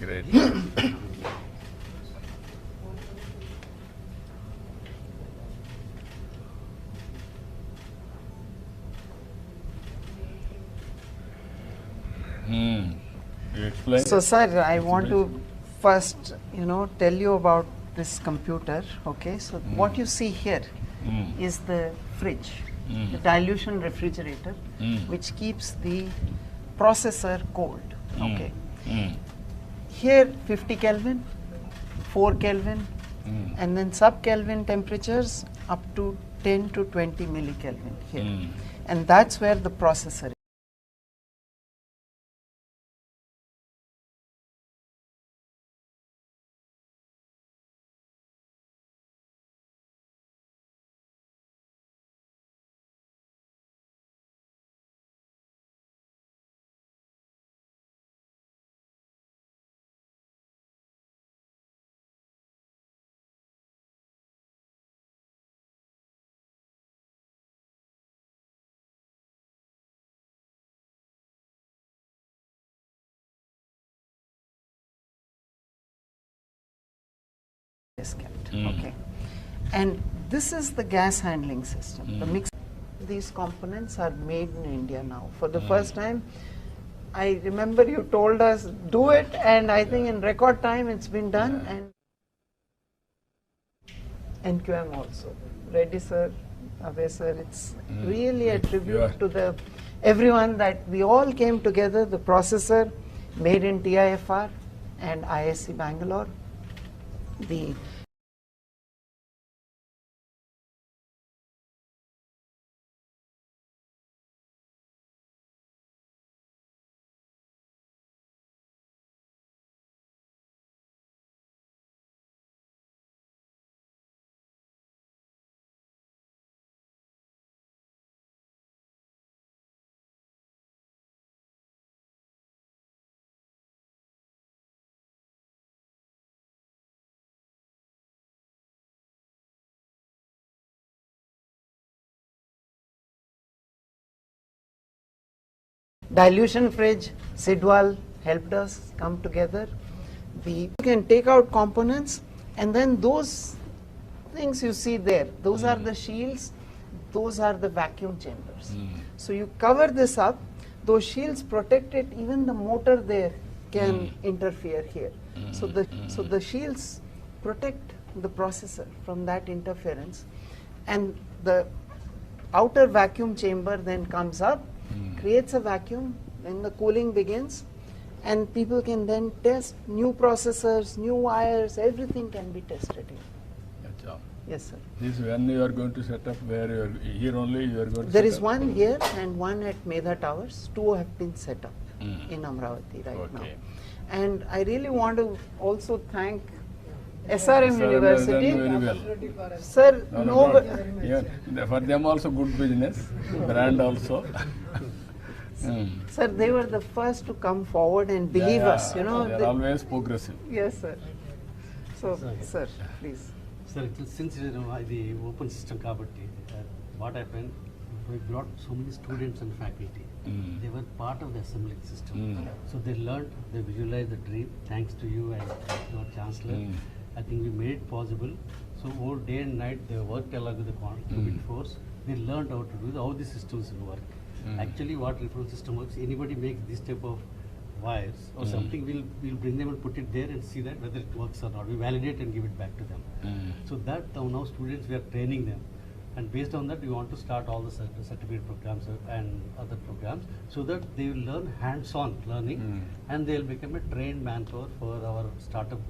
Great. You explain? So, sir, I want to first, tell you about this computer. Okay, so what you see here is the fridge, the dilution refrigerator, which keeps the processor cold. Okay. Here 50 Kelvin, 4 Kelvin, and then sub-Kelvin temperatures up to 10 to 20 millikelvin here. And that's where the processor is. Kept. Okay, and this is the gas handling system. The mix. These components are made in India now. For the first time, I remember you told us do it, and I think in record time it's been done. And NQM also. Reddy sir, Abhay sir, it's really a tribute to the everyone that we all came together. The processor made in TIFR and ISC Bangalore. The dilution fridge, Sidwal helped us come together. We can take out components, and then those things you see there, those are the shields, those are the vacuum chambers. So you cover this up, those shields protect it, even the motor there can interfere here. So the shields protect the processor from that interference, and the outer vacuum chamber then comes up, creates a vacuum, then the cooling begins, and people can then test new processors, new wires, everything can be tested here. Achha. Yes, sir. This when you are going to set up, where you are, here only you are going to There set is up? one here and one at Medha Towers. Two have been set up in Amaravati right now. And I really want to also thank SRM University. Very well. Sir, For them also good business, brand also. Sir, they were the first to come forward and believe us. They are always progressive. Yes, sir. So, sir, please. Sir, since the open system kabatti, what happened, we brought so many students and faculty. They were part of the assembling system. So they learned, they visualized the dream, thanks to you and your chancellor. I think we made it possible. So all day and night they worked along with the Covid force. They learned how to do how the systems will work. Actually, what reference system works, anybody makes this type of wires or something, we'll bring them and put it there and see that whether it works or not. We validate and give it back to them. So that now students, we are training them. And based on that, we want to start all the certificate programs and other programs so that they will learn hands-on learning and they'll become a trained manpower for our startup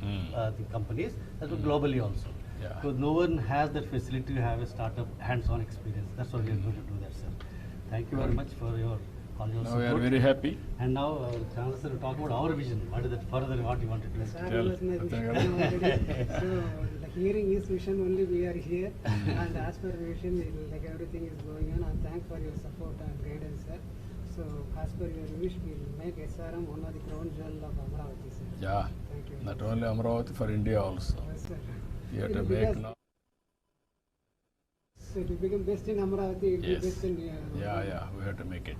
the companies as well globally also. Because no one has that facility to have a startup hands-on experience. That's why we are going to do that, sir. Thank you very much for all your support. We are very happy. And now, Chancellor will talk about our vision. What is that further, what you want to do? So, like hearing his vision only, we are here. And as per vision, like everything is going on. And thanks for your support and guidance, sir. So, as per your wish, we will make SRM one of the crown jewel of Amaravati, sir. Yeah. Thank you. Not only Amaravati, for India also. Yes, sir. You have to make now. So, to become best in Amaravati, it will be best in Yeah, we have to make it.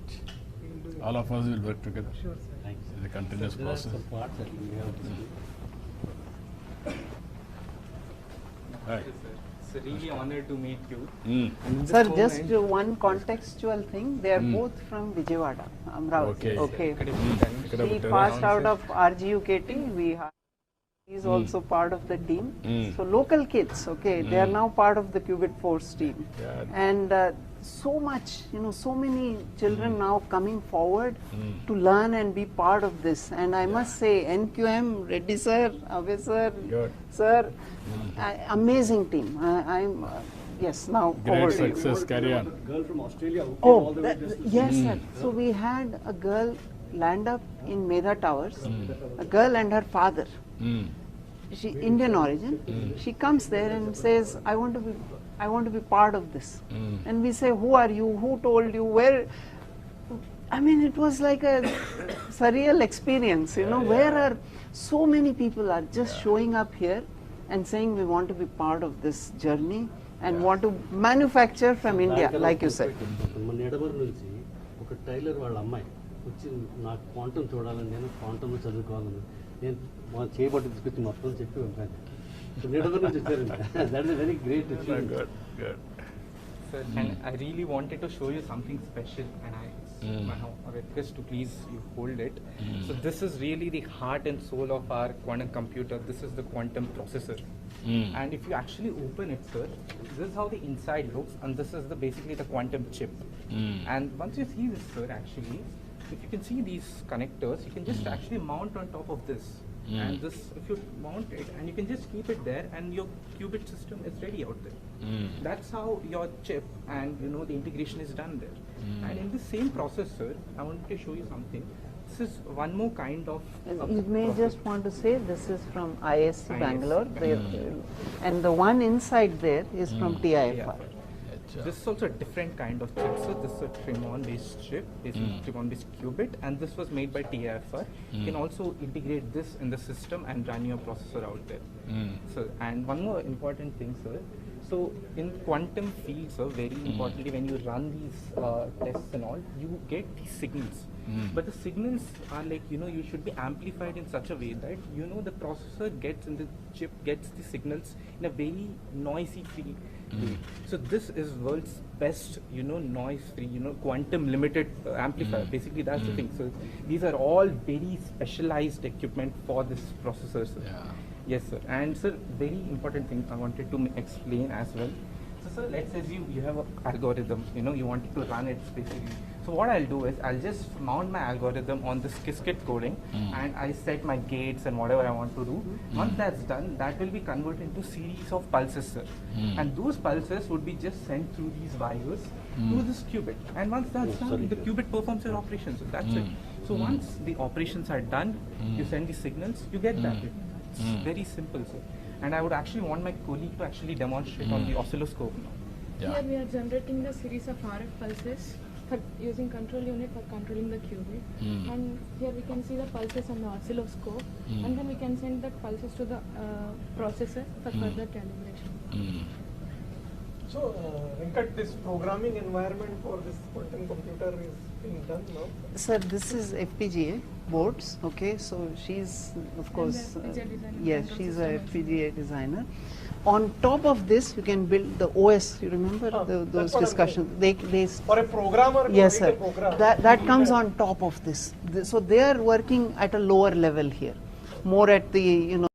we will do it. All of us will work together. Sure, sir. Thanks. It's a continuous There are process. some parts that we have to see. Right. It's a really honor to meet you. Mm. And in this Sir, moment- just one contextual thing. They are both from Vijayawada, Amaravati. Okay. Could you Mm. tell me? Could have He put passed around. out of RGUKT. He is also part of the team. Mm. So local kids, okay, they are now part of the Qubit Force team. Yeah. And so much, so many children now coming forward to learn and be part of this. And I must say, NQM, Reddy sir, Abhay sir, Good. sir, amazing team. I'm yes, now Great over to you. success. Carry on. Girl from Australia who came Oh, all the way just to yes, sir. So we had a girl land up in Medha Towers, a girl and her father. Mm. She Indian origin. She comes there and says, I want to be part of this. And we say, who are you? Who told you? Where? I mean, it was like a surreal experience, where are so many people are just showing up here and saying we want to be part of this journey and want to manufacture from India, like you said. మన ఎడమరు నుంచి ఒక tailor వాళ్ళ అమ్మాయి వచ్చి నాకు quantum చూడాలని నేను quantum చదువుకోవాలని నేను మా చేయబట్టి తీసుకొచ్చి మొత్తం చెప్పి ఉంటాను ఎడమరు నుంచి వచ్చారండి that is very great Good. Good. Sir, and I really wanted to show you something special, and I request to please you hold it. So this is really the heart and soul of our quantum computer. This is the quantum processor. And if you actually open it, sir, this is how the inside looks, and this is basically the quantum chip. And once you see this, sir, actually, if you can see these connectors, you can just actually mount on top of this. And this, if you mount it, and you can just keep it there, and your qubit system is ready out there. That's how your chip and the integration is done there. And in the same processor, I wanted to show you something. This is one more kind of. You may process. just want to say this is from ISC ISC Bangalore, Bangalore. and the one inside there is from TIFR. This is also a different kind of chip. So this is a Tremon-based chip. This is Tremon-based qubit, and this was made by TIFR. You can also integrate this in the system and run your processor out there. So, and one more important thing, sir. So in quantum fields, sir, very importantly, when you run these tests and all, you get these signals. But the signals are like, you should be amplified in such a way that, the processor gets in the chip, gets the signals in a very noisy free way. So this is world's best, noise free, quantum limited amplifier. Basically, that's the thing. So these are all very specialized equipment for this processor, sir. Yes, sir. And sir, very important thing I wanted to explain as well. So sir, let's say you have an algorithm, you wanted to run it basically. So what I'll do is I'll just mount my algorithm on this Qiskit coding and I set my gates and whatever I want to do. Once that's done, that will be converted into series of pulses, sir. And those pulses would be just sent through these wires to this qubit. And once that's done, the qubit performs their operations. So that's it. So once the operations are done, you send the signals, you get that. It's very simple, sir. And I would actually want my colleague to actually demonstrate on the oscilloscope now. Here we are generating the series of RF pulses for using control unit for controlling the qubit. And here we can see the pulses on the oscilloscope. And then we can send the pulses to the processor for further calibration. So, Venkat, this programming environment for this quantum computer is being done now. Sir, this is FPGA boards, okay, so she's of course, FPGA designer, yes, control she's a system FPGA designer. On top of this, you can build the OS, you remember that's those what I'm discussions, they For a programmer to yes write sir, a program. that comes on top of this. So they are working at a lower level here, more at the,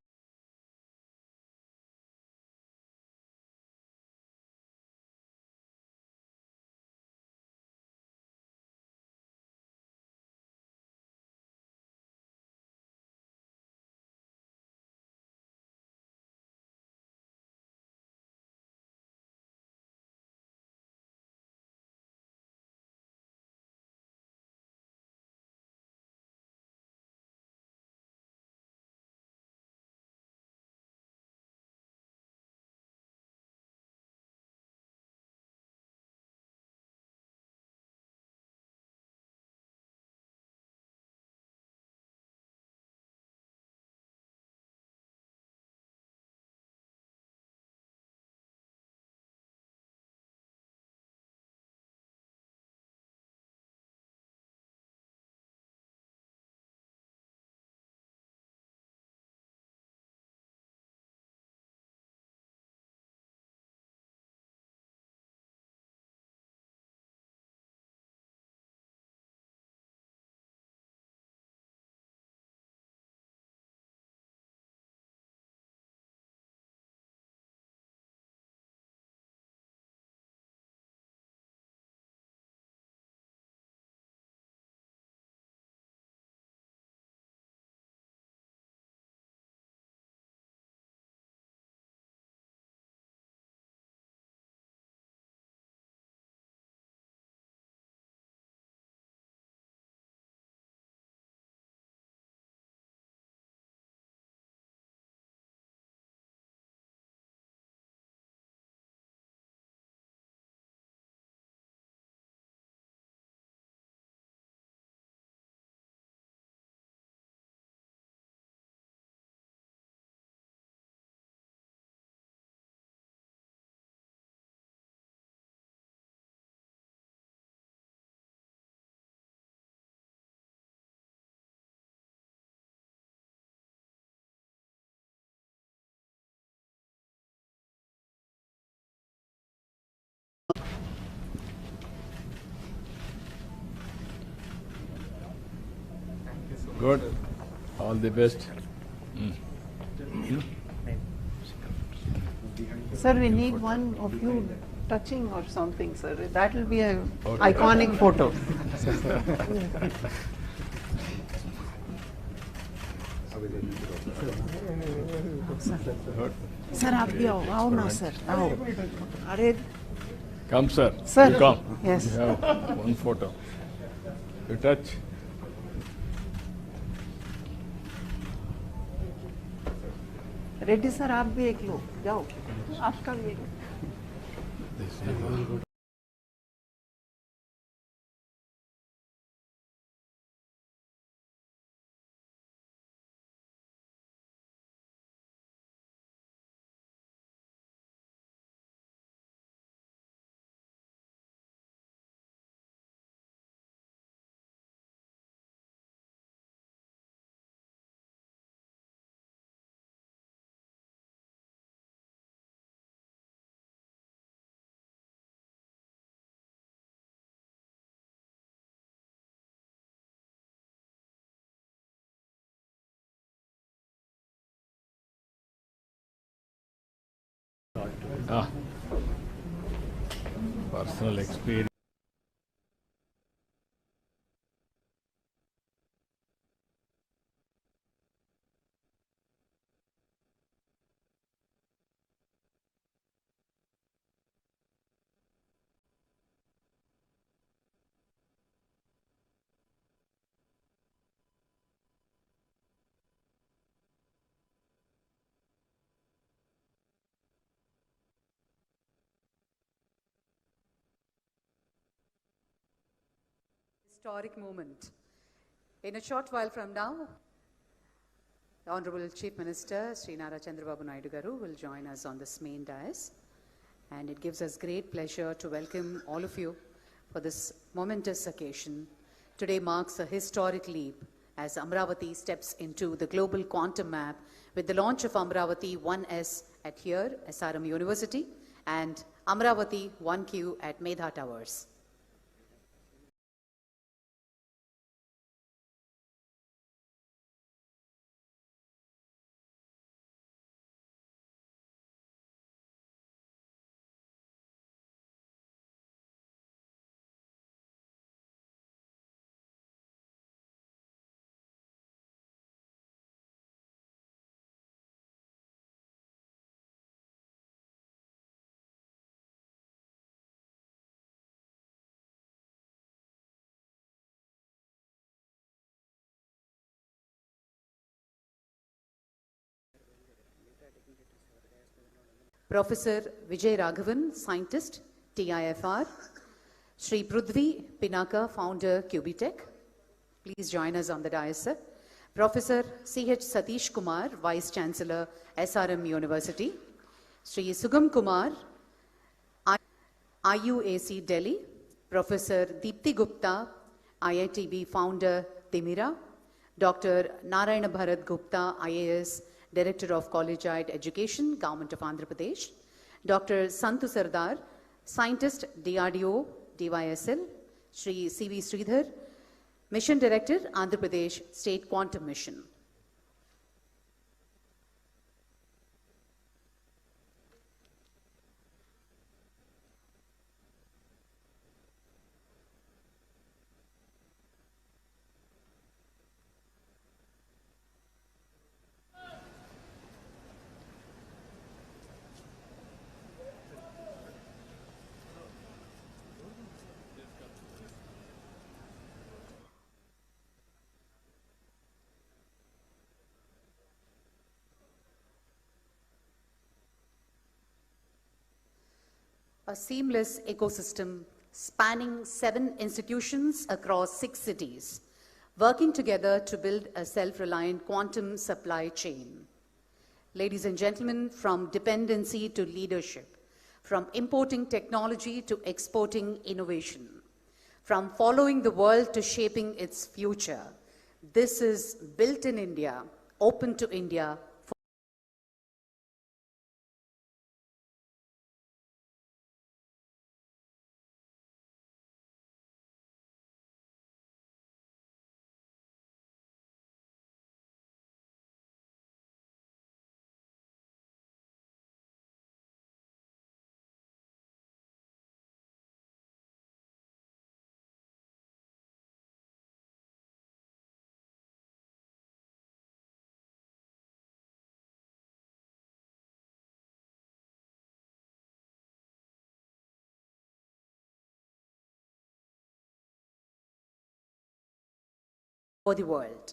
Good. All the best. Sir, we need one of you touching or something, sir. That will be a iconic photo. Sir, आप भी आओ ना sir, आओ. अरे, Come, sir. Sir. You come. Yes. You have one photo. You touch. Reddy sir आप भी एक लो, जाओ. आपका भी एक. This is personal experience. Historic moment. In a short while from now, the Honorable Chief Minister, Sri Nara Chandrababu Naidu Garu, will join us on this main dais. And it gives us great pleasure to welcome all of you for this momentous occasion. Today marks a historic leap as Amaravati steps into the global quantum map with the launch of Amaravati 1S at here, SRM University, and Amaravati 1Q at Medha Towers. Professor Vijay Raghavan, scientist, TIFR. Sri Prudvi Pinaka, founder, Cubitech. Please join us on the dais, sir. Professor C.H. Satish Kumar, Vice Chancellor, SRM University. Sri Sugam Kumar, IUAC Delhi. Professor Deepti Gupta, IITB founder, Timira. Dr. Narayana Bharat Gupta, IAS, Director of Collegiate Education, Government of Andhra Pradesh. Dr. Santu Sardar, Scientist, DRDO, DYSL. Sri C.V. Sridhar, Mission Director, Andhra Pradesh State Quantum Mission. A seamless ecosystem spanning 7 institutions across 6 cities, working together to build a self-reliant quantum supply chain. Ladies and gentlemen, from dependency to leadership, from importing technology to exporting innovation, from following the world to shaping its future, this is built in India, open to India, for the world.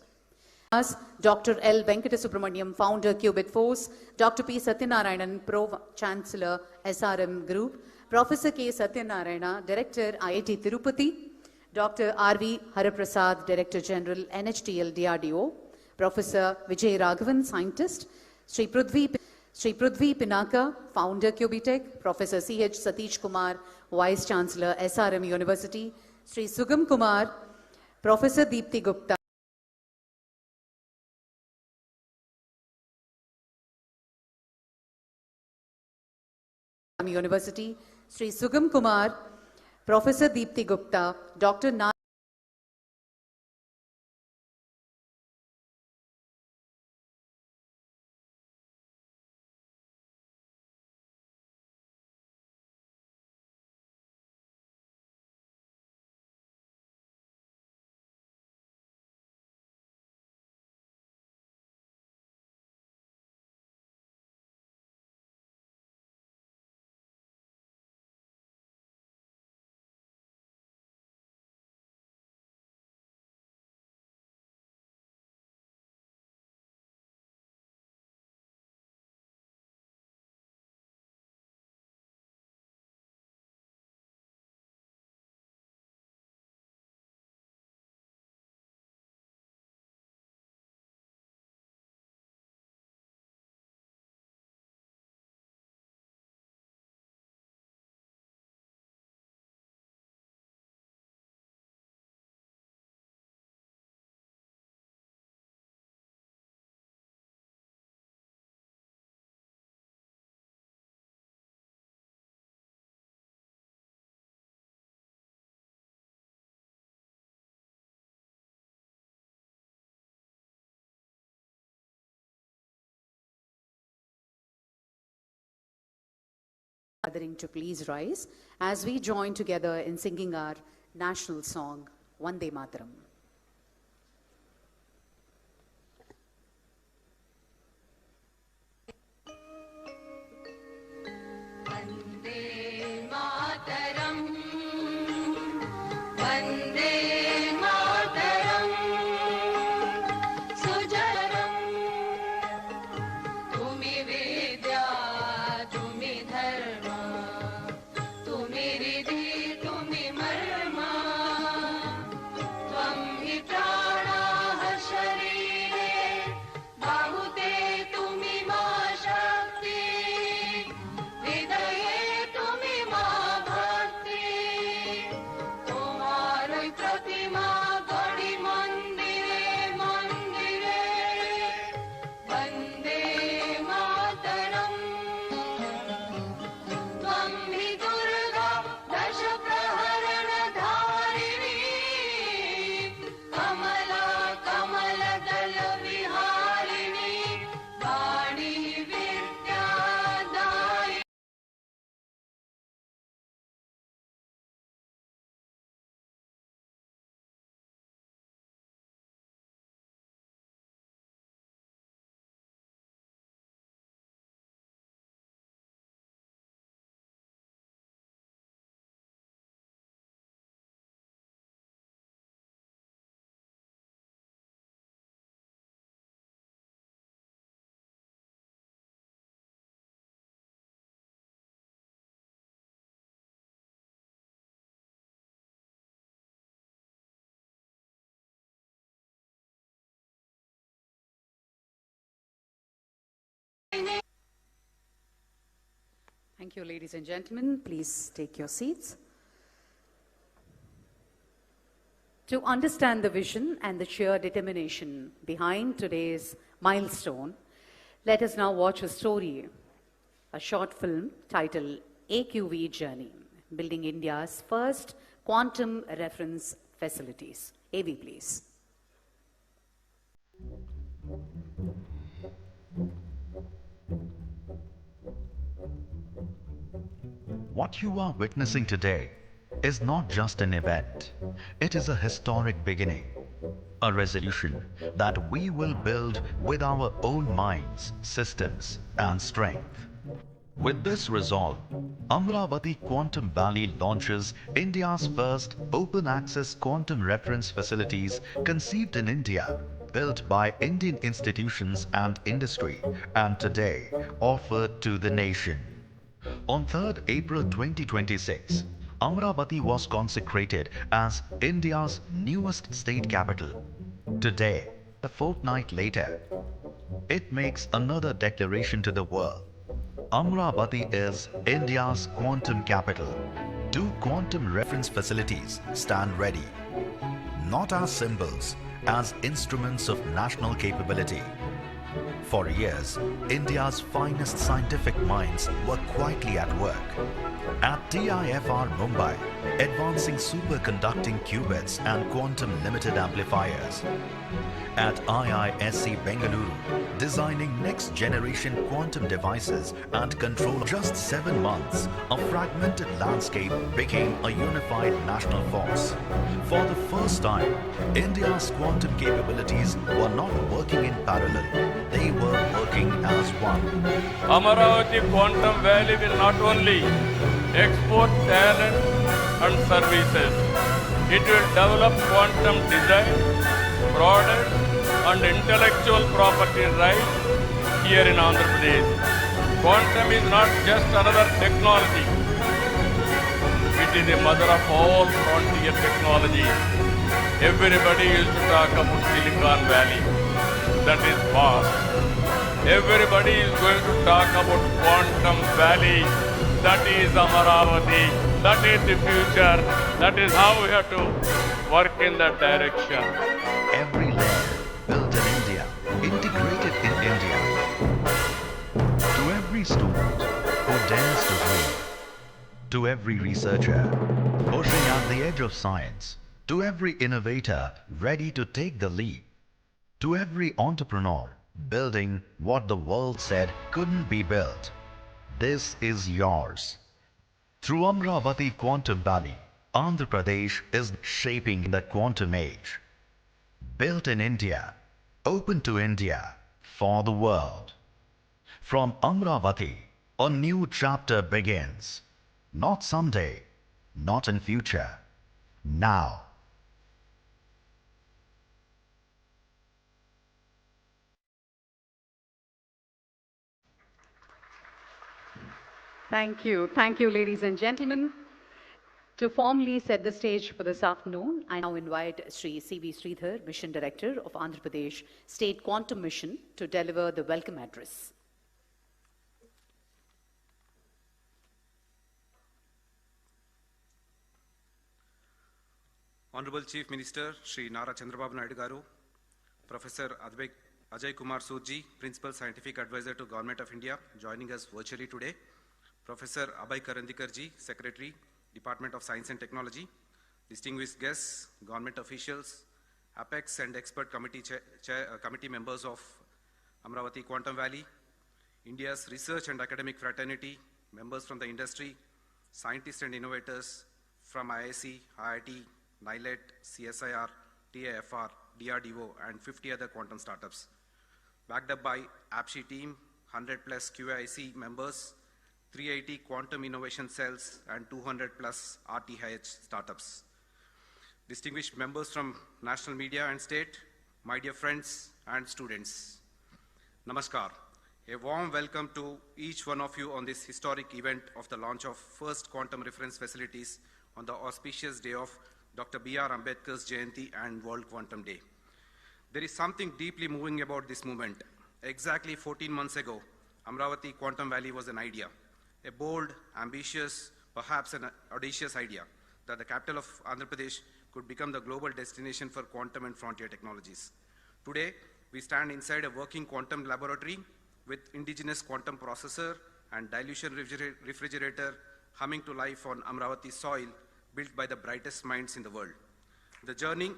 Dr. L. Venkatesubramaniam, founder, Qubit Force, Dr. P. Satyanarayanan, Pro-Chancellor, SRM Group, Professor K. Satyanarayana, Director, IIT Tirupati, Dr. R.V. Haraprasad, Director General, NHTL DRDO, Professor Vijay Raghavan, Scientist, Sri Prithvi Pinaka, Founder, Qubitech, Professor C.H. Satish Kumar, Vice Chancellor, SRM University, Sri Sugam Kumar, Professor Deepthi Gupta, University, Sri Sugam Kumar, Professor Deepthi Gupta, Dr. Nara gathering to please rise as we join together in singing our national song, Vande Mataram. Thank you, ladies and gentlemen. Please take your seats. To understand the vision and the sheer determination behind today's milestone, let us now watch a story, a short film titled AQV Journey, Building India's First Quantum Reference Facilities. AV, please. What you are witnessing today is not just an event. It is a historic beginning, a resolution that we will build with our own minds, systems, and strength. With this resolve, Amaravati Quantum Valley launches India's first open access quantum reference facilities conceived in India, built by Indian institutions and industry, and today offered to the nation. On 3rd April 2026, Amaravati was consecrated as India's newest state capital. Today, a fortnight later, it makes another declaration to the world. Amaravati is India's quantum capital. Two quantum reference facilities stand ready, not as symbols, as instruments of national capability. For years, India's finest scientific minds were quietly at work. At TIFR Mumbai, advancing superconducting qubits and quantum limited amplifiers. At IISc Bengaluru, designing next-generation quantum devices and control. Just 7 months, a fragmented landscape became a unified national force. For the first time, India's quantum capabilities were not working in parallel. They were working as one. Amaravati Quantum Valley will not only export talent and services, it will develop quantum design, products and intellectual property rights here in Andhra Pradesh. Quantum is not just another technology. It is the mother of all frontier technologies. Everybody used to talk about Silicon Valley. That is past. Everybody is going to talk about Quantum Valley. That is Amaravati. That is the future. That is how we have to work in that direction. Every layer built in India, integrated in India. To every student who dares to dream, to every researcher pushing at the edge of science, to every innovator ready to take the leap, to every entrepreneur building what the world said couldn't be built. This is yours. Through Amaravati Quantum Valley, Andhra Pradesh is shaping the quantum age. Built in India, open to India, for the world. From Amaravati, a new chapter begins. Not someday, not in future, now. Thank you. Thank you, ladies and gentlemen. To formally set the stage for this afternoon, I now invite Sri C.V. Sridhar, Mission Director of Andhra Pradesh State Quantum Mission, to deliver the welcome address. Honorable Chief Minister Sri Nara Chandrababu Naidu Garu, Professor Ajay Kumar Soodji, Principal Scientific Advisor to Government of India, joining us virtually today. Professor Abhay Karandikarji, Secretary, Department of Science and Technology, distinguished guests, government officials, Apex and expert committee members of Amaravati Quantum Valley, India's research and academic fraternity, members from the industry, scientists and innovators from IISc, IIT, NILET, CSIR, TIFR, DRDO, and 50 other quantum startups. Backed up by APSHI team, 100 plus QIC members, 380 quantum innovation cells, and 200 plus RTH startups. Distinguished members from national media and state, my dear friends and students, Namaskar. A warm welcome to each one of you on this historic event of the launch of first quantum reference facilities on the auspicious day of Dr. B.R. Ambedkar's Jayanti and World Quantum Day. There is something deeply moving about this movement. Exactly 14 months ago, Amaravati Quantum Valley was an idea, a bold, ambitious, perhaps an audacious idea that the capital of Andhra Pradesh could become the global destination for quantum and frontier technologies. Today, we stand inside a working quantum laboratory with indigenous quantum processor and dilution refrigerator humming to life on Amaravati soil, built by the brightest minds in the world. The journey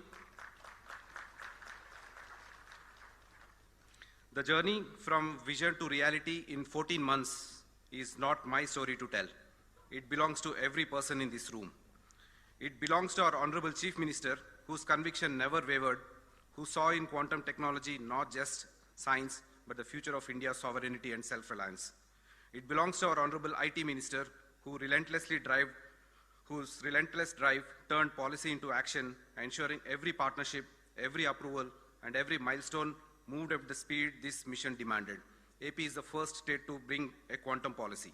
from vision to reality in 14 months is not my story to tell. It belongs to every person in this room. It belongs to our Honorable Chief Minister, whose conviction never wavered, who saw in quantum technology not just science, but the future of India's sovereignty and self-reliance. It belongs to our Honorable IT Minister, whose relentless drive turned policy into action, ensuring every partnership, every approval, and every milestone moved at the speed this mission demanded. AP is the first state to bring a quantum policy.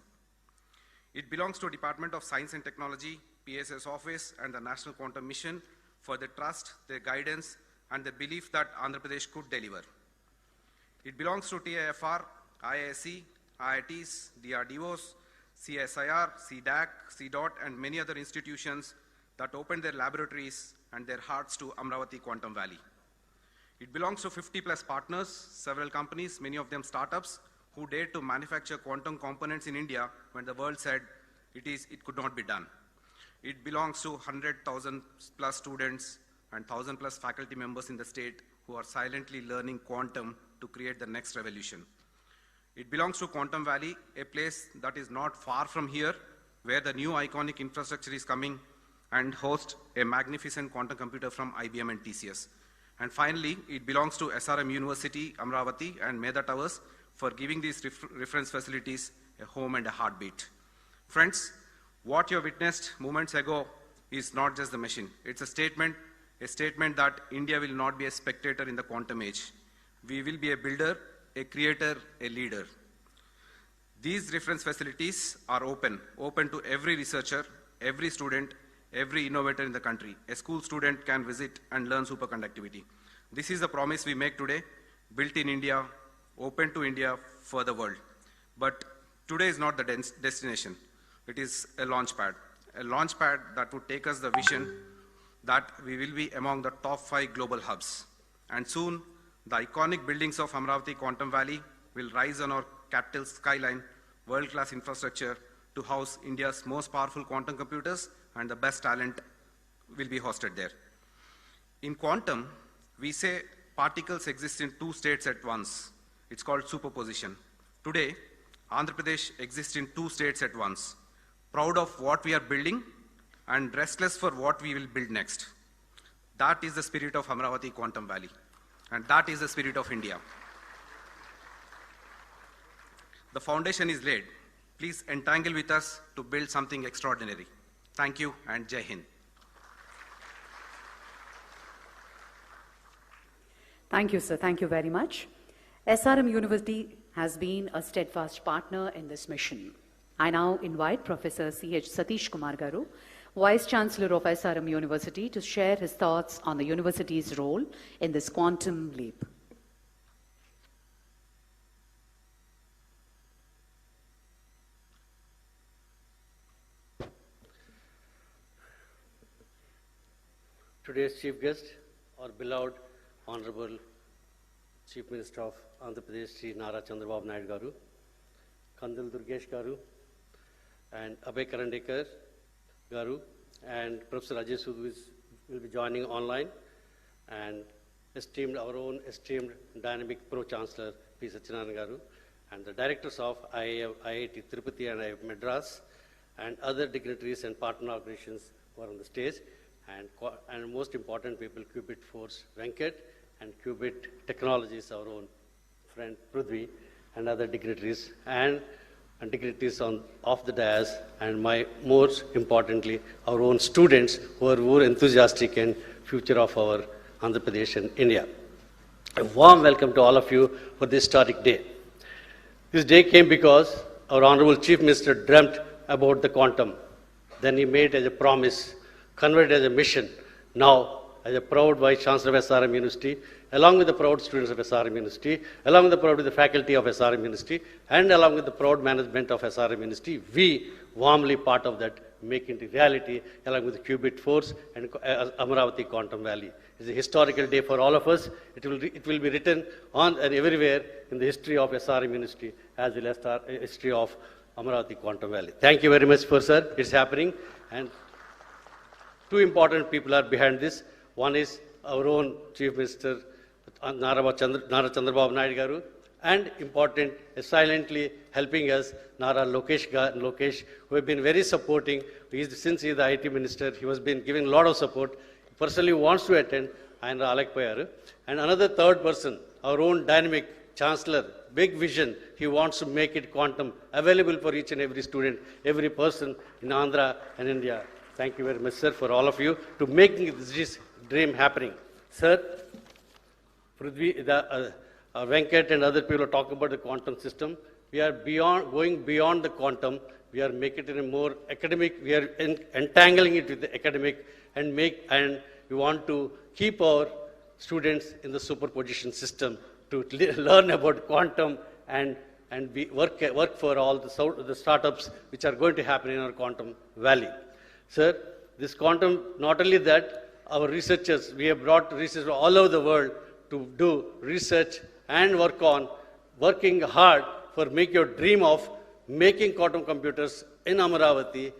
It belongs to Department of Science and Technology, PSS Office, and the National Quantum Mission for their trust, their guidance, and the belief that Andhra Pradesh could deliver. It belongs to TIFR, IISc, IITs, DRDOs, CSIR, CDAC, CDOT, and many other institutions that opened their laboratories and their hearts to Amaravati Quantum Valley. It belongs to 50+ partners, several companies, many of them startups, who dared to manufacture quantum components in India when the world said it could not be done. It belongs to 100,000+ students and 1,000+ faculty members in the state who are silently learning quantum to create the next revolution. It belongs to Quantum Valley, a place that is not far from here, where the new iconic infrastructure is coming and host a magnificent quantum computer from IBM and TCS. And finally, it belongs to SRM University, Amaravati, and Meda Towers for giving these reference facilities a home and a heartbeat. Friends, what you witnessed moments ago is not just the machine. It's a statement that India will not be a spectator in the quantum age. We will be a builder, a creator, a leader. These reference facilities are open to every researcher, every student, every innovator in the country. A school student can visit and learn superconductivity. This is the promise we make today, built in India, open to India for the world. But today is not the destination. It is a launch pad that would take us the vision that we will be among the top 5 global hubs. And soon, the iconic buildings of Amaravati Quantum Valley will rise on our capital skyline, world-class infrastructure to house India's most powerful quantum computers, and the best talent will be hosted there. In quantum, we say particles exist in 2 states at once. It's called superposition. Today, Andhra Pradesh exists in 2 states at once, proud of what we are building and restless for what we will build next. That is the spirit of Amaravati Quantum Valley, and that is the spirit of India. The foundation is laid. Please entangle with us to build something extraordinary. Thank you, and Jai Hind. Thank you, sir. Thank you very much. SRM University has been a steadfast partner in this mission. I now invite Professor C.H. Satish Kumar Garu, Vice Chancellor of SRM University, to share his thoughts on the university's role in this quantum leap. Today's chief guest, our beloved Honorable Chief Minister of Andhra Pradesh, Sri Nara Chandrababu Naidu Garu, Kandil Durgesh Garu, and Abhay Karandekar Garu, and Professor Ajay Sood will be joining online, and our own esteemed dynamic Pro-Chancellor P. Satyanarayana Garu, and the directors of IIT Tirupati and IIT Madras, and other dignitaries and partner organizations who are on the stage, and most important people, Qubit Force Venkat, and Qubit Technologies, our own friend Prithvi, and other dignitaries, and dignitaries off the dais, and most importantly, our own students who are more enthusiastic in future of our Andhra Pradesh and India. A warm welcome to all of you for this historic day. This day came because our Honorable Chief Minister dreamt about the quantum. Then he made as a promise, converted as a mission. Now, as a proud Vice Chancellor of SRM University, along with the proud students of SRM University, along with the faculty of SRM University, and along with the proud management of SRM University, we warmly part of that, make it reality, along with the Qubit Force and Amaravati Quantum Valley. It's a historical day for all of us. It will be written on and everywhere in the history of SRM University, as well as the history of Amaravati Quantum Valley. Thank you very much, sir. It's happening. And 2 important people are behind this. One is our own Chief Minister, Nara Chandrababu Naidu Garu, and important, silently helping us, Nara Lokesh, who have been very supporting. Since he is the IT Minister, he has been giving a lot of support. Personally wants to attend, and Alek Payaru. And another 3rd person, our own dynamic Chancellor, big vision. He wants to make it quantum available for each and every student, every person in Andhra and India. Thank you very much, sir, for all of you to making this dream happening. Sir, Prithvi, Venkat and other people are talking about the quantum system. We are going beyond the quantum. We are making it a more academic. We are entangling it with the academic and we want to keep our students in the superposition system to learn about quantum and work for all the startups which are going to happen in our quantum valley. Sir, this quantum, not only that, our researchers, we have brought researchers all over the world to do research and working hard for make your dream of making quantum computers in Amaravati,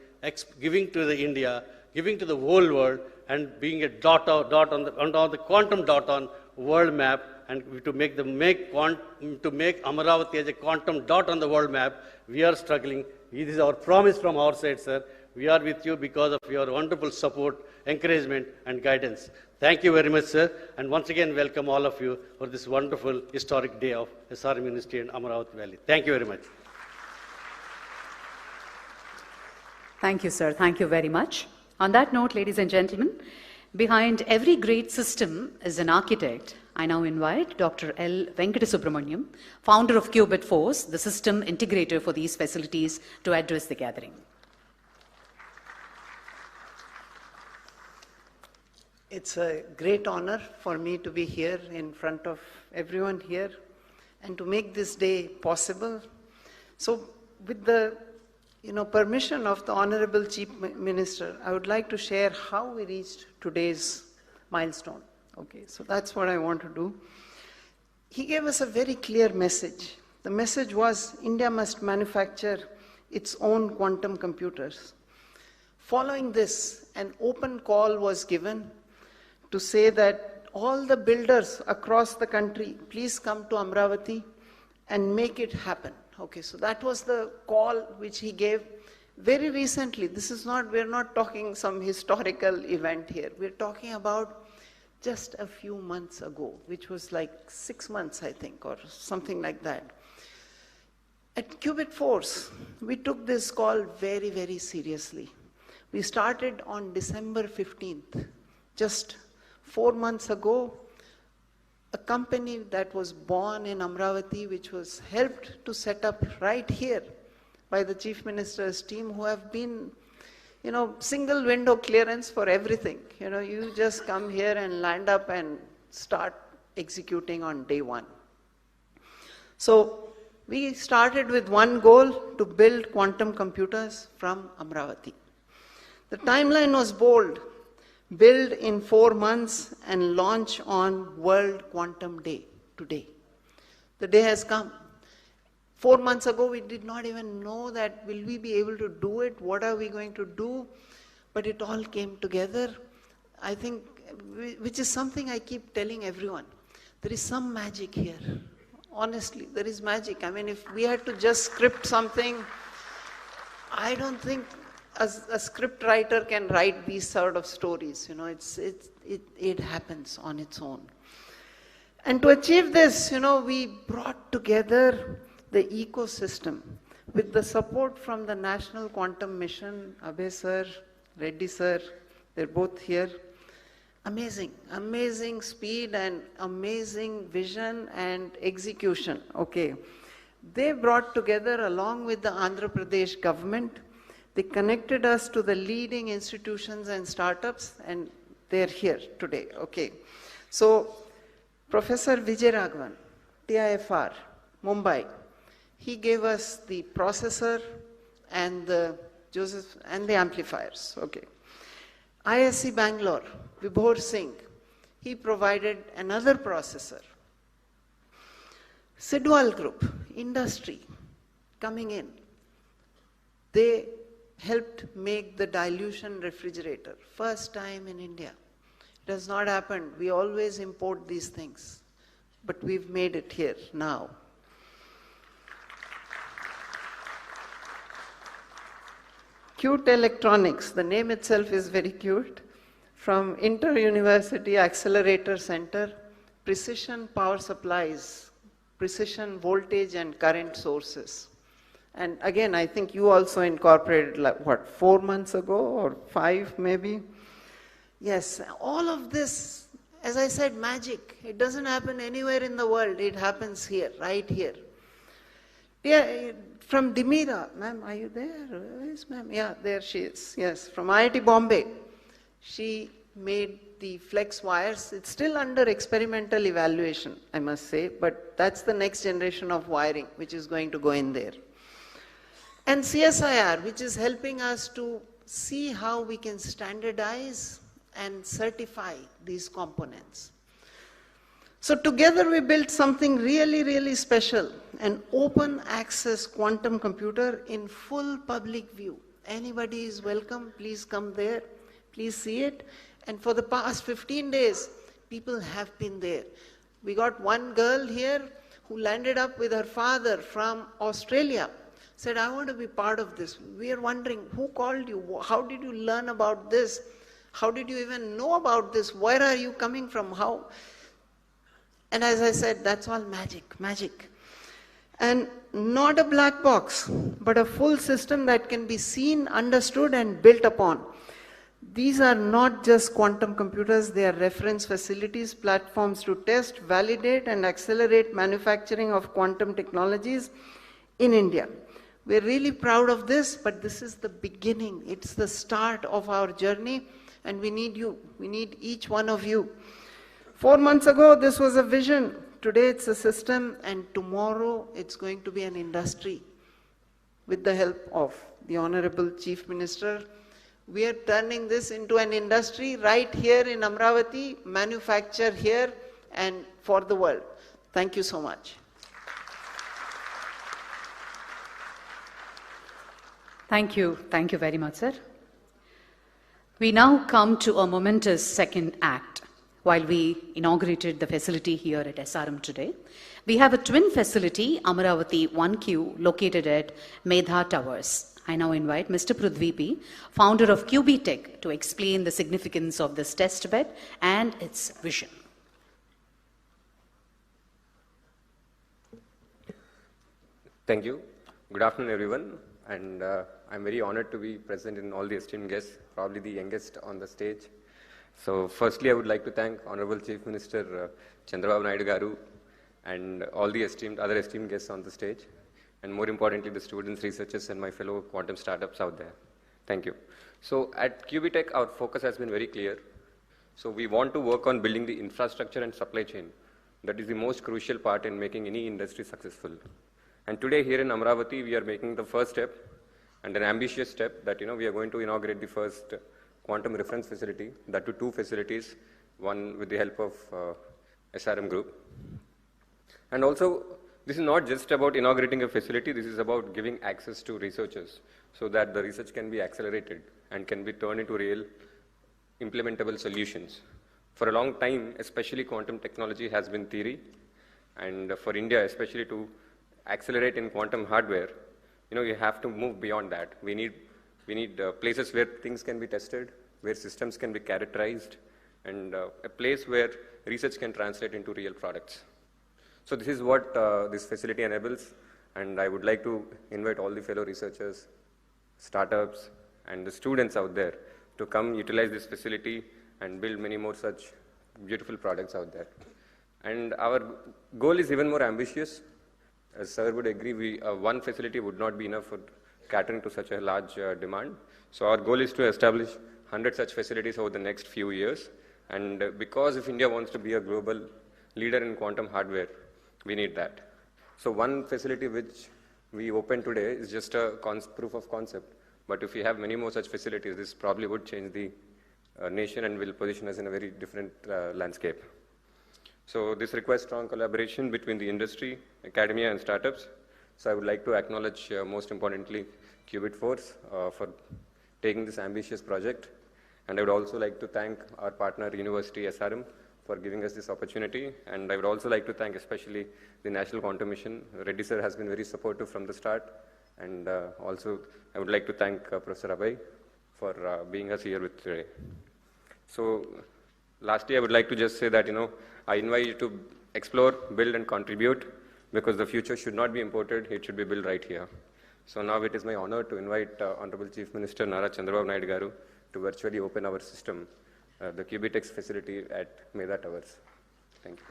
giving to the India, giving to the whole world, and being a dot on the quantum dot on world map, and to make Amaravati as a quantum dot on the world map. We are struggling. This is our promise from our side, sir. We are with you because of your wonderful support, encouragement, and guidance. Thank you very much, sir. And once again, welcome all of you for this wonderful historic day of SRM University in Amaravati Valley. Thank you very much. Thank you, sir. Thank you very much. On that note, ladies and gentlemen, behind every great system is an architect. I now invite Dr. L. Venkatasubramaniam, founder of Qubit Force, the system integrator for these facilities, to address the gathering. It's a great honor for me to be here in front of everyone here and to make this day possible. So with the permission of the Honorable Chief Minister, I would like to share how we reached today's milestone. Okay, so that's what I want to do. He gave us a very clear message. The message was India must manufacture its own quantum computers. Following this, an open call was given to say that all the builders across the country, please come to Amaravati and make it happen. Okay, so that was the call which he gave very recently. We're not talking some historical event here. We're talking about just a few months ago, which was like 6 months, I think, or something like that. At Qubit Force, we took this call very, very seriously. We started on December 15th, just 4 months ago. A company that was born in Amaravati, which was helped to set up right here by the Chief Minister's team, who have been, single window clearance for everything. You just come here and land up and start executing on day one. So we started with one goal: to build quantum computers from Amaravati. The timeline was bold: build in 4 months and launch on World Quantum Day today. The day has come. 4 months ago, we did not even know that will we be able to do it, what are we going to do, but it all came together. I think, which is something I keep telling everyone. There is some magic here. Honestly, there is magic. I mean, if we had to just script something, I don't think a script writer can write these sort of stories. It happens on its own. And to achieve this, we brought together the ecosystem with the support from the National Quantum Mission, Abhay sir, Reddy sir, they're both here. Amazing, amazing speed and amazing vision and execution. Okay. They brought together, along with the Andhra Pradesh government, they connected us to the leading institutions and startups, and they're here today. Okay. So, Professor Vijay Raghavan, TIFR, Mumbai, he gave us the processor and the amplifiers. Okay. ISC Bangalore, Vibhor Singh, he provided another processor. Sidwal Group, industry, coming in, they helped make the dilution refrigerator. First time in India. It has not happened. We always import these things, but we've made it here now. Cute Electronics, the name itself is very cute. From Inter-University Accelerator Center, Precision Power Supplies, precision voltage and current sources. And again, I think you also incorporated, like, what, 4 months ago or 5 maybe? Yes, all of this, as I said, magic. It doesn't happen anywhere in the world. It happens here, right here. Yeah, from Dimira, ma'am, are you there? Where is ma'am? Yeah, there she is. Yes, from IIT Bombay. She made the flex wires. It's still under experimental evaluation, I must say, but that's the next generation of wiring which is going to go in there. And CSIR, which is helping us to see how we can standardize and certify these components. So together we built something really, really special, an open access quantum computer in full public view. Anybody is welcome, please come there, please see it. And for the past 15 days, people have been there. We got one girl here who landed up with her father from Australia, said, I want to be part of this. We are wondering, who called you? How did you learn about this? How did you even know about this? Where are you coming from? How? And as I said, that's all magic, magic. And not a black box, but a full system that can be seen, understood, and built upon. These are not just quantum computers, they are reference facilities, platforms to test, validate, and accelerate manufacturing of quantum technologies in India. We're really proud of this, but this is the beginning. It's the start of our journey, and we need you. We need each one of you. 4 months ago, this was a vision. Today, it's a system, and tomorrow, it's going to be an industry. With the help of the Honorable Chief Minister, we are turning this into an industry right here in Amaravati, manufacture here, and for the world. Thank you so much. Thank you. Thank you very much, sir. We now come to a momentous second act. While we inaugurated the facility here at SRM today, we have a twin facility, Amaravati 1Q, located at Medha Towers. I now invite Mr. Prudhvi, founder of QBTech, to explain the significance of this test bed and its vision. Thank you. Good afternoon, everyone. And I'm very honored to be present in all the esteemed guests, probably the youngest on the stage. So firstly, I would like to thank Honorable Chief Minister Chandrababu Naidu Garu and all the other esteemed guests on the stage, and more importantly, the students, researchers, and my fellow quantum startups out there. Thank you. So at QBTech, our focus has been very clear. So we want to work on building the infrastructure and supply chain. That is the most crucial part in making any industry successful. And today here in Amaravati, we are making the first step and an ambitious step that, we are going to inaugurate the first quantum reference facility, that to 2 facilities, one with the help of SRM Group. And also, this is not just about inaugurating a facility, this is about giving access to researchers so that the research can be accelerated and can be turned into real implementable solutions. For a long time, especially quantum technology has been theory, and for India, especially to accelerate in quantum hardware, you have to move beyond that. We need places where things can be tested, where systems can be characterized, and a place where research can translate into real products. So this is what this facility enables, and I would like to invite all the fellow researchers, startups, and the students out there to come utilize this facility and build many more such beautiful products out there. And our goal is even more ambitious. As sir would agree, one facility would not be enough for catering to such a large demand. So our goal is to establish 100 such facilities over the next few years. And because if India wants to be a global leader in quantum hardware, we need that. So one facility which we opened today is just a proof of concept. But if we have many more such facilities, this probably would change the nation and will position us in a very different landscape. So this requires strong collaboration between the industry, academia, and startups. So I would like to acknowledge, most importantly, Qubit Force for taking this ambitious project. And I would also like to thank our partner, University SRM, for giving us this opportunity. And I would also like to thank especially the National Quantum Mission. Reddy sir has been very supportive from the start. And also, I would like to thank Professor Abhay for being us here with today. So lastly, I would like to just say that, I invite you to explore, build, and contribute. because the future should not be imported, it should be built right here. So now it is my honor to invite Honorable Chief Minister Nara Chandrababu Naidu Garu to virtually open our system, the Qubitex facility at Medha Towers. Thank you.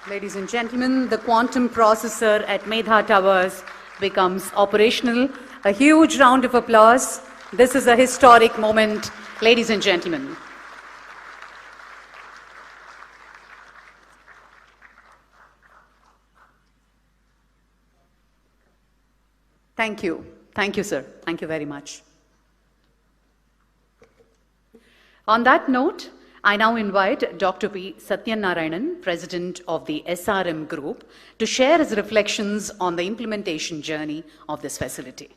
Ladies and gentlemen, the quantum processor at Medha Towers becomes operational. A huge round of applause. This is a historic moment, ladies and gentlemen. Thank you. Thank you, sir. Thank you very much. On that note, I now invite Dr. P. Satyanarayanan, President of the SRM Group, to share his reflections on the implementation journey of this facility.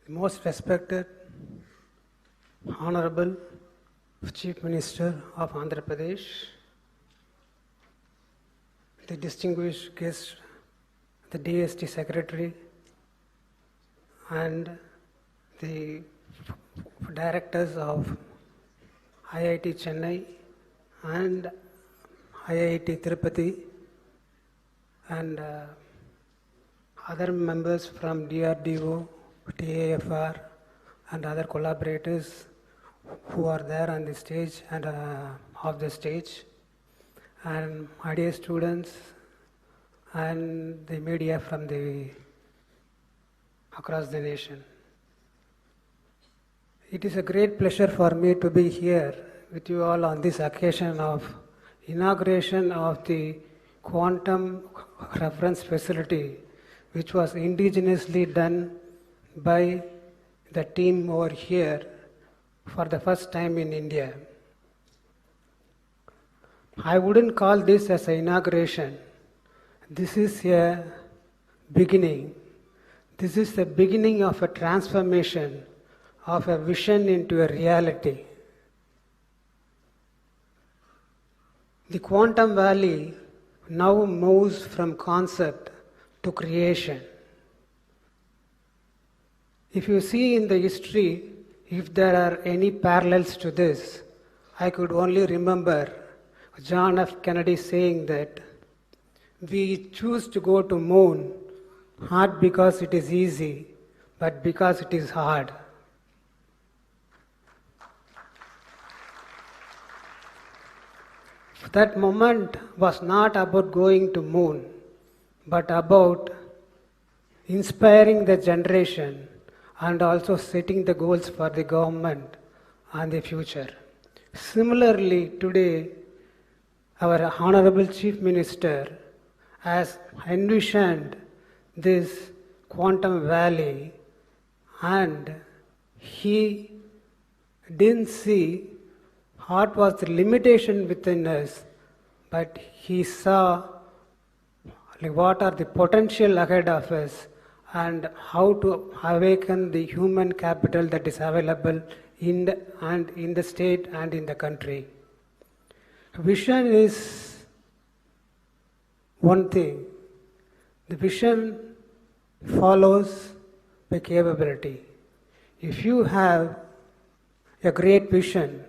Most respected, Honorable Chief Minister of Andhra Pradesh, the distinguished guest, the DST Secretary, and the directors of IIT Chennai and IIT Tirupati, and other members from DRDO, TAFR, and other collaborators who are there on the stage and off the stage, and my dear students and the media from across the nation. It is a great pleasure for me to be here with you all on this occasion of inauguration of the quantum reference facility, which was indigenously done by the team over here for the first time in India. I wouldn't call this as an inauguration. This is a beginning. This is the beginning of a transformation of a vision into a reality. The quantum valley now moves from concept to creation. If you see in the history, if there are any parallels to this, I could only remember John F. Kennedy saying that we choose to go to moon not because it is easy, but because it is hard. That moment was not about going to moon, but about inspiring the generation and also setting the goals for the government and the future. Similarly, today, our Honorable Chief Minister has envisioned this quantum valley, and he didn't see what was the limitation within us, but he saw what are the potential ahead of us and how to awaken the human capital that is available in the state and in the country. Vision is one thing. The vision follows by capability. If you have a great vision,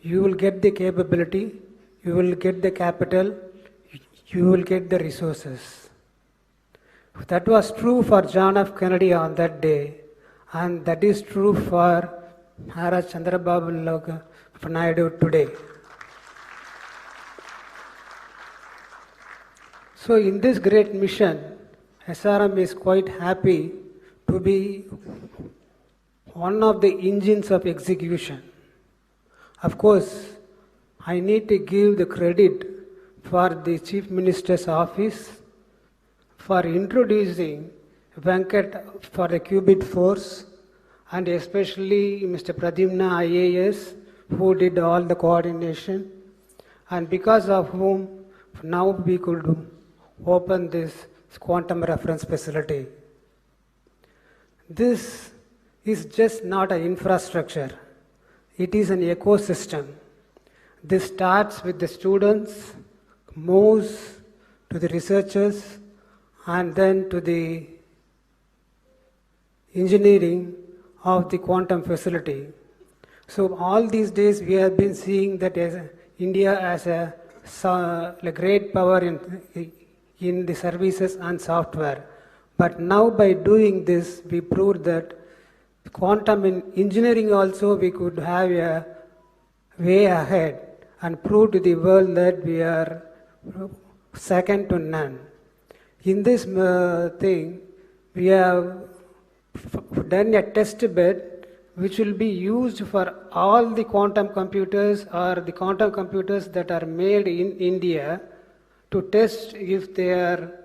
you will get the capability, you will get the capital, you will get the resources. That was true for John F. Kennedy on that day, and that is true for Nara Chandrababu Naidu today. So in this great mission, SRM is quite happy to be one of the engines of execution. Of course, I need to give the credit for the Chief Minister's office for introducing Venkat for the qubit force, and especially Mr. Pradyumna IAS, who did all the coordination, and because of whom now we could open this quantum reference facility. This is just not an infrastructure. It is an ecosystem. This starts with the students, moves to the researchers, and then to the engineering of the quantum facility. So all these days we have been seeing that as India as a great power in the services and software. But now by doing this, we proved that quantum in engineering also we could have a way ahead and prove to the world that we are second to none. In this thing, we have done a test bed which will be used for all the quantum computers or the quantum computers that are made in India to test if they are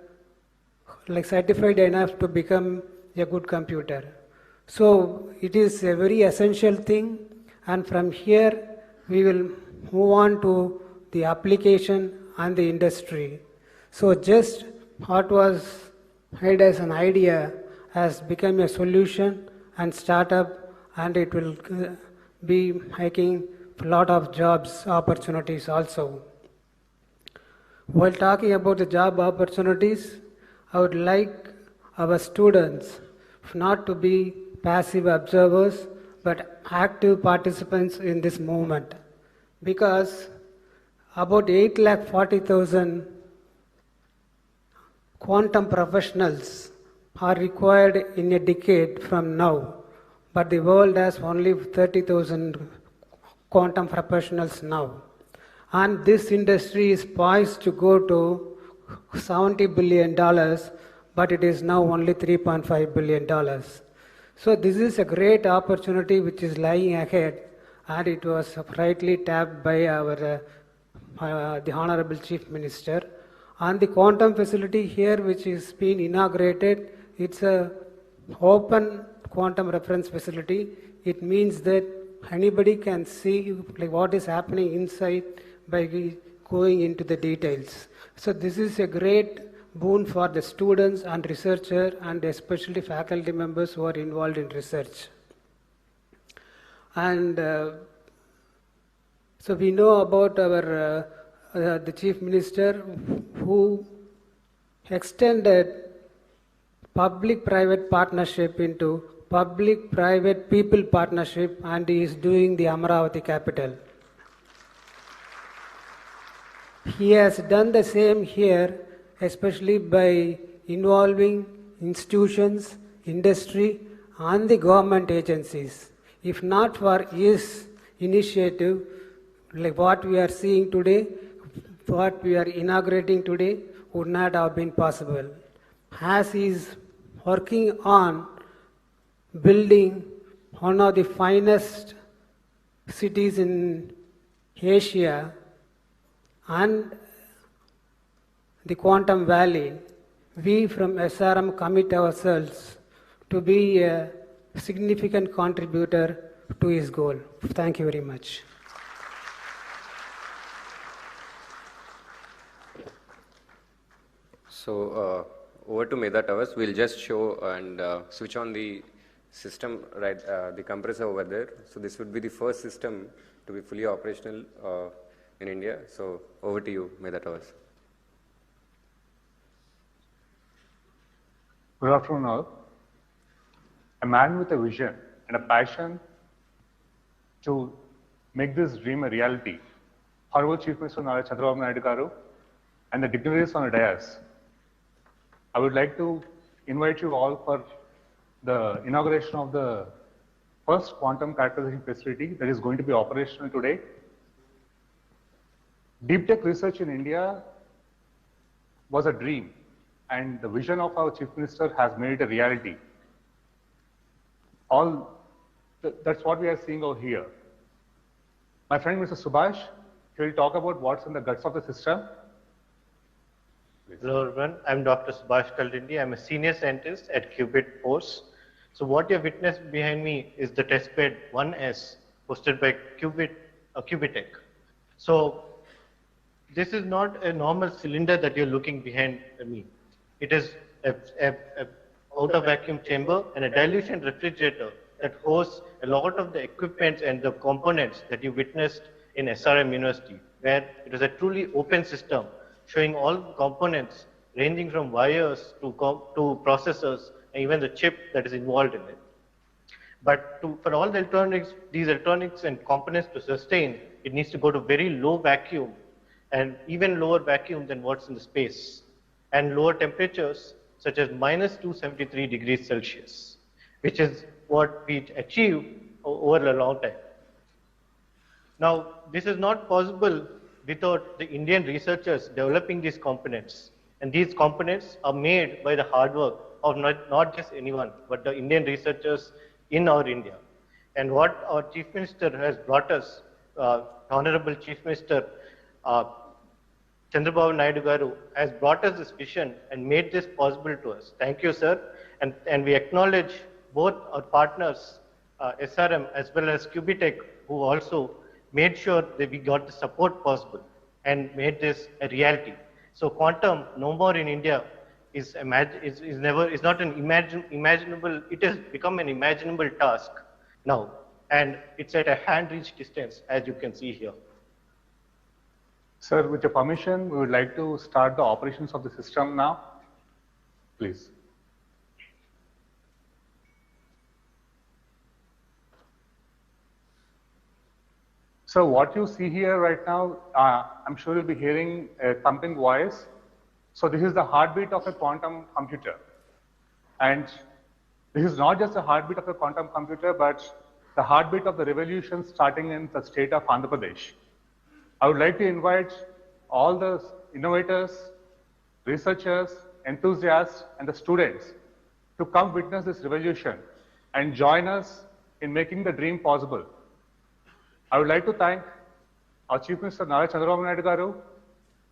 certified enough to become a good computer. So it is a very essential thing, and from here we will move on to the application and the industry. So just what was had as an idea has become a solution and startup, and it will be making a lot of jobs opportunities also. While talking about the job opportunities, I would like our students not to be passive observers but active participants in this movement, because about 8,40,000 quantum professionals are required in a decade from now, but the world has only 30,000 quantum professionals now. And this industry is poised to go to $70 billion, but it is now only $3.5 billion. So this is a great opportunity which is lying ahead, and it was rightly tapped by our the Honorable Chief Minister. And the quantum facility here, which is being inaugurated, it's a open quantum reference facility. It means that anybody can see what is happening inside by going into the details. So this is a great boon for the students and researchers, and especially faculty members who are involved in research. And so we know about our the Chief Minister who extended public-private partnership into public-private people partnership, and he is doing the Amaravati capital. He has done the same here, especially by involving institutions, industry, and the government agencies. If not for his initiative, like what we are seeing today, what we are inaugurating today, would not have been possible. As he is working on building one of the finest cities in Asia and the Quantum Valley, we from SRM commit ourselves to be a significant contributor to his goal. Thank you very much. So over to Meda Towers. We'll just show and switch on the system, right, the compressor over there. So this would be the first system to be fully operational in India. So over to you, Meda Towers. Good afternoon all. A man with a vision and a passion to make this dream a reality. Honorable Chief Minister Nara Chandrababu Naidu Garu and the dignitaries on the dais. I would like to invite you all for the inauguration of the first quantum characterization facility that is going to be operational today. Deep tech research in India was a dream, and the vision of our Chief Minister has made it a reality. That's what we are seeing over here. My friend Mr. Subhash, he will talk about what's in the guts of the system. Please. Hello everyone, I'm Dr. Subhash Kaldindi. I'm a senior scientist at Qubit Force. So what you have witnessed behind me is the testbed 1S hosted by Qubitech. So this is not a normal cylinder that you're looking behind me. It is outer vacuum chamber, and a dilution refrigerator that hosts a lot of the equipment and the components that you witnessed in SRM University, where it was a truly open system showing all components ranging from wires to processors and even the chip that is involved in it. But for all the electronics, these electronics and components to sustain, it needs to go to very low vacuum and even lower vacuum than what's in the space, and lower temperatures such as minus 273 degrees Celsius, which is what we achieved over a long time. Now, this is not possible without the Indian researchers developing these components. And these components are made by the hard work of not just anyone, but the Indian researchers in our India. And what our Chief Minister has brought us, Honorable Chief Minister Chandrababu Naidu Garu has brought us this vision and made this possible to us. Thank you, sir. And we acknowledge both our partners, SRM as well as Cubitech, who also made sure that we got the support possible and made this a reality. So quantum, no more in India, is not an imaginable, it has become an imaginable task now. And it's at a hand-reach distance, as you can see here. Sir, with your permission, we would like to start the operations of the system now. Please. So what you see here right now, I'm sure you'll be hearing a thumping voice. So this is the heartbeat of a quantum computer. And this is not just the heartbeat of a quantum computer, but the heartbeat of the revolution starting in the state of Andhra Pradesh. I would like to invite all the innovators, researchers, enthusiasts, and the students to come witness this revolution and join us in making the dream possible. I would like to thank our Chief Minister Nara Chandrababu Naidu Garu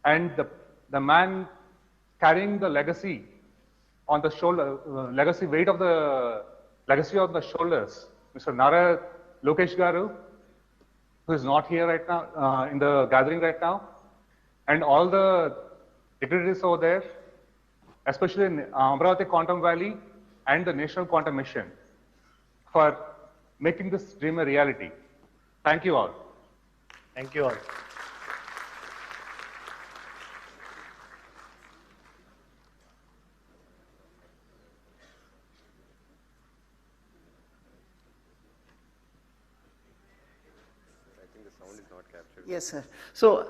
and the man carrying the legacy on the shoulder, weight of the legacy on the shoulders, Mr. Nara Lokesh Garu, who is not here right now, in the gathering right now, and all the dignitaries over there, especially in Amaravati Quantum Valley and the National Quantum Mission, for making this dream a reality. Thank you all. Thank you all. Yes, sir. So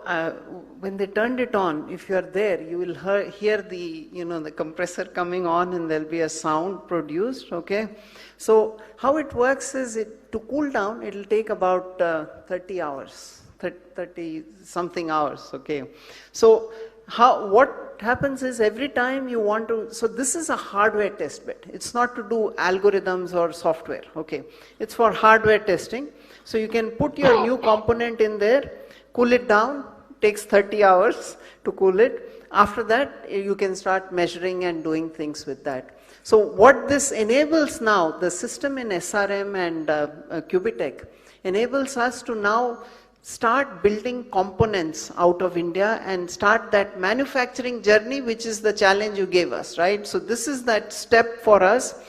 when they turned it on, if you are there, you will hear the, the compressor coming on, and there'll be a sound produced. Okay. So how it works is, to cool down, it'll take about 30 hours, 30 something hours. Okay. So what happens is, every time you want to, so this is a hardware test bed. It's not to do algorithms or software. Okay. It's for hardware testing. So you can put your new component in there, cool it down, takes 30 hours to cool it. After that, you can start measuring and doing things with that. So what this enables now, the system in SRM and Cubitech, enables us to now start building components out of India and start that manufacturing journey, which is the challenge you gave us, right? So this is that step for us.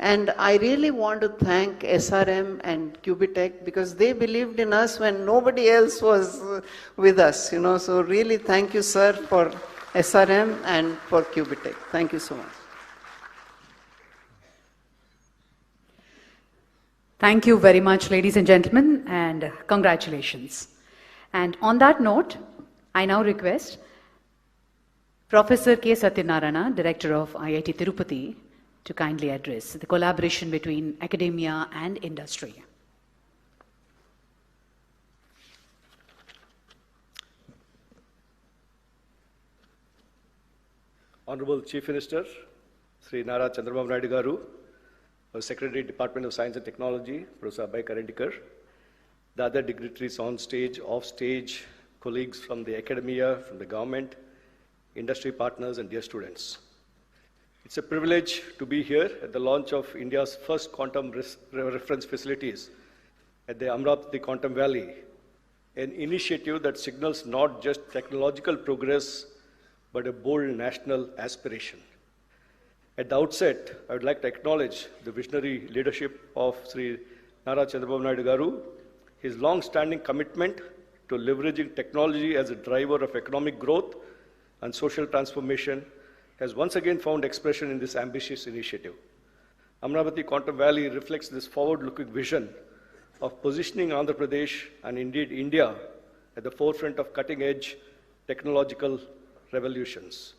And I really want to thank SRM and Cubitech, because they believed in us when nobody else was with us, So really thank you, sir, for SRM and for Cubitech. Thank you so much. Thank you very much, ladies and gentlemen, and congratulations. And on that note, I now request Professor K. Satyanarayana, Director of IIT Tirupati, to kindly address the collaboration between academia and industry. Honorable Chief Minister, Sri Nara Chandrababu Naidu Garu, Secretary, Department of Science and Technology, Professor Abhay Karandikar, the other dignitaries on stage, off stage, colleagues from the academia, from the government, industry partners, and dear students. It's a privilege to be here at the launch of India's first quantum reference facilities at the Amaravati Quantum Valley, an initiative that signals not just technological progress, but a bold national aspiration. At the outset, I would like to acknowledge the visionary leadership of Sri Nara Chandrababu Naidu Garu, his long-standing commitment to leveraging technology as a driver of economic growth and social transformation has once again found expression in this ambitious initiative. Amaravati Quantum Valley reflects this forward-looking vision of positioning Andhra Pradesh and indeed India at the forefront of cutting-edge technological revolutions.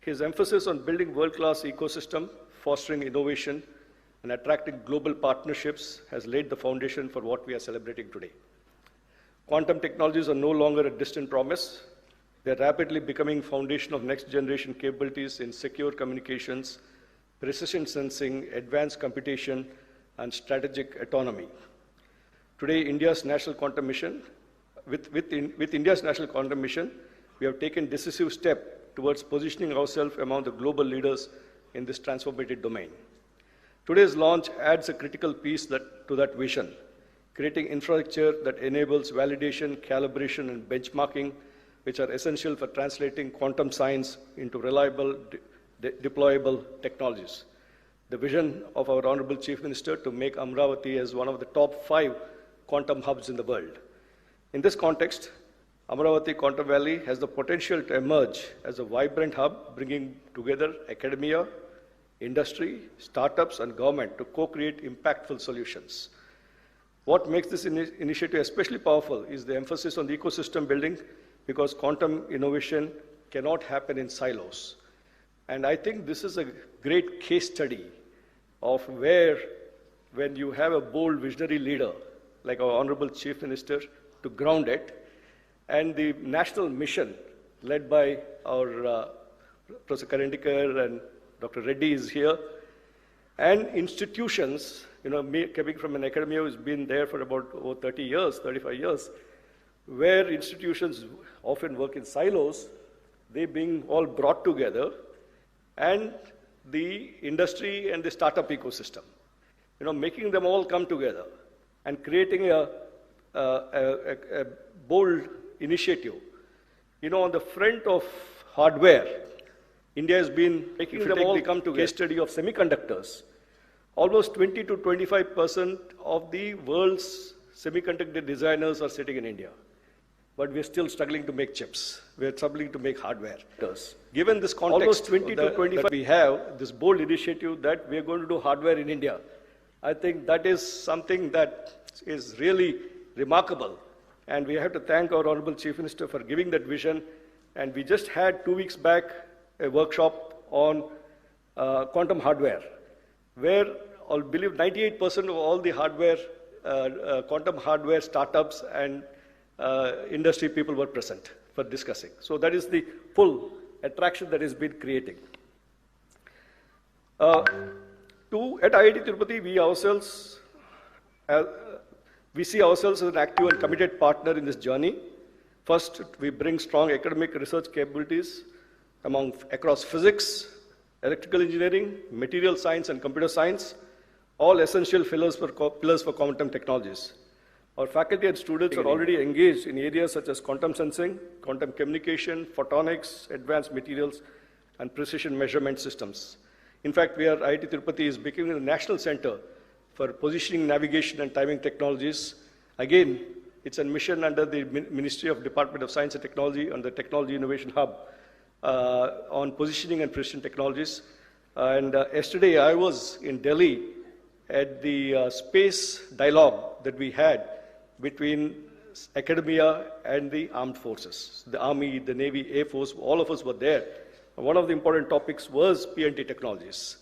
His emphasis on building world-class ecosystem, fostering innovation, and attracting global partnerships has laid the foundation for what we are celebrating today. Quantum technologies are no longer a distant promise. They're rapidly becoming foundation of next-generation capabilities in secure communications, precision sensing, advanced computation, and strategic autonomy. Today, India's national quantum mission, with India's national quantum mission, we have taken decisive step towards positioning ourselves among the global leaders in this transformative domain. Today's launch adds a critical piece to that vision, creating infrastructure that enables validation, calibration, and benchmarking, which are essential for translating quantum science into reliable, deployable technologies. The vision of our Honorable Chief Minister to make Amaravati as one of the top 5 quantum hubs in the world. In this context, Amaravati Quantum Valley has the potential to emerge as a vibrant hub, bringing together academia, industry, startups, and government to co-create impactful solutions. What makes this initiative especially powerful is the emphasis on the ecosystem building, because quantum innovation cannot happen in silos. And I think this is a great case study of where, when you have a bold visionary leader like our Honorable Chief Minister to ground it, and the national mission led by our Professor Karendikar and Dr. Reddy is here, and institutions, me coming from an academia who's been there for about 30 years, 35 years, where institutions often work in silos, they being all brought together, and the industry and the startup ecosystem, making them all come together and creating a bold initiative. On the front of hardware, India has been making them all come together. Case study of semiconductors. Almost 20 to 25% of the world's semiconductor designers are sitting in India. But we're still struggling to make chips. We're struggling to make hardware. Given this context, almost 20 to 25, we have this bold initiative that we're going to do hardware in India. I think that is something that is really remarkable. And we have to thank our Honorable Chief Minister for giving that vision. And we just had 2 weeks back a workshop on quantum hardware, where I believe 98% of all the hardware, quantum hardware startups and industry people were present for discussing. So that is the full attraction that has been creating. At IIT Tirupati, we see ourselves as an active and committed partner in this journey. First, we bring strong academic research capabilities across physics, electrical engineering, material science, and computer science, all essential pillars for quantum technologies. Our faculty and students are already engaged in areas such as quantum sensing, quantum communication, photonics, advanced materials, and precision measurement systems. In fact, IIT Tirupati is becoming a national center for positioning, navigation, and timing technologies. Again, it's a mission under the Ministry of Department of Science and Technology and the Technology Innovation Hub on positioning and precision technologies. And yesterday I was in Delhi at the space dialogue that we had between academia and the armed forces. The Army, the Navy, Air Force, all of us were there. One of the important topics was PNT technologies.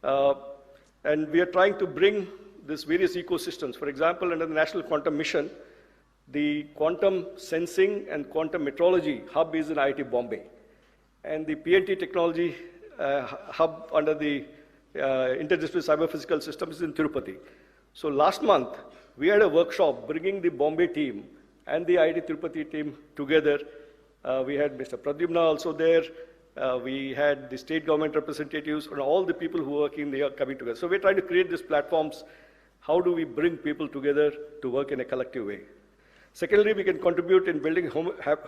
And we are trying to bring these various ecosystems. For example, under the National Quantum Mission, the quantum sensing and quantum metrology hub is in IIT Bombay. And the PNT technology hub under the Interdisciplinary Cyber Physical Systems is in Tirupati. So last month, we had a workshop bringing the Bombay team and the IIT Tirupati team together. We had Mr. Pradyumna also there. We had the state government representatives and all the people who are working there coming together. So we're trying to create these platforms. How do we bring people together to work in a collective way? Secondly, we can contribute in building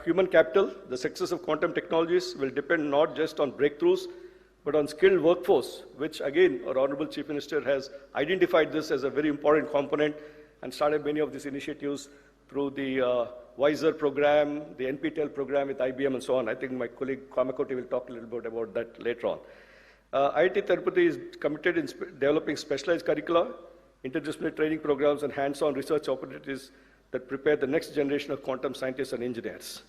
human capital. The success of quantum technologies will depend not just on breakthroughs, but on skilled workforce, which again, our Honorable Chief Minister has identified this as a very important component and started many of these initiatives through the WISER program, the NPTEL program with IBM and so on. I think my colleague Kamakoti will talk a little bit about that later on. IIT Tirupati is committed in developing specialized curricula, interdisciplinary training programs, and hands-on research opportunities that prepare the next generation of quantum scientists and engineers.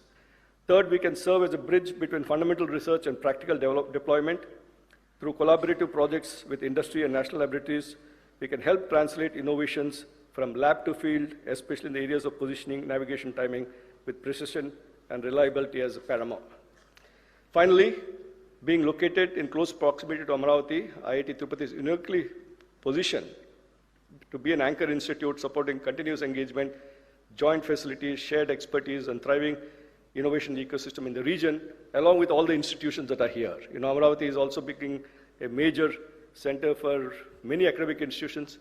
Third, we can serve as a bridge between fundamental research and practical deployment. Through collaborative projects with industry and national laboratories, we can help translate innovations from lab to field, especially in the areas of positioning, navigation, timing, with precision and reliability as paramount. Finally, being located in close proximity to Amaravati, IIT Tirupati is uniquely positioned to be an anchor institute supporting continuous engagement, joint facilities, shared expertise, and thriving innovation ecosystem in the region, along with all the institutions that are here. Amaravati is also becoming a major center for many academic institutions.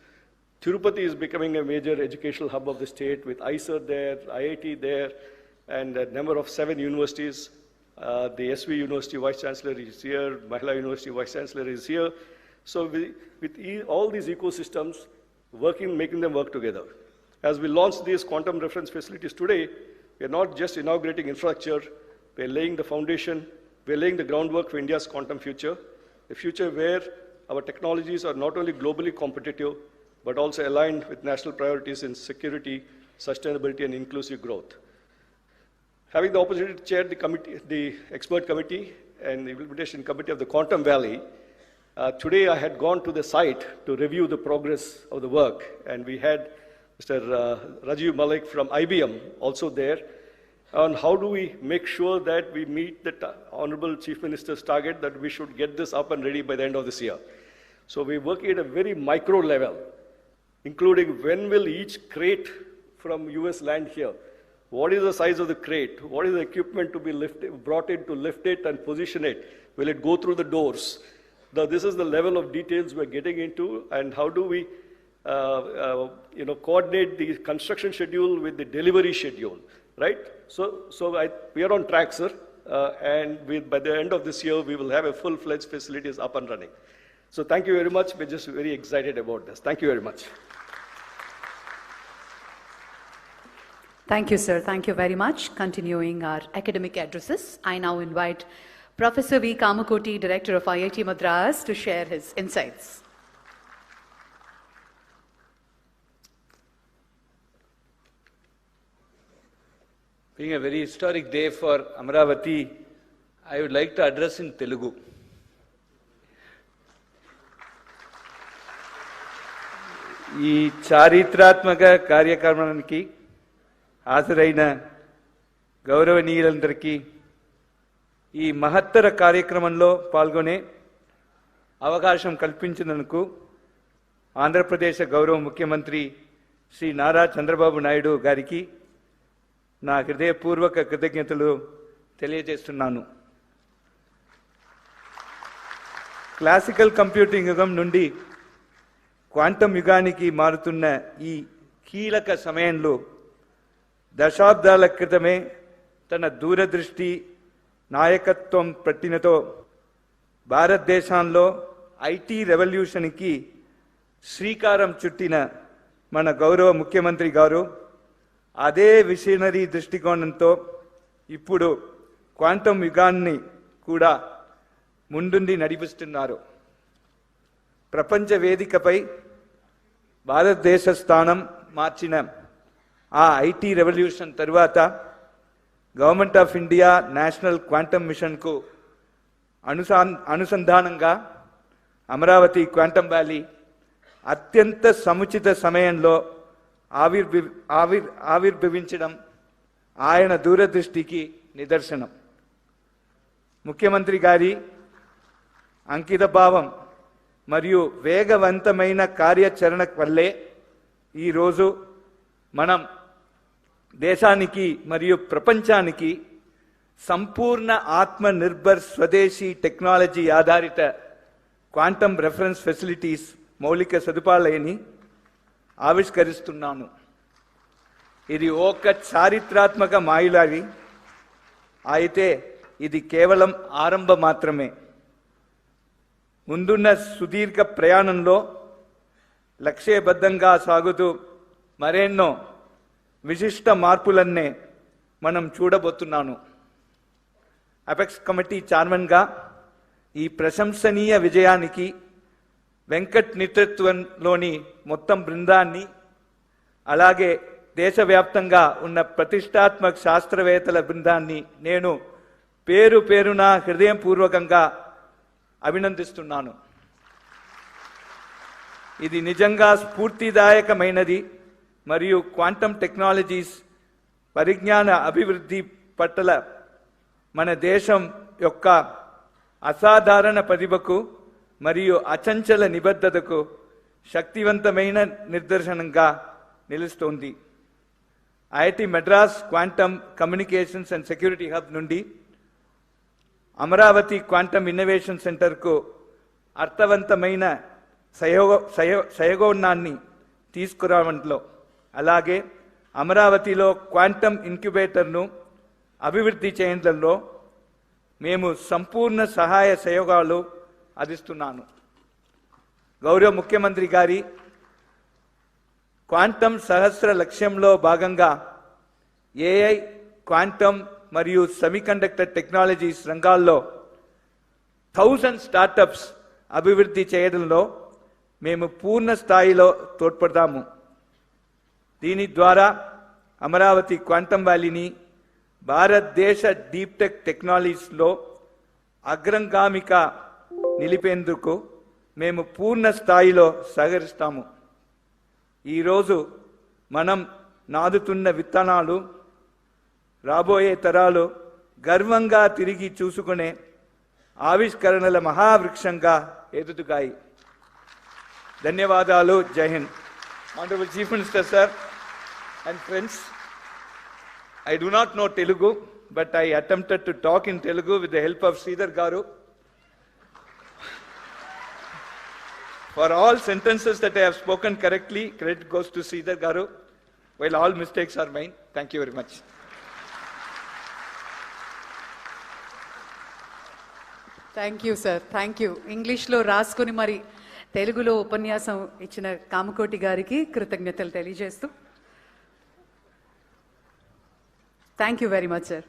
Tirupati is becoming a major educational hub of the state with ISER there, IIT there, and a number of 7 universities. The SV University Vice Chancellor is here, Mahila University Vice Chancellor is here. So with all these ecosystems, making them work together. As we launch these quantum reference facilities today, we are not just inaugurating infrastructure, we are laying the foundation, we are laying the groundwork for India's quantum future, a future where our technologies are not only globally competitive, but also aligned with national priorities in security, sustainability, and inclusive growth. Having the opportunity to chair the expert committee and the implementation committee of the Quantum Valley, today I had gone to the site to review the progress of the work, and we had Mr. Rajiv Malik from IBM also there on how do we make sure that we meet the Honorable Chief Minister's target that we should get this up and ready by the end of this year. So we're working at a very micro level, including when will each crate from US land here? What is the size of the crate? What is the equipment to be brought in to lift it and position it? Will it go through the doors? This is the level of details we're getting into, and how do we coordinate the construction schedule with the delivery schedule, right? So we are on track, sir, and by the end of this year, we will have a full-fledged facilities up and running. So thank you very much. We're just very excited about this. Thank you very much. Thank you, sir. Thank you very much. Continuing our academic addresses, I now invite Professor V. Kamakoti, Director of IIT Madras, to share his insights. Being a very historic day for Amaravati, I would like to address in Telugu. ఈ చారిత్రాత్మక కార్యక్రమానికి హాజరైన గౌరవనీయులందరికీ ఈ మహత్తర కార్యక్రమంలో పాల్గొనే అవకాశం కల్పించినందుకు ఆంధ్రప్రదేశ్ గౌరవ ముఖ్యమంత్రి శ్రీ నారా చంద్రబాబు నాయుడు గారికి నా హృదయపూర్వక కృతజ్ఞతలు తెలియజేస్తున్నాను. క్లాసికల్ కంప్యూటింగ్ యుగం నుండి క్వాంటం యుగానికి మారుతున్న ఈ కీలక సమయంలో దశాబ్దాల క్రితమే తన దూరదృష్టి నాయకత్వం పట్టినతో భారతదేశంలో ఐటీ రెవల్యూషన్కి శ్రీకారం చుట్టిన మన గౌరవ ముఖ్యమంత్రి గారు అదే విషనరీ దృష్టికోణంతో ఇప్పుడు క్వాంటం యుగాన్ని కూడా ముందుండి నడిపిస్తున్నారు. ప్రపంచ వేదికపై భారతదేశ స్థానం మార్చిన ఆ ఐటీ రెవల్యూషన్ తరువాత government of India national quantum మిషన్కు అనుసంధానంగా అమరావతి క్వాంటమ్ వ్యాలీ అత్యంత సముచిత సమయంలో ఆవిర్భవించడం ఆయన దూరదృష్టికి నిదర్శనం. ముఖ్యమంత్రి గారి అంకితభావం మరియు వేగవంతమైన కార్యాచరణ వల్లే ఈరోజు మనం దేశానికి మరియు ప్రపంచానికి సంపూర్ణ ఆత్మనిర్భర్ స్వదేశీ టెక్నాలజీ ఆధారిత క్వాంటమ్ రెఫరెన్స్ ఫెసిలిటీస్ మౌలిక సదుపాయాలని ఆవిష్కరిస్తున్నాను. ఇది ఒక చారిత్రాత్మక మైలురాయి అయితే ఇది కేవలం ఆరంభం మాత్రమే. ముందున్న సుదీర్ఘ ప్రయాణంలో లక్ష్యబద్ధంగా సాగుతూ మరెన్నో విశిష్ట మార్పులన్నే మనం చూడబోతున్నాను. అపెక్స్ కమిటీ చైర్మన్గా ఈ ప్రశంసనీయ విజయానికి వెంకట్ నేతృత్వంలోని మొత్తం బృందాన్ని, అలాగే దేశవ్యాప్తంగా ఉన్న ప్రతిష్టాత్మక శాస్త్రవేత్తల బృందాన్ని నేను పేరు పేరున హృదయపూర్వకంగా అభినందిస్తున్నాను. ఇది నిజంగా స్ఫూర్తిదాయకమైనది మరియు క్వాంటమ్ టెక్నాలజీస్ పరిజ్ఞాన అభివృద్ధి పట్ల మన దేశం యొక్క అసాధారణ ప్రతిభకు మరియు అచంచల నిబద్ధతకు శక్తివంతమైన నిదర్శనంగా నిలుస్తోంది. IIT Madras quantum communications and security hub నుండి అమరావతి క్వాంటమ్ ఇన్నోవేషన్ సెంటర్కు అర్థవంతమైన సహయోగాన్ని తీసుకురావడంలో, అలాగే అమరావతిలో క్వాంటమ్ ఇంక్యుబేటర్ను అభివృద్ధి చేయడంలో మేము సంపూర్ణ సహాయ సహయోగాలు అందిస్తున్నాను. గౌరవ ముఖ్యమంత్రి గారి క్వాంటమ్ సహస్ర లక్ష్యంలో భాగంగా ఏఐ, క్వాంటమ్ మరియు సెమీకండక్టర్ టెక్నాలజీస్ రంగాల్లో 1000 స్టార్టప్స్ అభివృద్ధి చేయడంలో మేము పూర్ణ స్థాయిలో తోడ్పడతాము. దీని ద్వారా అమరావతి క్వాంటమ్ వ్యాలీని భారతదేశ డీప్ టెక్ టెక్నాలజీస్లో అగ్రగామిక నిలిపేందుకు మేము పూర్ణ స్థాయిలో సహకరిస్తాము. ఈరోజు మనం నాదుతున్న విత్తనాలు రాబోయే తరాలు గర్వంగా తిరిగి చూసుకునే ఆవిష్కరణల మహావృక్షంగా ఎదుగుతాయి. ధన్యవాదాలు. జై Hind. Honorable Chief Minister, sir, and friends, I do not know Telugu, but I attempted to talk in Telugu with the help of Sridhar Garu. For all sentences that I have spoken correctly, credit goes to Sridhar Garu, while all mistakes are mine. Thank you very much. Thank you sir, thank you. ఇంగ్లీష్లో రాసుకుని మరి తెలుగులో ఉపన్యాసం ఇచ్చిన కామకోటి గారికి కృతజ్ఞతలు తెలియజేస్తూ thank you very much sir.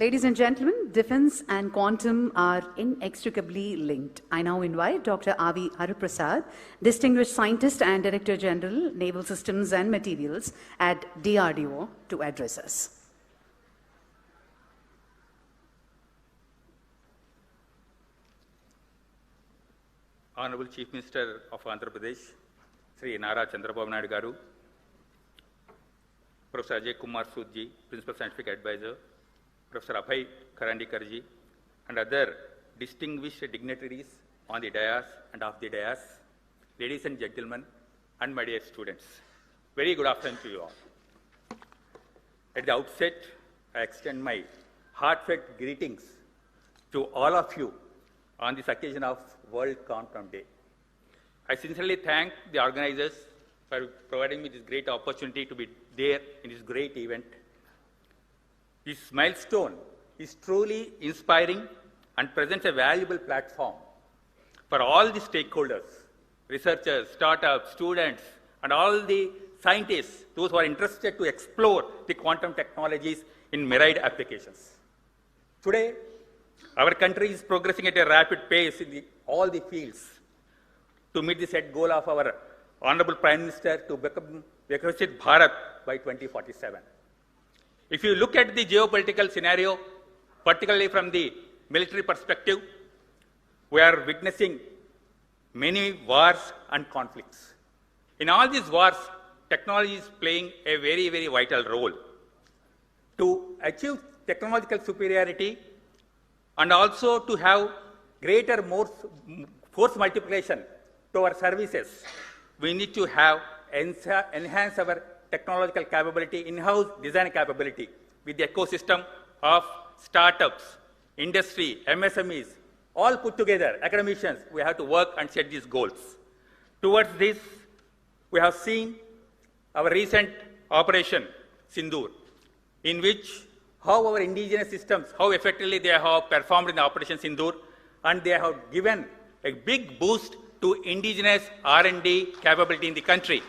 Ladies and gentlemen, defense and quantum are inextricably linked. I now invite Dr. Avi Hariprasad, Distinguished Scientist and Director General, Naval Systems and Materials at DRDO, to address us. Honorable Chief Minister of Andhra Pradesh, Sri Nara Chandrababu Naidu Garu, Professor Ajay Kumar Sudji, Principal Scientific Advisor, Professor Abhay Karandikarji, and other distinguished dignitaries on the dais and off the dais, ladies and gentlemen, and my dear students. Very good afternoon to you all. At the outset, I extend my heartfelt greetings to all of you on this occasion of World Quantum Day. I sincerely thank the organizers for providing me this great opportunity to be there in this great event. This milestone is truly inspiring and presents a valuable platform for all the stakeholders, researchers, startups, students, and all the scientists, those who are interested to explore the quantum technologies in myriad applications. Today, our country is progressing at a rapid pace in all the fields to meet the set goal of our Honorable Prime Minister to become Viksit Bharat by 2047. If you look at the geopolitical scenario, particularly from the military perspective, we are witnessing many wars and conflicts. In all these wars, technology is playing a very, very vital role. To achieve technological superiority and also to have greater force multiplication to our services, we need to have enhance our technological capability, in-house design capability with the ecosystem of startups, industry, MSMEs, all put together, academicians, we have to work and set these goals. Towards this, we have seen our recent Operation Sindoor, in which how our indigenous systems, how effectively they have performed in the Operation Sindoor, and they have given a big boost to indigenous R&D capability in the country.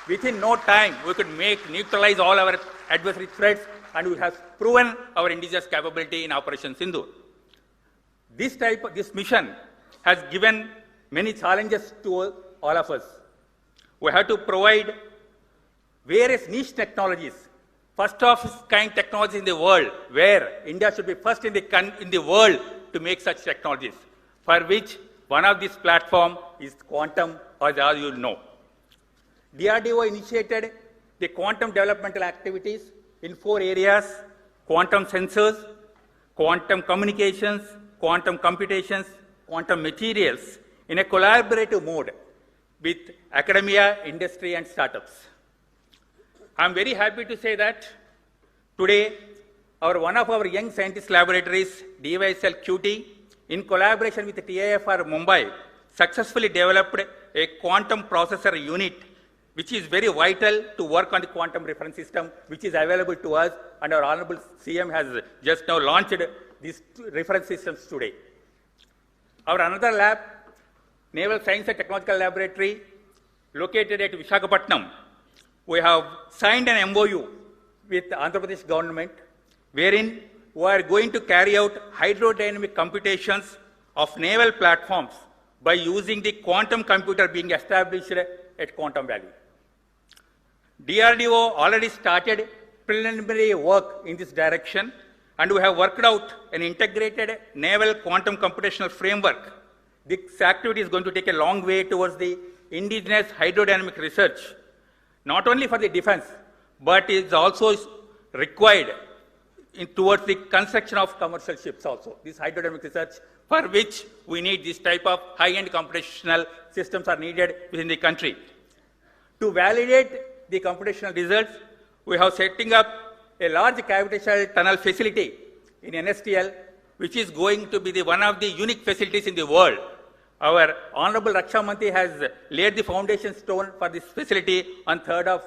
Within no time, we could neutralize all our adversary threats, and we have proven our indigenous capability in Operation Sindoor. This mission has given many challenges to all of us. We have to provide various niche technologies, first of its kind technologies in the world, where India should be first in the world to make such technologies, for which one of these platforms is quantum, as all you know. DRDO initiated the quantum developmental activities in 4 areas: quantum sensors, quantum communications, quantum computations, quantum materials, in a collaborative mode with academia, industry, and startups. I'm very happy to say that today, one of our young scientist laboratories, DYSL QT, in collaboration with the TIFR Mumbai, successfully developed a quantum processor unit, which is very vital to work on the quantum reference system, which is available to us, and our Honorable CM has just now launched these reference systems today. Our another lab, Naval Science and Technological Laboratory, located at Visakhapatnam, we have signed an MOU with the Andhra Pradesh government, wherein we are going to carry out hydrodynamic computations of naval platforms by using the quantum computer being established at Quantum Valley. DRDO already started preliminary work in this direction, and we have worked out an integrated naval quantum computational framework. This activity is going to take a long way towards the indigenous hydrodynamic research, not only for the defense, but is also required towards the construction of commercial ships also. This hydrodynamic research, for which we need this type of high-end computational systems are needed within the country. To validate the computational results, we have setting up a large gravitational tunnel facility in NSTL, which is going to be one of the unique facilities in the world. Our Honorable Raksha Mantri has laid the foundation stone for this facility on 3rd of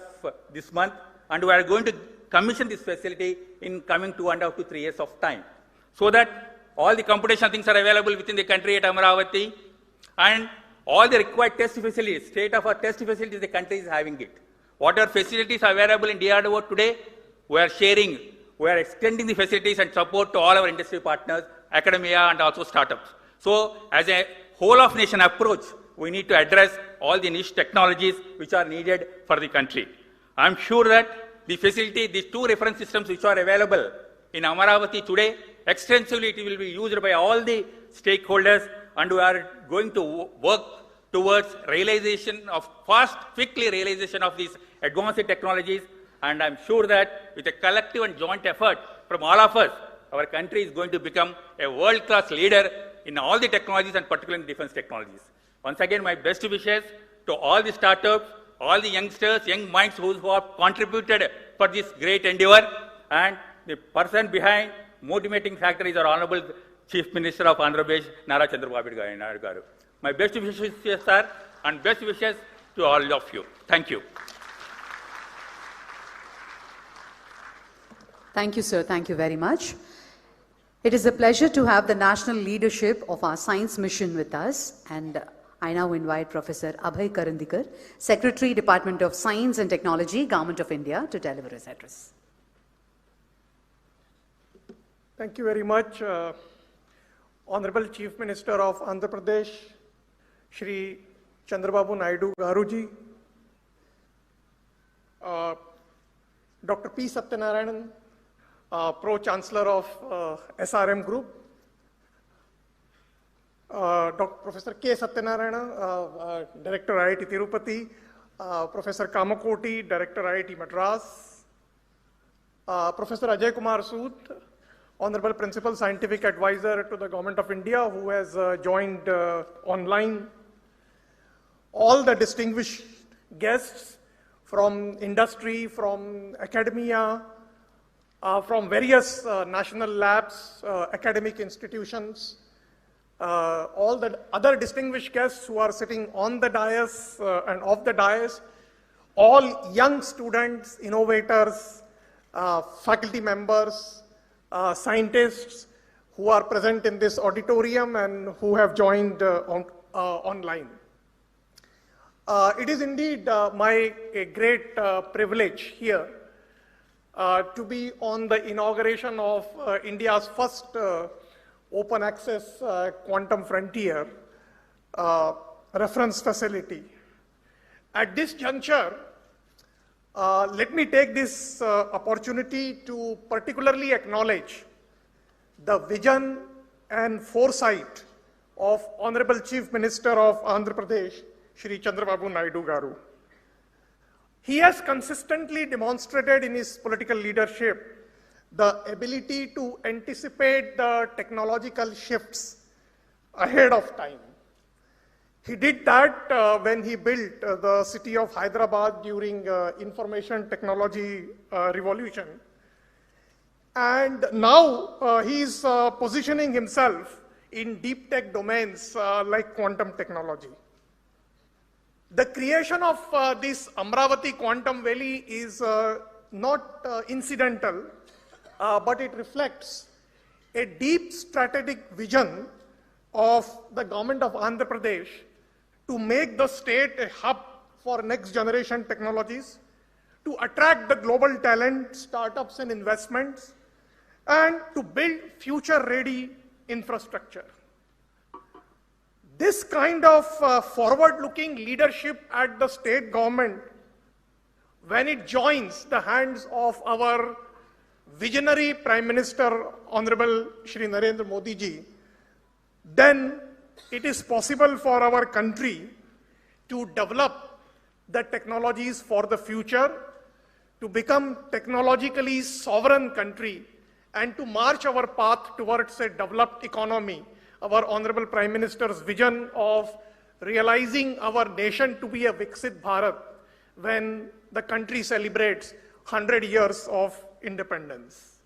this month, and we are going to commission this facility in coming 2.5 to 3 years of time, so that all the computational things are available within the country at Amaravati, and all the required test facilities, state-of-the-art test facilities, the country is having it. Whatever facilities are available in DRDO today, we are sharing, we are extending the facilities and support to all our industry partners, academia, and also startups. So, as a whole of nation approach, we need to address all the niche technologies which are needed for the country. I'm sure that the facility, these 2 reference systems which are available in Amaravati today, extensively it will be used by all the stakeholders, and we are going to work towards realization of quickly realization of these advanced technologies. And I'm sure that with a collective and joint effort from all of us, our country is going to become a world-class leader in all the technologies, and particularly in defense technologies. Once again, my best wishes to all the startups, all the youngsters, young minds who have contributed for this great endeavor, and the person behind motivating factor is our Honorable Chief Minister of Andhra Pradesh, Nara chandrababu Naidu garu. My best wishes, sir, and best wishes to all of you. Thank you. Thank you, sir. Thank you very much. It is a pleasure to have the national leadership of our science mission with us, and I now invite Professor Abhay Karandikar, Secretary, Department of Science and Technology, Government of India, to deliver his address. Thank you very much, Honorable Chief Minister of Andhra Pradesh, Shri Chandrababu Naidu Garuji, Dr. P. Satyanarayanan, Pro-Chancellor of SRM Group, Professor K. Satyanarayana, Director IIT Tirupati, Professor Kamakoti, Director IIT Madras, Professor Ajay Kumar Sood, Honorable Principal Scientific Advisor to the Government of India, who has joined online, all the distinguished guests from industry, from academia, from various national labs, academic institutions, all the other distinguished guests who are sitting on the dais and off the dais, all young students, innovators, faculty members, scientists who are present in this auditorium and who have joined online. It is indeed my great privilege here to be on the inauguration of India's first open access quantum frontier reference facility. At this juncture, let me take this opportunity to particularly acknowledge the vision and foresight of Honorable Chief Minister of Andhra Pradesh, Shri Chandrababu Naidu Garu. He has consistently demonstrated in his political leadership the ability to anticipate the technological shifts ahead of time. He did that when he built the city of Hyderabad during information technology revolution. And now he is positioning himself in deep tech domains like quantum technology. The creation of this Amaravati Quantum Valley is not incidental, but it reflects a deep strategic vision of the government of Andhra Pradesh to make the state a hub for next generation technologies, to attract the global talent, startups and investments, and to build future-ready infrastructure. This kind of forward-looking leadership at the state government, when it joins the hands of our visionary Prime Minister, Honorable Shri Narendra Modi ji, then it is possible for our country to develop the technologies for the future, to become technologically sovereign country, and to march our path towards a developed economy. Our Honorable Prime Minister's vision of realizing our nation to be a Viksit Bharat when the country celebrates 100 years of independence.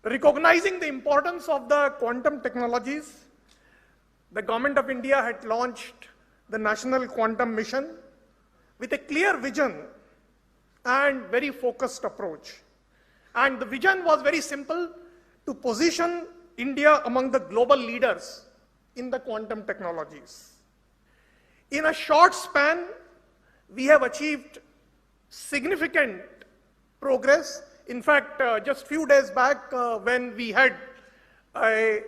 Recognizing the importance of the quantum technologies, the Government of India had launched the National Quantum Mission with a clear vision and very focused approach. And the vision was very simple: to position India among the global leaders in the quantum technologies. In a short span, we have achieved significant progress. In fact, just few days back, when we had a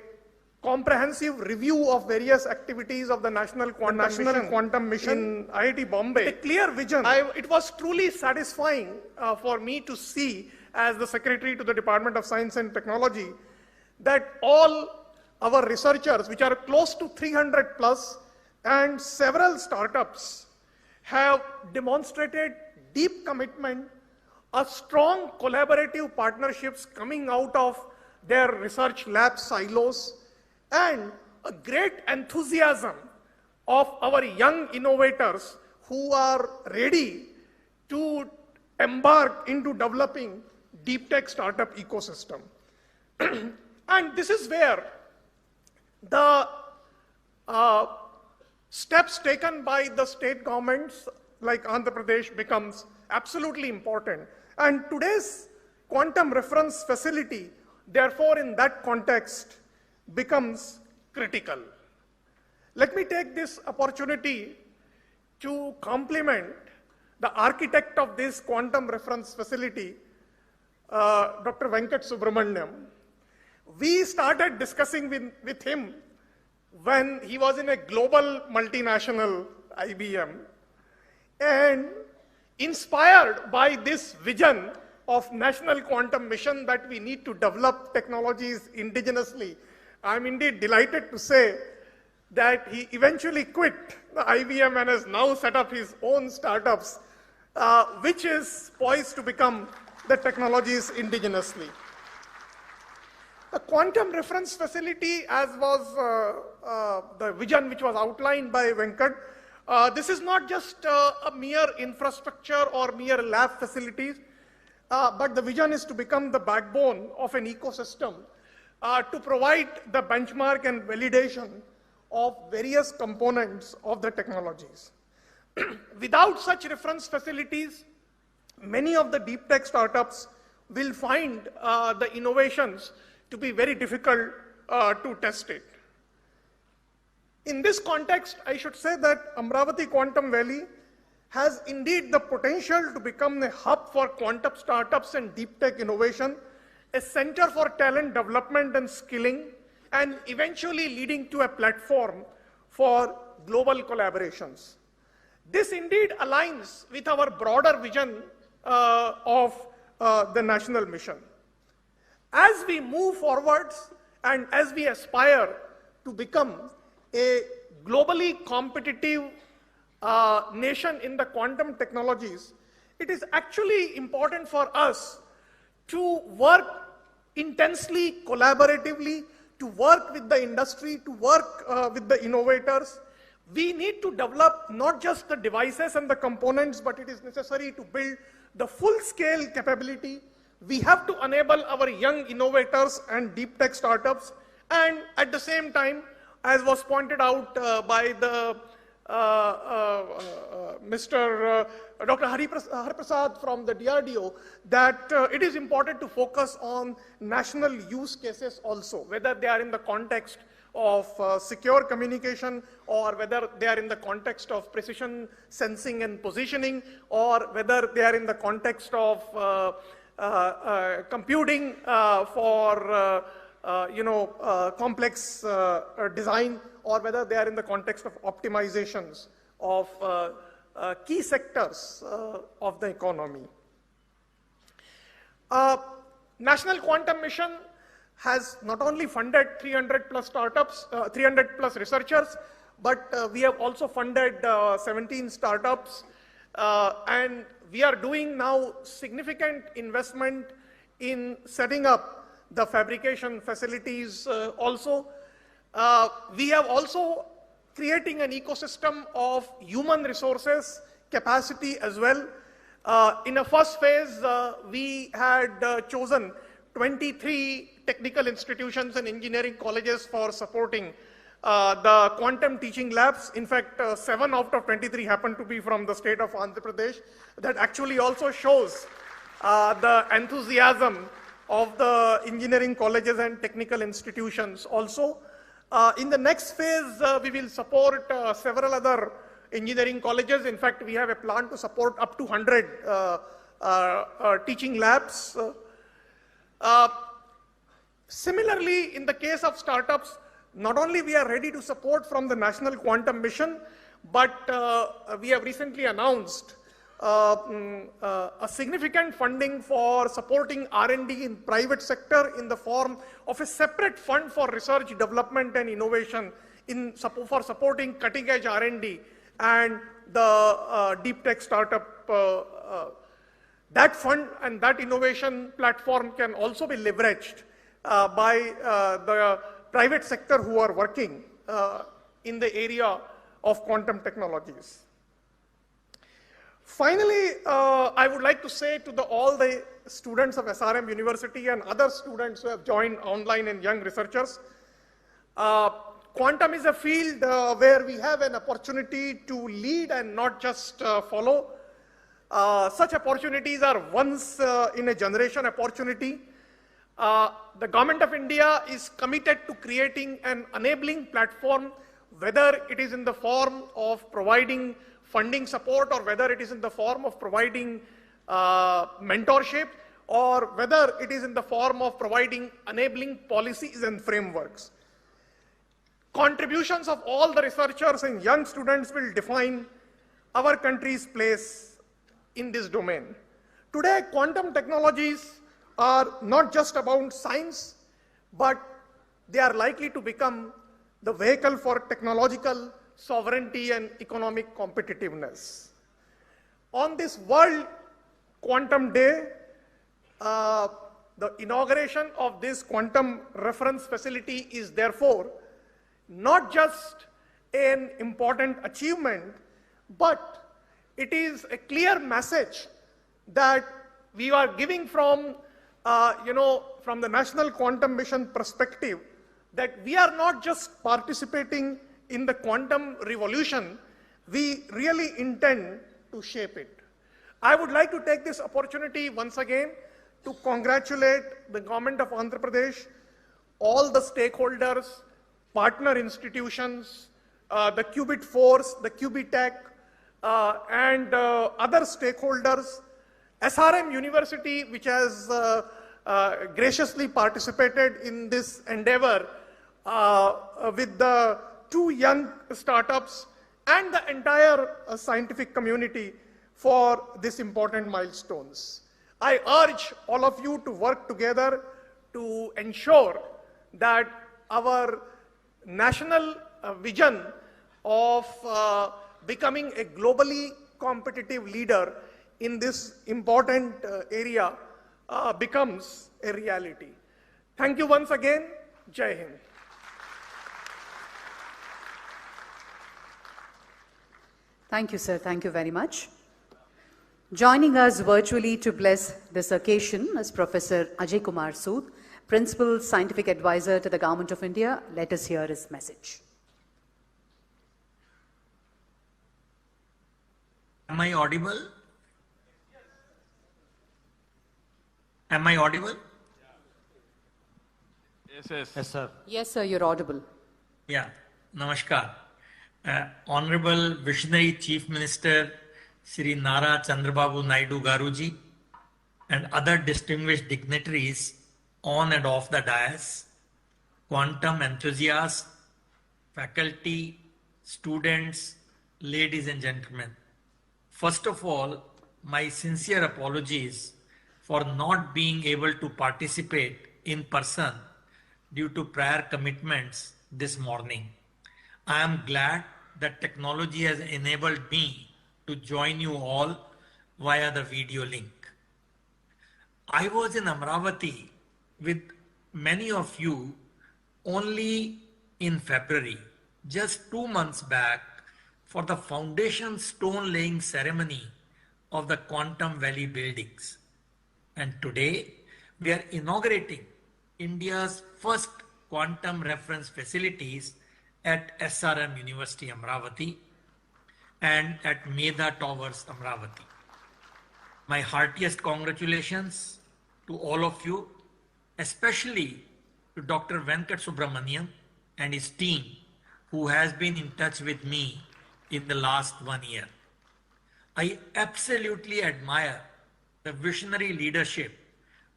comprehensive review of various activities of the National Quantum Mission in IIT Bombay, a clear vision. It was truly satisfying for me to see, as the Secretary to the Department of Science and Technology, that all our researchers, which are close to 300 plus, and several startups have demonstrated deep commitment, a strong collaborative partnerships coming out of their research lab silos, and a great enthusiasm of our young innovators who are ready to embark into developing deep tech startup ecosystem. And this is where the steps taken by the state governments like Andhra Pradesh becomes absolutely important. And today's quantum reference facility, therefore, in that context, becomes critical. Let me take this opportunity to compliment the architect of this quantum reference facility, Dr. Venkat Subramaniam. We started discussing with him when he was in a global multinational IBM, and inspired by this vision of National Quantum Mission that we need to develop technologies indigenously, I'm indeed delighted to say that he eventually quit the IBM and has now set up his own startups, which is poised to become the technologies indigenously. The quantum reference facility, as was the vision which was outlined by Venkat, this is not just a mere infrastructure or mere lab facilities, but the vision is to become the backbone of an ecosystem to provide the benchmark and validation of various components of the technologies. Without such reference facilities, many of the deep tech startups will find the innovations to be very difficult to test it. In this context, I should say that Amaravati Quantum Valley has indeed the potential to become a hub for quantum startups and deep tech innovation, a center for talent development and skilling, and eventually leading to a platform for global collaborations. This indeed aligns with our broader vision of the national mission. As we move forwards and as we aspire to become a globally competitive nation in the quantum technologies, it is actually important for us to work intensely, collaboratively, to work with the industry, to work with the innovators. We need to develop not just the devices and the components, but it is necessary to build the full-scale capability. We have to enable our young innovators and deep tech startups, and at the same time, as was pointed out by the Mr. Dr. Hariprasad from the DRDO, that it is important to focus on national use cases also, whether they are in the context of secure communication, or whether they are in the context of precision sensing and positioning, or whether they are in the context of computing for complex design, or whether they are in the context of optimizations of key sectors of the economy. National Quantum Mission has not only funded 300 plus startups, 300 plus researchers, but we have also funded 17 startups, and we are doing now significant investment in setting up the fabrication facilities also. We have also creating an ecosystem of human resources capacity as well. In a first phase, we had chosen 23 technical institutions and engineering colleges for supporting the quantum teaching labs. In fact, 7 out of 23 happen to be from the state of Andhra Pradesh. That actually also shows the enthusiasm of the engineering colleges and technical institutions also. In the next phase, we will support several other engineering colleges. In fact, we have a plan to support up to 100 teaching labs. Similarly, in the case of startups, not only we are ready to support from the National Quantum Mission, but we have recently announced a significant funding for supporting R&D in private sector in the form of a separate fund for research, development and innovation for supporting cutting edge R&D and the deep tech startup. That fund and that innovation platform can also be leveraged by the private sector who are working in the area of quantum technologies. Finally, I would like to say to all the students of SRM University and other students who have joined online and young researchers, quantum is a field where we have an opportunity to lead and not just follow. Such opportunities are once in a generation opportunity. The Government of India is committed to creating an enabling platform, whether it is in the form of providing funding support, or whether it is in the form of providing mentorship, or whether it is in the form of providing enabling policies and frameworks. Contributions of all the researchers and young students will define our country's place in this domain. Today, quantum technologies are not just about science, but they are likely to become the vehicle for technological sovereignty and economic competitiveness. On this World Quantum Day, the inauguration of this quantum reference facility is therefore not just an important achievement, but it is a clear message that we are giving from the National Quantum Mission perspective, that we are not just participating in the quantum revolution, we really intend to shape it. I would like to take this opportunity once again to congratulate the government of Andhra Pradesh, all the stakeholders, partner institutions, the Qubit Force, the Qubitech, and other stakeholders, SRM University, which has graciously participated in this endeavor with the 2 young startups and the entire scientific community for these important milestones. I urge all of you to work together to ensure that our national vision of becoming a globally competitive leader in this important area becomes a reality. Thank you once again. Jai Hind. Thank you, sir. Thank you very much. Joining us virtually to bless this occasion is Professor Ajay Kumar Sood, Principal Scientific Advisor to the Government of India. Let us hear his message. Am I audible? Am I audible? Yes, sir. Yes, sir, you're audible. Yeah, namaskar. Honorable Visionary Chief Minister Shri Nara Chandrababu Naidu Garuji and other distinguished dignitaries on and off the dais, quantum enthusiasts, faculty, students, ladies and gentlemen. First of all, my sincere apologies for not being able to participate in person due to prior commitments this morning. I am glad that technology has enabled me to join you all via the video link. I was in Amaravati with many of you only in February, just 2 months back, for the foundation stone laying ceremony of the Quantum Valley buildings. And today we are inaugurating India's first quantum reference facilities at SRM University Amaravati and at Medha Towers Amaravati. My heartiest congratulations to all of you, especially to Dr. Venkat Subramanian and his team, who has been in touch with me in the last 1 year. I absolutely admire the visionary leadership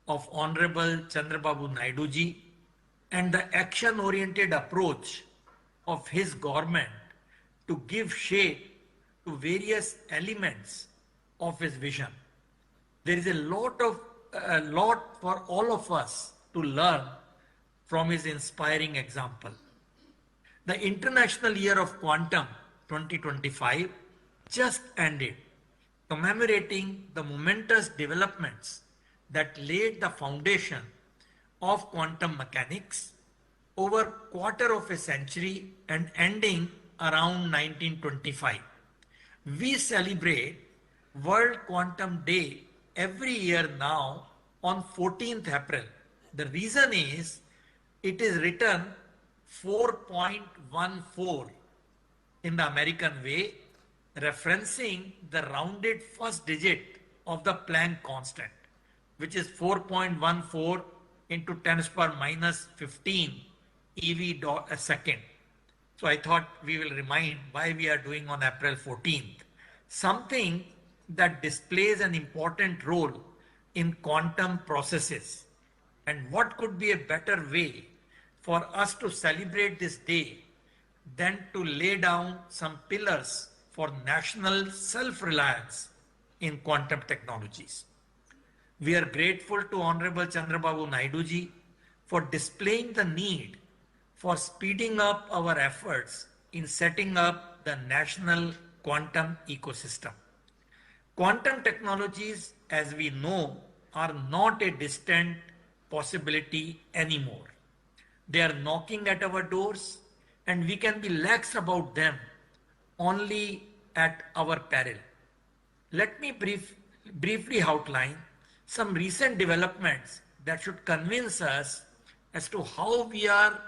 of Honorable Chandrababu Naidu ji and the action-oriented approach of his government to give shape to various elements of his vision. There is a lot for all of us to learn from his inspiring example. The International Year of Quantum 2025 just ended, commemorating the momentous developments that laid the foundation of quantum mechanics over a quarter of a century and ending around 1925. We celebrate World Quantum Day every year now on 14th April. The reason is it is written 4.14 in the American way, referencing the rounded first digit of the Planck constant, which is 4.14 into 10 to the power minus 15 EV a second. So I thought we will remind why we are doing on April 14th. Something that displays an important role in quantum processes. And what could be a better way for us to celebrate this day than to lay down some pillars for national self-reliance in quantum technologies. We are grateful to Honorable Chandrababu Naidu ji for displaying the need for speeding up our efforts in setting up the national quantum ecosystem. Quantum technologies, as we know, are not a distant possibility anymore. They are knocking at our doors, and we can be lax about them only at our peril. Let me briefly outline some recent developments that should convince us as to how we are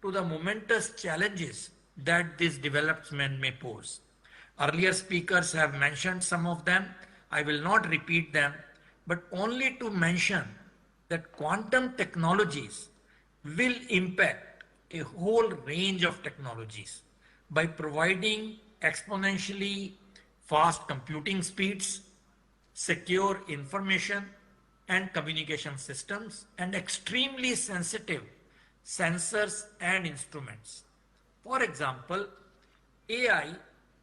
to the momentous challenges that this development may pose. Earlier speakers have mentioned some of them. I will not repeat them, but only to mention that quantum technologies will impact a whole range of technologies, by providing exponentially fast computing speeds, secure information and communication systems, and extremely sensitive sensors and instruments. For example, AI,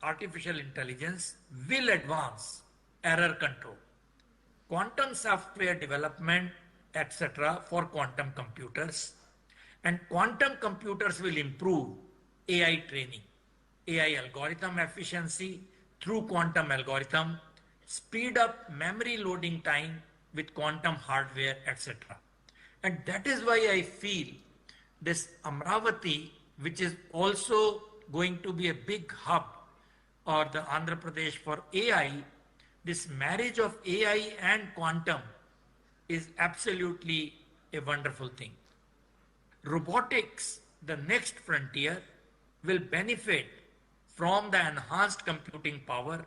artificial intelligence, will advance error control, quantum software development, etc. for quantum computers, and quantum computers will improve AI training, AI algorithm efficiency through quantum algorithm, speed up memory loading time with quantum hardware, etc. And that is why I feel this Amaravati, which is also going to be a big hub, or the Andhra Pradesh for AI, this marriage of AI and quantum is absolutely a wonderful thing. Robotics, the next frontier, will benefit from the enhanced computing power,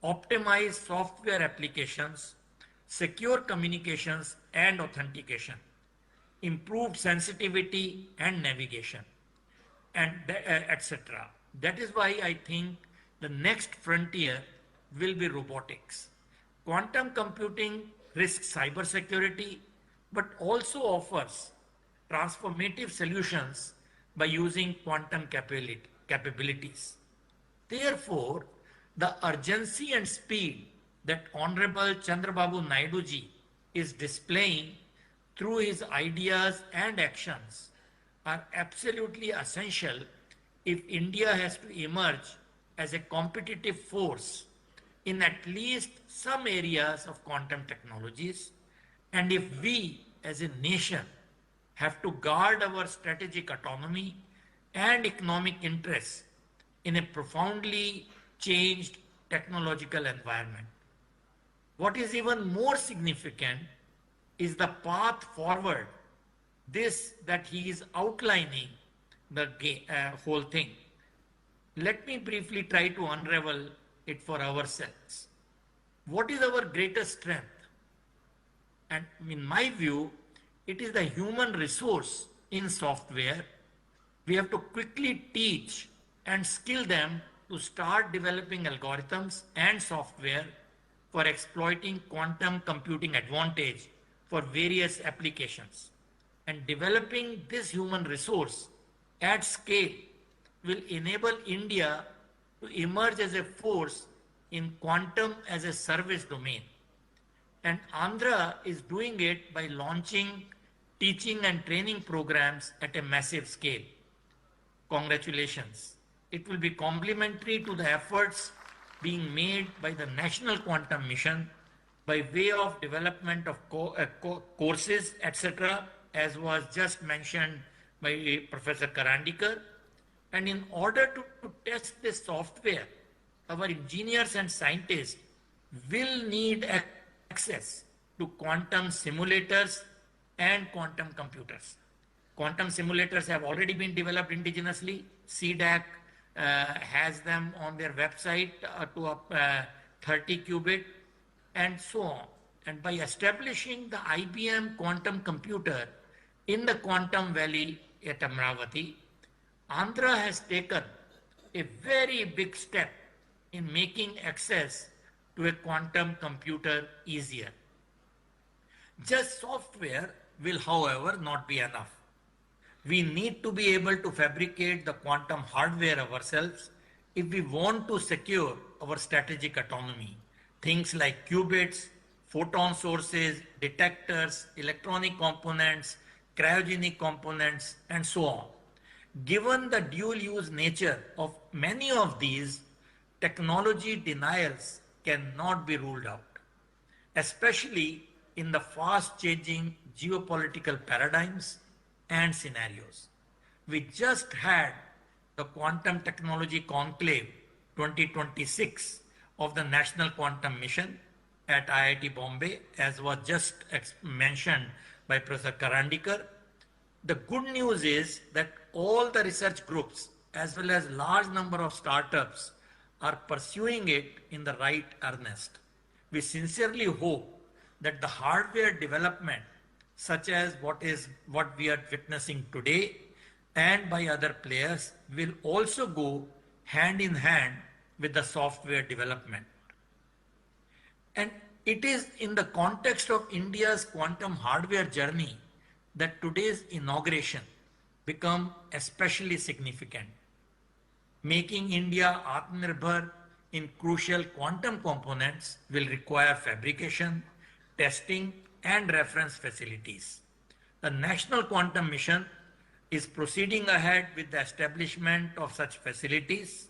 optimized software applications, secure communications and authentication, improved sensitivity and navigation, and etc. That is why I think the next frontier will be robotics. Quantum computing risks cybersecurity, but also offers transformative solutions by using quantum capabilities. Therefore, the urgency and speed that Honorable Chandrababu Naidu ji is displaying through his ideas and actions are absolutely essential if India has to emerge as a competitive force in at least some areas of quantum technologies, and if we as a nation have to guard our strategic autonomy and economic interests in a profoundly changed technological environment. What is even more significant is the path forward, this that he is outlining the whole thing. Let me briefly try to unravel it for ourselves. What is our greatest strength? And in my view, it is the human resource in software. We have to quickly teach and skill them to start developing algorithms and software for exploiting quantum computing advantage for various applications. And developing this human resource at scale will enable India to emerge as a force in quantum as a service domain. And Andhra is doing it by launching teaching and training programs at a massive scale. Congratulations. It will be complementary to the efforts being made by the National Quantum Mission by way of development of courses, etc., as was just mentioned by Professor Karandikar. And in order to test this software, our engineers and scientists will need access to quantum simulators and quantum computers. Quantum simulators have already been developed indigenously. CDAC has them on their website to 30 qubit and so on. And by establishing the IBM quantum computer in the Quantum Valley at Amaravati, Andhra has taken a very big step in making access to a quantum computer easier. Just software will, however, not be enough. We need to be able to fabricate the quantum hardware ourselves if we want to secure our strategic autonomy. Things like qubits, photon sources, detectors, electronic components, cryogenic components, and so on. Given the dual-use nature of many of these, technology denials cannot be ruled out, especially in the fast-changing geopolitical paradigms and scenarios. We just had the Quantum Technology Conclave 2026 of the National Quantum Mission at IIT Bombay, as was just mentioned by Professor Karandikar. The good news is that all the research groups as well as large number of startups are pursuing it in the right earnest. We sincerely hope that the hardware development, such as what we are witnessing today and by other players, will also go hand in hand with the software development. And it is in the context of India's quantum hardware journey that today's inauguration become especially significant. Making India Atmanirbhar in crucial quantum components will require fabrication, testing, and reference facilities. The National Quantum Mission is proceeding ahead with the establishment of such facilities,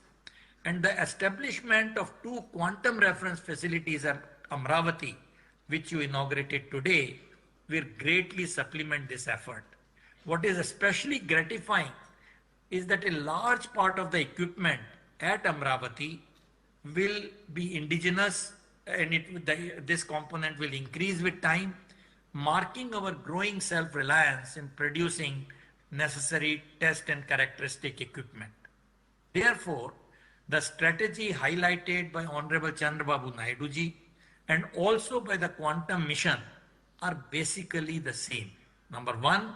and the establishment of 2 quantum reference facilities at Amaravati, which you inaugurated today, will greatly supplement this effort. What is especially gratifying is that a large part of the equipment at Amaravati will be indigenous, and this component will increase with time, marking our growing self-reliance in producing necessary test and characteristic equipment. Therefore, the strategy highlighted by Honorable Chandrababu Naidu ji and also by the Quantum Mission are basically the same. Number 1,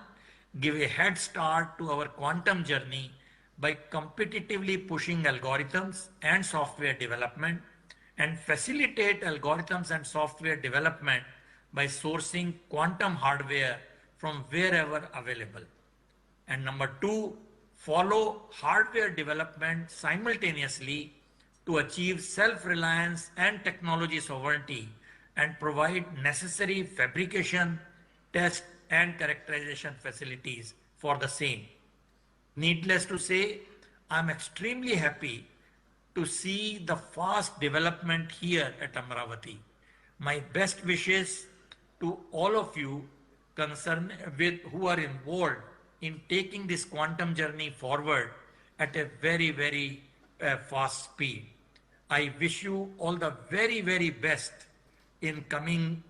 give a head start to our quantum journey by competitively pushing algorithms and software development, and facilitate algorithms and software development by sourcing quantum hardware from wherever available. And number 2, follow hardware development simultaneously to achieve self-reliance and technology sovereignty and provide necessary fabrication, test, and characterization facilities for the same. Needless to say, I'm extremely happy to see the fast development here at Amaravati. My best wishes to all of you who are involved in taking this quantum journey forward at a very, very fast speed. I wish you all the very, very best in coming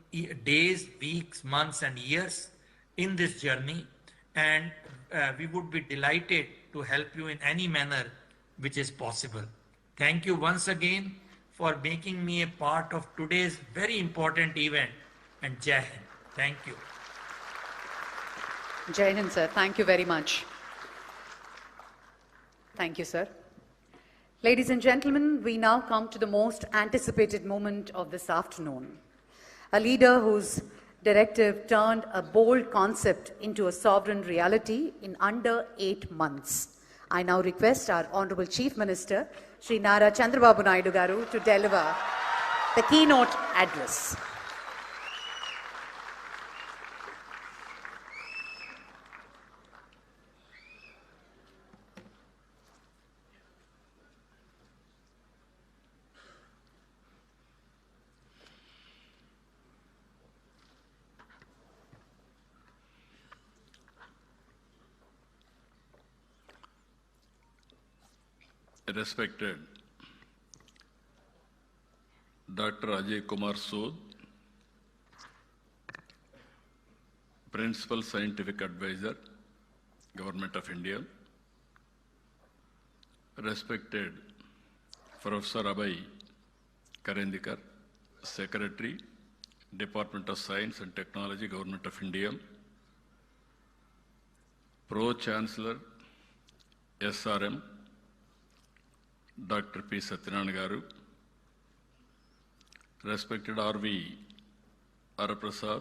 days, weeks, months, and years in this journey, and we would be delighted to help you in any manner which is possible. Thank you once again for making me a part of today's very important event, and Jai Hind. Thank you. Jai Hind, sir. Thank you very much. Thank you, sir. Ladies and gentlemen, we now come to the most anticipated moment of this afternoon. A leader whose directive turned a bold concept into a sovereign reality in under 8 months. I now request our Honorable Chief Minister, Sri Nara Chandrababu Naidu Garu, to deliver the keynote address. Respected Dr. Ajay Kumar Sood, Principal Scientific Advisor, Government of India. Respected Professor Abhay Karandikar, Secretary, Department of Science and Technology, Government of India. Pro-Chancellor, SRM, Dr. P. Satyanarayana Garu, respected R.V. Araprasad,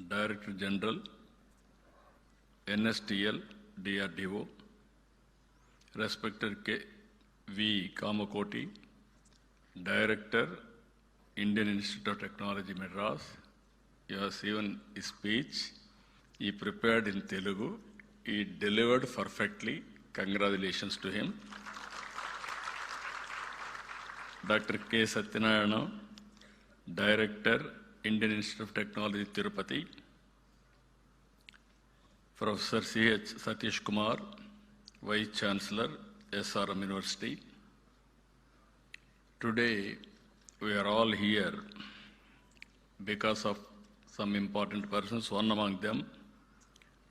Director General, NSTL, DRDO, respected K.V. Kamakoti, Director, Indian Institute of Technology, Madras. You have seen his speech. He prepared in Telugu. He delivered perfectly. Congratulations to him. Dr. K. Satyanarayana, Director, Indian Institute of Technology, Tirupati. Professor C.H. Satish Kumar, Vice Chancellor, SRM University. Today, we are all here because of some important persons. One among them,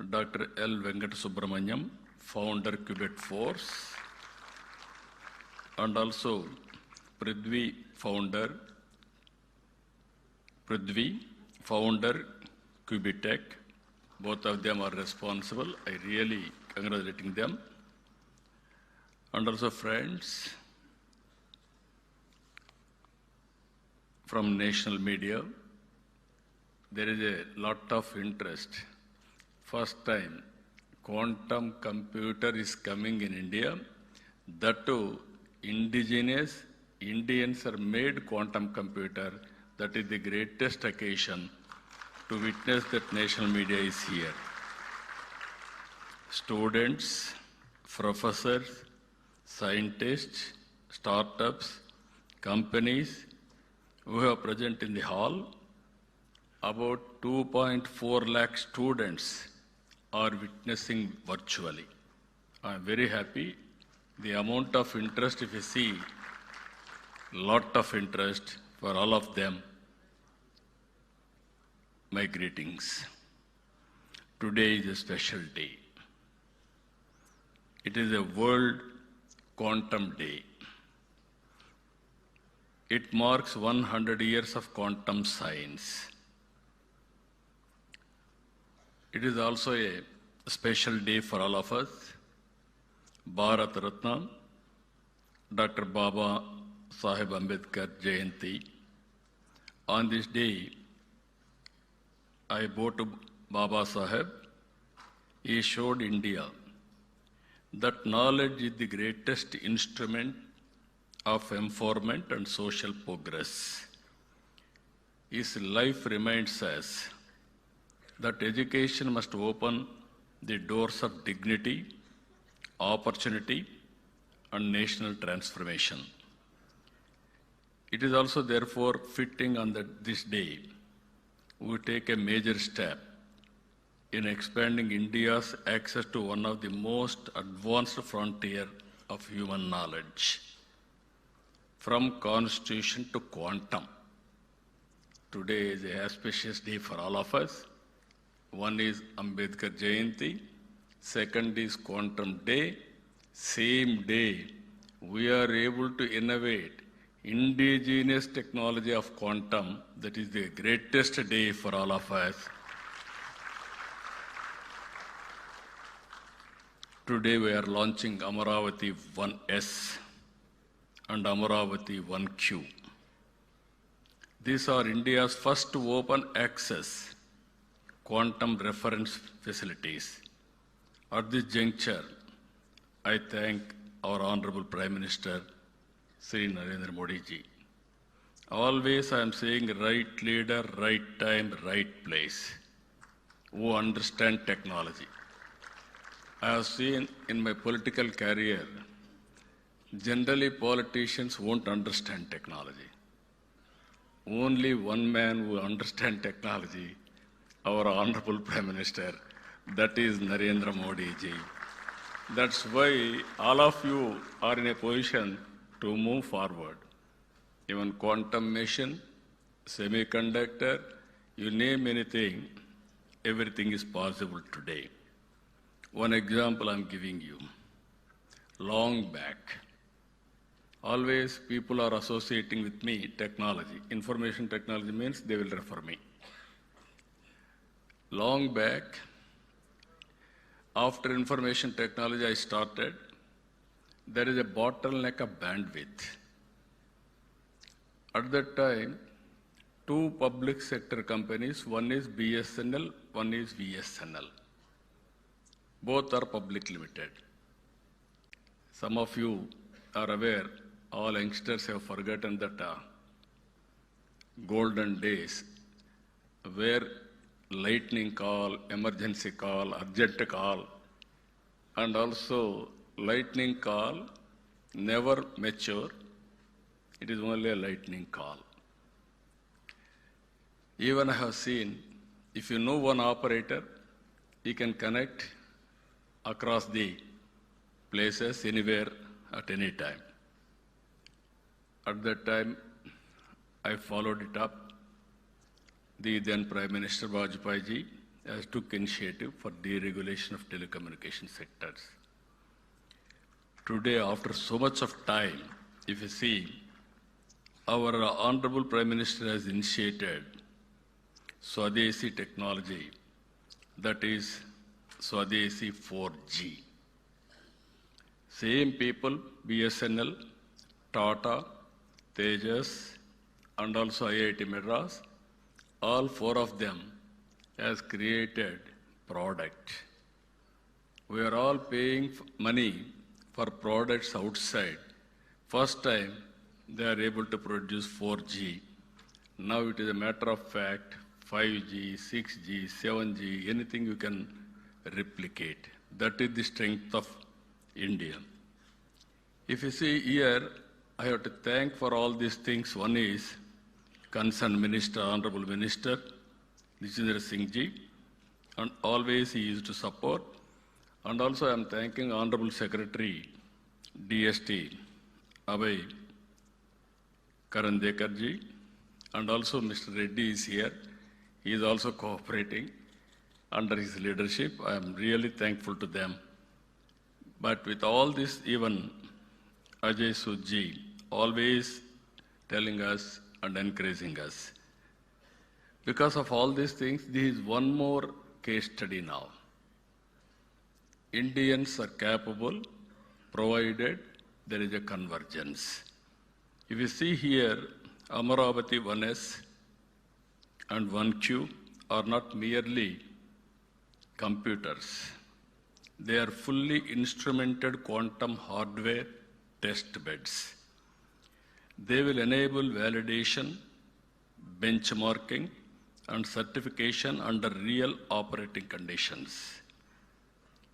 Dr. L. Venkata Subramanyam, founder Qubit Force, and also Prithvi, founder Qubitech. Both of them are responsible. I really congratulating them. and also friends from national media. There is a lot of interest. First time quantum computer is coming in India. That too, indigenous Indians are made quantum computer. That is the greatest occasion to witness that national media is here. Students, professors, scientists, startups, companies who are present in the hall, about 2.4 lakh students are witnessing virtually. I am very happy. The amount of interest, if you see, lot of interest for all of them. My greetings. Today is a special day. It is a World Quantum Day. It marks 100 years of quantum science. It is also a special day for all of us. Bharat Ratna, Dr. Baba Sahib Ambedkar Jayanti. On this day, I bow to Baba Sahib. He showed India that knowledge is the greatest instrument of empowerment and social progress. His life reminds us that education must open the doors of dignity, opportunity, and national transformation. It is also therefore fitting on this day we take a major step in expanding India's access to one of the most advanced frontier of human knowledge. From constitution to quantum. Today is a auspicious day for all of us. One is Ambedkar Jayanti, second is Quantum Day. Same day, we are able to innovate indigenous technology of quantum. That is the greatest day for all of us. Today we are launching Amaravati 1S and Amaravati 1Q. These are India's first open access quantum reference facilities. At this juncture, I thank our Honorable Prime Minister, Sri Narendra Modi ji. Always I am saying right leader, right time, right place, who understand technology. I have seen in my political career, generally politicians won't understand technology. Only one man who understands technology, our Honorable Prime Minister, that is Narendra Modi ji. That's why all of you are in a position to move forward. Even quantum machine, semiconductor, you name anything, everything is possible today. One example I'm giving you. Long back, always people are associating with me technology. Information technology means they will refer me. Long back, after information technology I started, there is a bottleneck of bandwidth. At that time, two public sector companies, one is BSNL, one is VSNL. Both are public limited. Some of you are aware, all youngsters have forgotten that golden days where lightning call, emergency call, urgent call, and also lightning call never mature. It is only a lightning call. Even I have seen, if you know one operator, he can connect across the places, anywhere, at any time. At that time, I followed it up. The then Prime Minister Vajpayee ji has took initiative for deregulation of telecommunication sectors. Today, after so much of time, if you see, our Honorable Prime Minister has initiated Swadeshi technology, that is Swadeshi 4G. Same people, BSNL, Tata, Tejas, and also IIT Madras, all four of them has created product. We are all paying money for products outside. First time, they are able to produce 4G. Now it is a matter of fact, 5G, 6G, 7G, anything you can replicate. That is the strength of India. If you see here, I have to thank for all these things. One is concerned Minister, Honorable Minister, Jitendra Singh Ji, and always he used to support. And also I am thanking Honorable Secretary, DST, Abhay Karandekar Ji, and also Mr. Reddy is here. He is also cooperating under his leadership. I am really thankful to them. But with all this, even Ajay Sudji always telling us and encouraging us. Because of all these things, there is one more case study now. Indians are capable, provided there is a convergence. If you see here, Amaravati 1S and 1Q are not merely computers. They are fully instrumented quantum hardware test beds. They will enable validation, benchmarking, and certification under real operating conditions.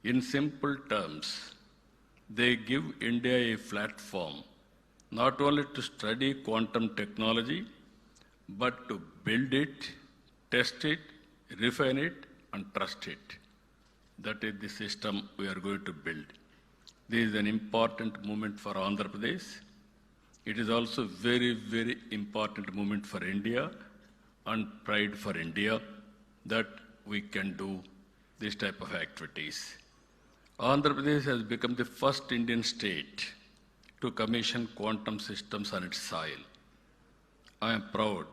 In simple terms, they give India a platform not only to study quantum technology, but to build it, test it, refine it, and trust it. That is the system we are going to build. This is an important moment for Andhra Pradesh. It is also very, very important moment for India and pride for India that we can do this type of activities. Andhra Pradesh has become the first Indian state to commission quantum systems on its soil. I am proud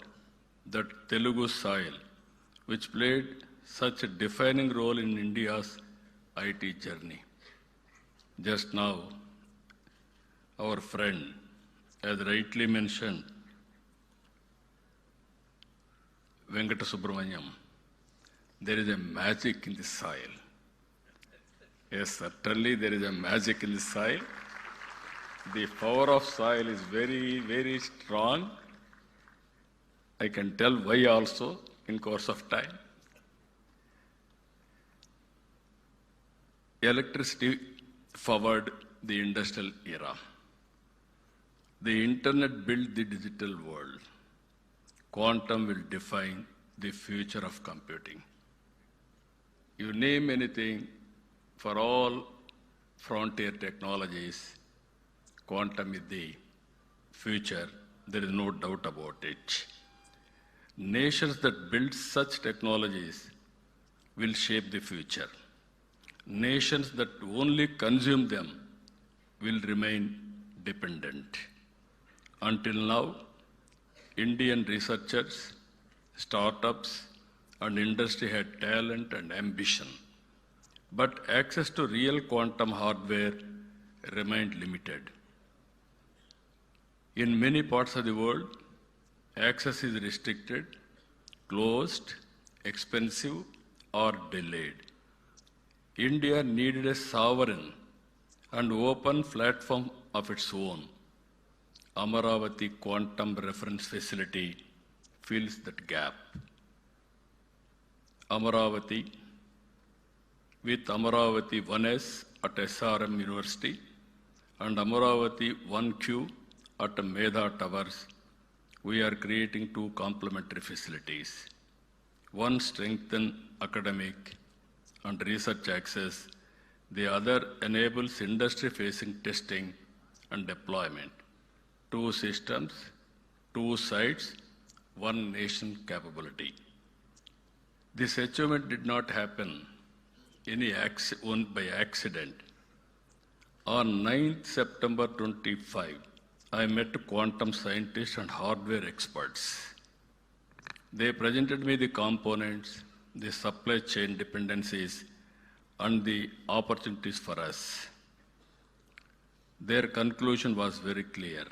that Telugu soil, which played such a defining role in India's IT journey. Just now, our friend, as rightly mentioned, Venkata Subramanyam, there is a magic in the soil. Yes, certainly there is a magic in the soil. The power of soil is very, very strong. I can tell why also in course of time. Electricity forward the industrial era. The internet built the digital world. Quantum will define the future of computing. You name anything, for all frontier technologies, quantum is the future. There is no doubt about it. Nations that build such technologies will shape the future. Nations that only consume them will remain dependent. Until now, Indian researchers, startups, and industry had talent and ambition, but access to real quantum hardware remained limited. In many parts of the world, access is restricted, closed, expensive, or delayed. India needed a sovereign and open platform of its own. Amaravati Quantum Reference Facility fills that gap. Amaravati, with Amaravati 1S at SRM University and Amaravati 1Q at Medha Towers, we are creating two complementary facilities. One strengthens academic and research access, the other enables industry-facing testing and deployment. Two systems, two sites, one nation capability. This achievement did not happen by accident. On 9th September 25, I met quantum scientists and hardware experts. They presented me the components, the supply chain dependencies, and the opportunities for us. their conclusion was very clear.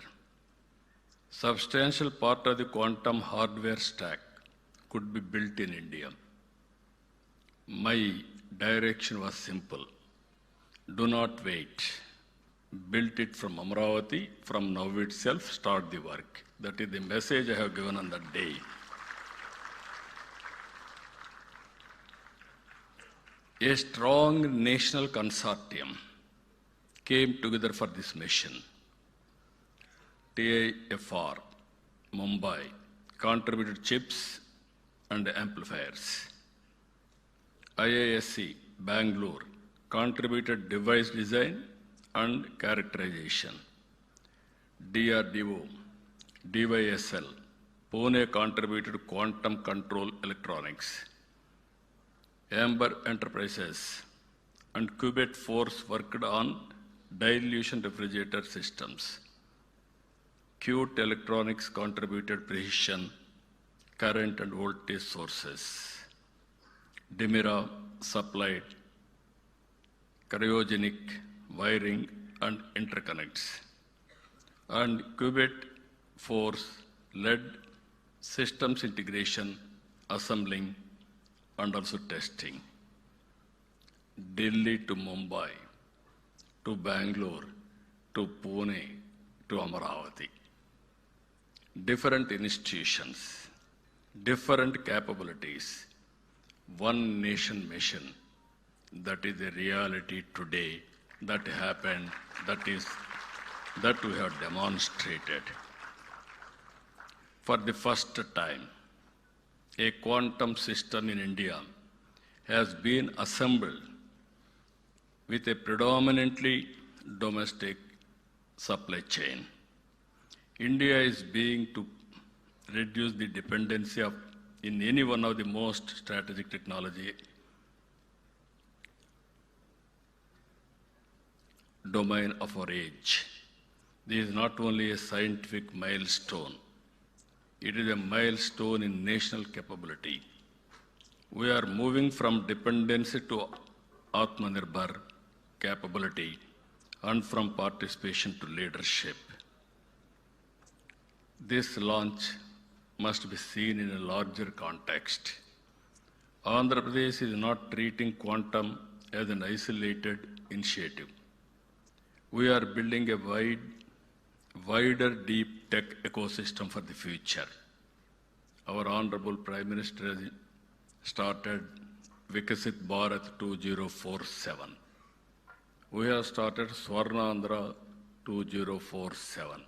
Substantial part of the quantum hardware stack could be built in India. My direction was simple. Do not wait. Build it from Amaravati, from now itself, start the work. That is the message I have given on that day. A strong national consortium came together for this mission. TIFR, Mumbai, contributed chips and amplifiers. IISc, Bangalore, contributed device design and characterization. DRDO, DYSL, Pune contributed quantum control electronics. Amber Enterprises and Qubit Force worked on dilution refrigerator systems. Qt Electronics contributed precision, current and voltage sources. Dimira supplied cryogenic wiring and interconnects. And Qubit Force led systems integration, assembling, and also testing. Delhi to Mumbai, to Bangalore, to Pune, to Amaravati. Different institutions, different capabilities, one nation mission. That is the reality today. That happened, that we have demonstrated. For the first time, a quantum system in India has been assembled with a predominantly domestic supply chain. India is being to reduce the dependency of in any one of the most strategic technology domain of our age. This is not only a scientific milestone, it is a milestone in national capability. We are moving from dependency to Atmanirbhar capability and from participation to leadership. This launch must be seen in a larger context. Andhra Pradesh is not treating quantum as an isolated initiative. We are building a wider deep tech ecosystem for the future. Our Honorable Prime Minister has started Vikasit Bharat 2047. We have started Swarna Andhra 2047.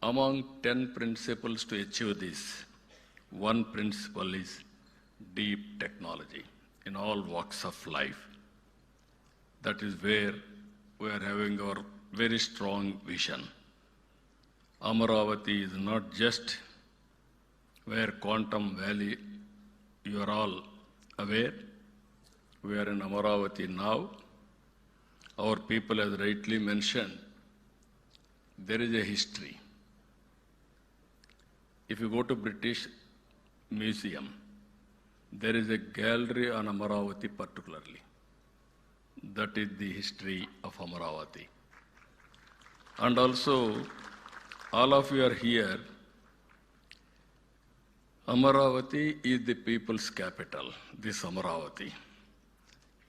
Among 10 principles to achieve this, one principle is deep technology in all walks of life. That is where we are having our very strong vision. Amaravati is not just where Quantum Valley, you are all aware. We are in Amaravati now. Our people, as rightly mentioned, there is a history. If you go to British Museum, there is a gallery on Amaravati particularly. That is the history of Amaravati. And also, all of you are here. Amaravati is the people's capital, this Amaravati.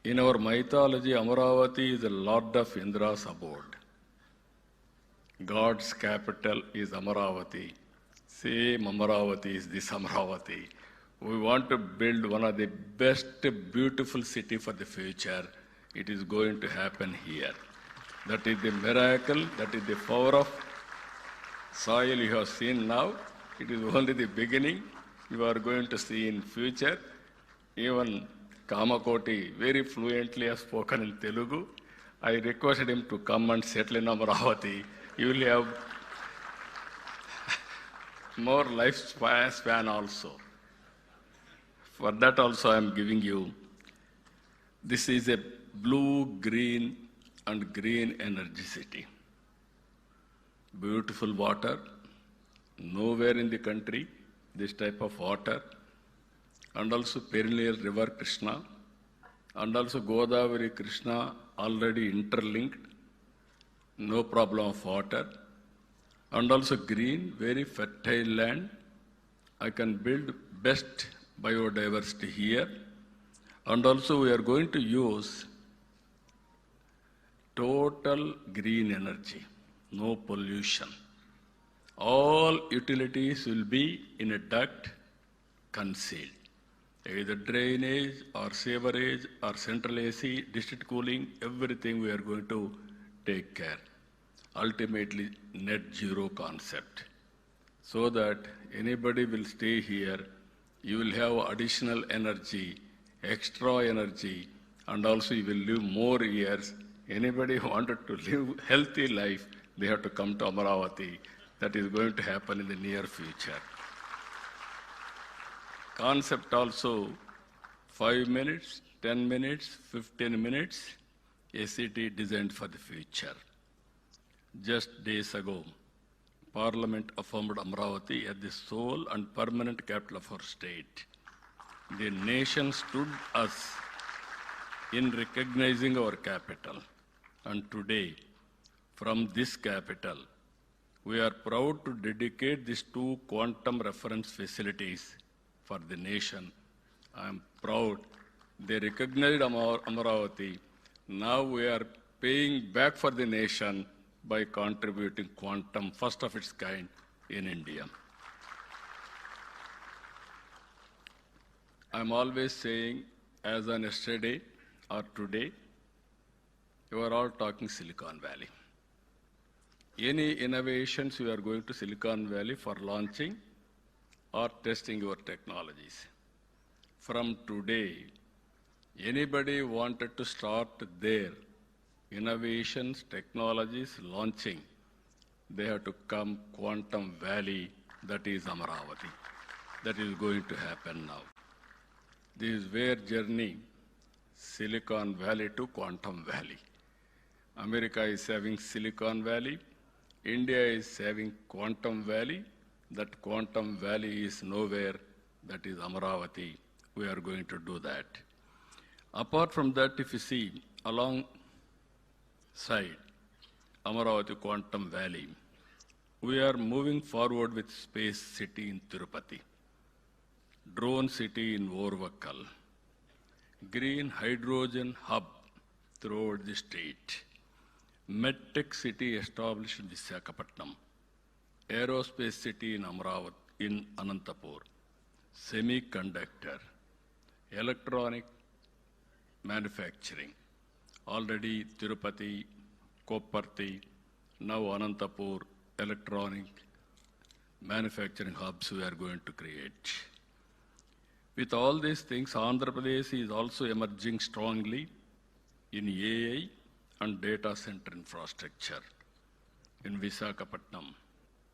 In our mythology, Amaravati is the Lord of Indra's abode. God's capital is Amaravati. Same Amaravati is this Amaravati. We want to build one of the best, beautiful city for the future. It is going to happen here. That is the miracle, that is the power of soil you have seen now. It is only the beginning. You are going to see in future. Even Kamakoti very fluently has spoken in Telugu. I requested him to come and settle in Amaravati. You will have more lifespan also. For that also I am giving you, this is a blue, green and green energy city. Beautiful water, nowhere in the country this type of water, and also perennial river Krishna, and also Godavari Krishna already interlinked. no problem of water, and also green, very fertile land. I can build best biodiversity here. And also we are going to use total green energy, no pollution. All utilities will be in a duct concealed. Either drainage or sewerage or central AC, district cooling, everything we are going to take care. Ultimately, net zero concept. So that anybody will stay here, you will have additional energy, extra energy, and also you will live more years. Anybody who wanted to live healthy life, they have to come to Amaravati. That is going to happen in the near future. Concept also 5 minutes, 10 minutes, 15 minutes, a city designed for the future. Just days ago, Parliament affirmed Amaravati as the sole and permanent capital of our state. The nation stood us in recognizing our capital. And today, from this capital, we are proud to dedicate these 2 quantum reference facilities for the nation. I am proud they recognized Amaravati. Now we are paying back for the nation by contributing quantum, first of its kind in India. I'm always saying, as on yesterday or today, you are all talking Silicon Valley. Any innovations you are going to Silicon Valley for launching or testing your technologies. From today, anybody wanted to start their innovations, technologies, launching, they have to come Quantum Valley, that is Amaravati. That is going to happen now. This is where journey, Silicon Valley to Quantum Valley. America is having Silicon Valley, India is having Quantum Valley. That Quantum Valley is nowhere, that is Amaravati. We are going to do that. Apart from that, if you see along side, Amaravati Quantum Valley, we are moving forward with Space City in Tirupati, Drone City in Orvakkal, Green Hydrogen Hub throughout the state, MedTech City established in Visakhapatnam, Aerospace City in Amaravati, in Anantapur, Semiconductor, Electronic Manufacturing, already Tirupati, Kopparthi, now Anantapur, electronic manufacturing hubs we are going to create. With all these things, Andhra Pradesh is also emerging strongly in AI and data center infrastructure. In Visakhapatnam,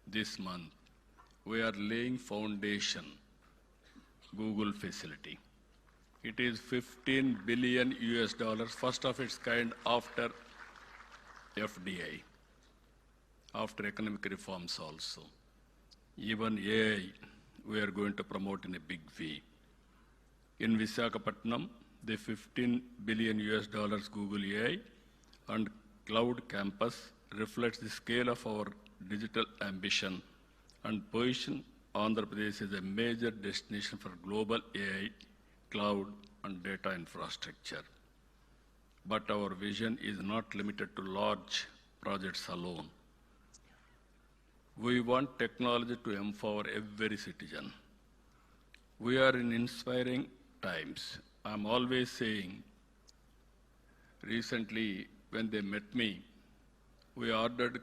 this month, we are laying foundation Google facility. It is $15 billion, first of its kind after FDI, after economic reforms also. Even AI, we are going to promote in a big way. In Visakhapatnam, the $15 billion Google AI and Cloud Campus reflects the scale of our digital ambition and position Andhra Pradesh as a major destination for global AI, cloud and data infrastructure. But our vision is not limited to large projects alone. We want technology to empower every citizen. We are in inspiring times. I'm always saying, recently when they met me, we ordered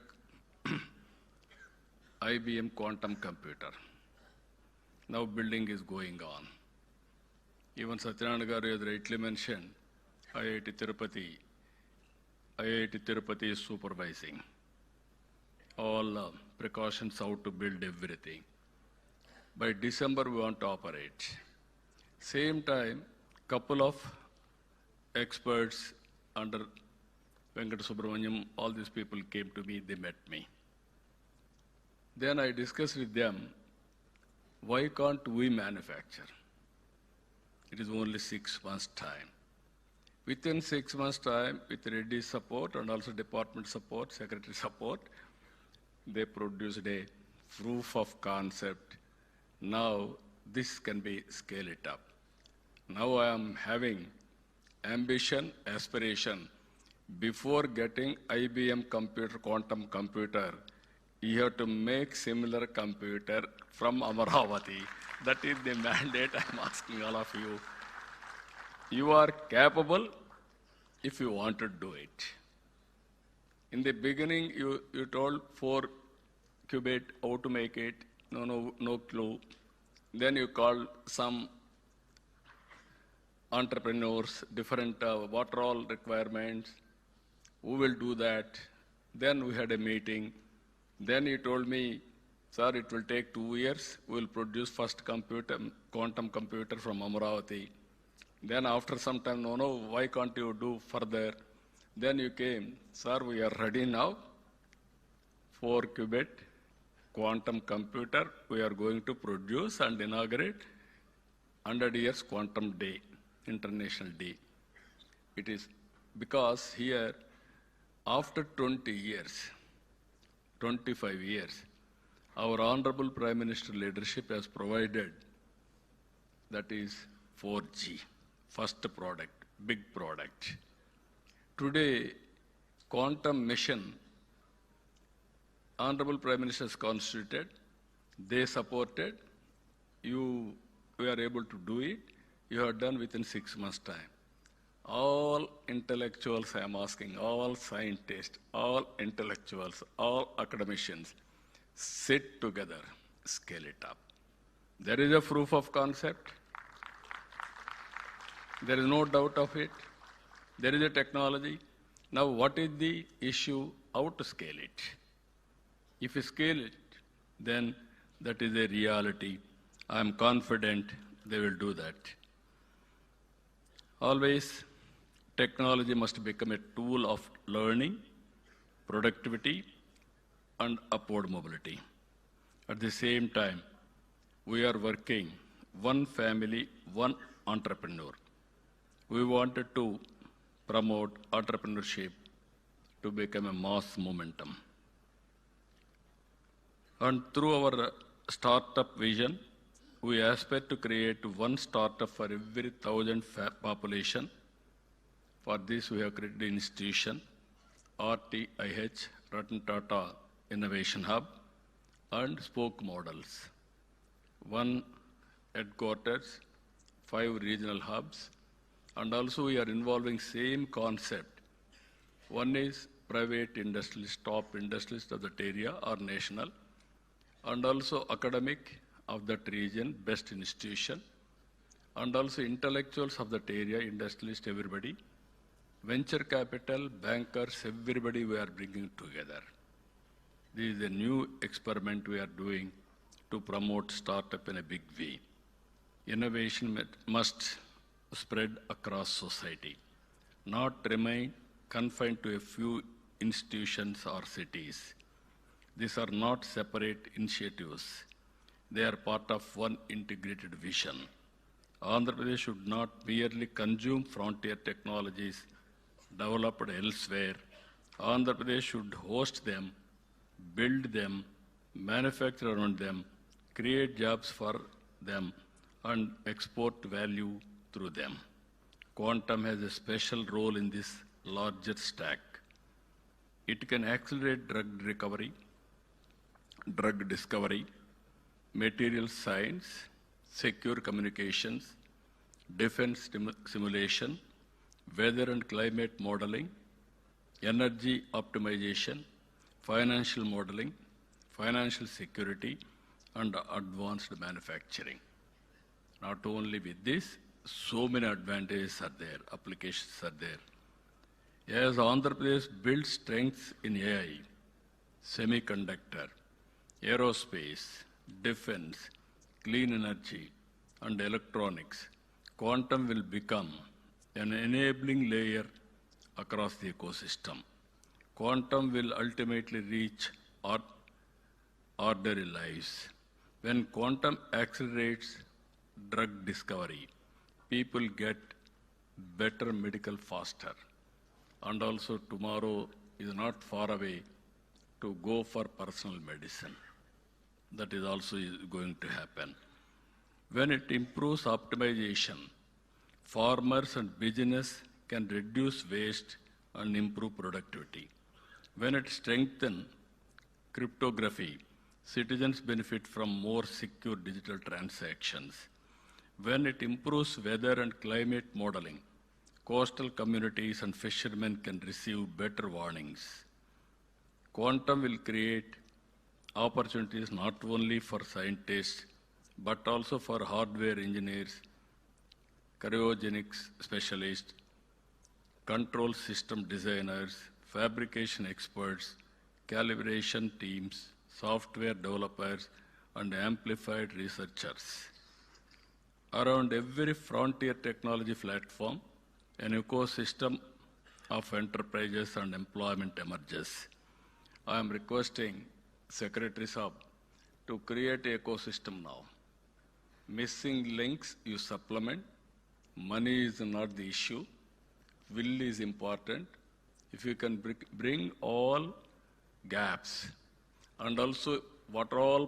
IBM quantum computer. Now building is going on. Even Satyanarayana Garu has rightly mentioned, IIT Tirupati is supervising all precautions how to build everything. By December, we want to operate. Same time, couple of experts under Venkata Subramaniam, all these people came to me, they met me. Then I discussed with them, why can't we manufacture? It is only 6 months' time. Within 6 months' time, with Reddy's support and also department support, secretary support, they produced a proof of concept. Now this can be scale it up. Now I am having ambition, aspiration. Before getting IBM computer, quantum computer, you have to make similar computer from Amaravati. That is the mandate I'm asking all of you. You are capable if you want to do it. In the beginning, you told 4 qubit, how to make it, no clue. Then you called some entrepreneurs, different what are all requirements, who will do that. Then we had a meeting. Then he told me, sir, it will take 2 years. We will produce first computer, quantum computer from Amaravati. Then after some time, no, why can't you do further? Then you came, sir, we are ready now. 4 qubit quantum computer we are going to produce and inaugurate 100 years quantum day, international day. It is because here, after 20 years, 25 years, our Honorable Prime Minister leadership has provided, that is 4G, first product, big product. Today, quantum mission, Honorable Prime Minister has constituted, they supported, we are able to do it, you have done within 6 months' time. All intellectuals, I am asking, all scientists, all intellectuals, all academicians, sit together, scale it up. There is a proof of concept. There is no doubt of it. There is a technology. Now, what is the issue? How to scale it? If you scale it, then that is a reality. I am confident they will do that. Always, technology must become a tool of learning, productivity, and upward mobility. At the same time, we are working one family, one entrepreneur. We wanted to promote entrepreneurship to become a mass momentum. And through our startup vision, we aspire to create one startup for every 1,000 population. For this, we have created an institution, RTIH, Ratan Tata Innovation Hub, and spoke models. 1 headquarters, 5 regional hubs, and also we are involving same concept. One is private industrialists, top industrialists of that area or national, and also academic of that region, best institution, and also intellectuals of that area, industrialists, everybody, venture capital, bankers, everybody we are bringing together. This is a new experiment we are doing to promote startup in a big way. Innovation must spread across society, not remain confined to a few institutions or cities. These are not separate initiatives. They are part of one integrated vision. Andhra Pradesh should not merely consume frontier technologies developed elsewhere. Andhra Pradesh should host them, build them, manufacture around them, create jobs for them, and export value through them. Quantum has a special role in this larger stack. It can accelerate drug recovery, drug discovery, material science, secure communications, defense simulation, weather and climate modeling, energy optimization, financial modeling, financial security, and advanced manufacturing. Not only with this, so many advantages are there, applications are there. As Andhra Pradesh builds strengths in AI, semiconductor, aerospace, defense, clean energy, and electronics, quantum will become an enabling layer across the ecosystem. Quantum will ultimately reach ordinary lives. When quantum accelerates drug discovery, people get better medical faster. And also tomorrow is not far away to go for personal medicine. That is also going to happen. When it improves optimization, farmers and business can reduce waste and improve productivity. When it strengthens cryptography, citizens benefit from more secure digital transactions. When it improves weather and climate modeling, coastal communities and fishermen can receive better warnings. Quantum will create opportunities not only for scientists, but also for hardware engineers, cryogenics specialists, control system designers, fabrication experts, calibration teams, software developers, and amplified researchers. Around every frontier technology platform, an ecosystem of enterprises and employment emerges. I am requesting Secretary Saab to create an ecosystem now. Missing links you supplement. Money is not the issue. Will is important. If you can bring all gaps and also what are all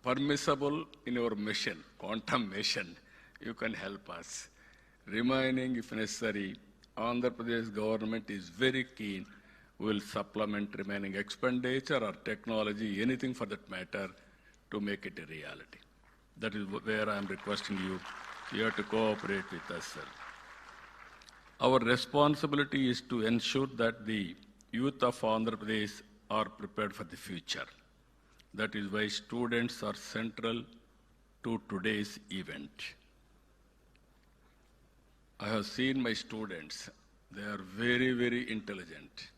permissible in your mission, quantum mission, you can help us. Remaining, if necessary, Andhra Pradesh government is very keen. We will supplement remaining expenditure or technology, anything for that matter, to make it a reality. That is where I am requesting you. You have to cooperate with us, sir. Our responsibility is to ensure that the youth of Andhra Pradesh are prepared for the future. That is why students are central to today's event. I have seen my students. They are very, very intelligent.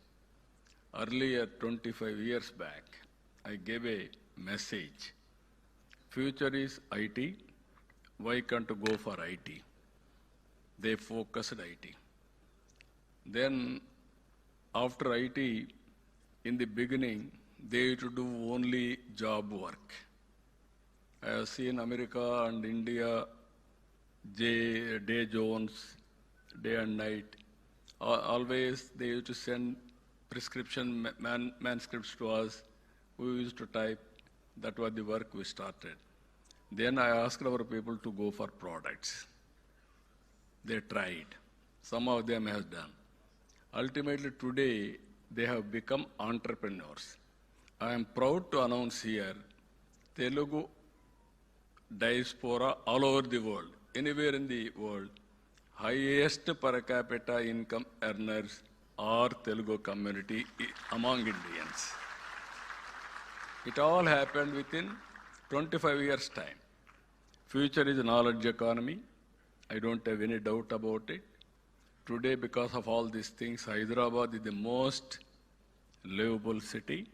Earlier, 25 years back, I gave a message. Future is IT. Why can't you go for IT? They focused IT. Then, after IT, in the beginning, they used to do only job work. I have seen America and India, day zones, day and night. Always they used to send prescription manuscripts to us. We used to type. That was the work we started. Then I asked our people to go for products. They tried. Some of them have done. Ultimately today, they have become entrepreneurs. I am proud to announce here, Telugu diaspora all over the world, anywhere in the world, highest per capita income earners are Telugu community among Indians. It all happened within 25 years' time. Future is a knowledge economy. I don't have any doubt about it. Today, because of all these things, Hyderabad is the most livable city.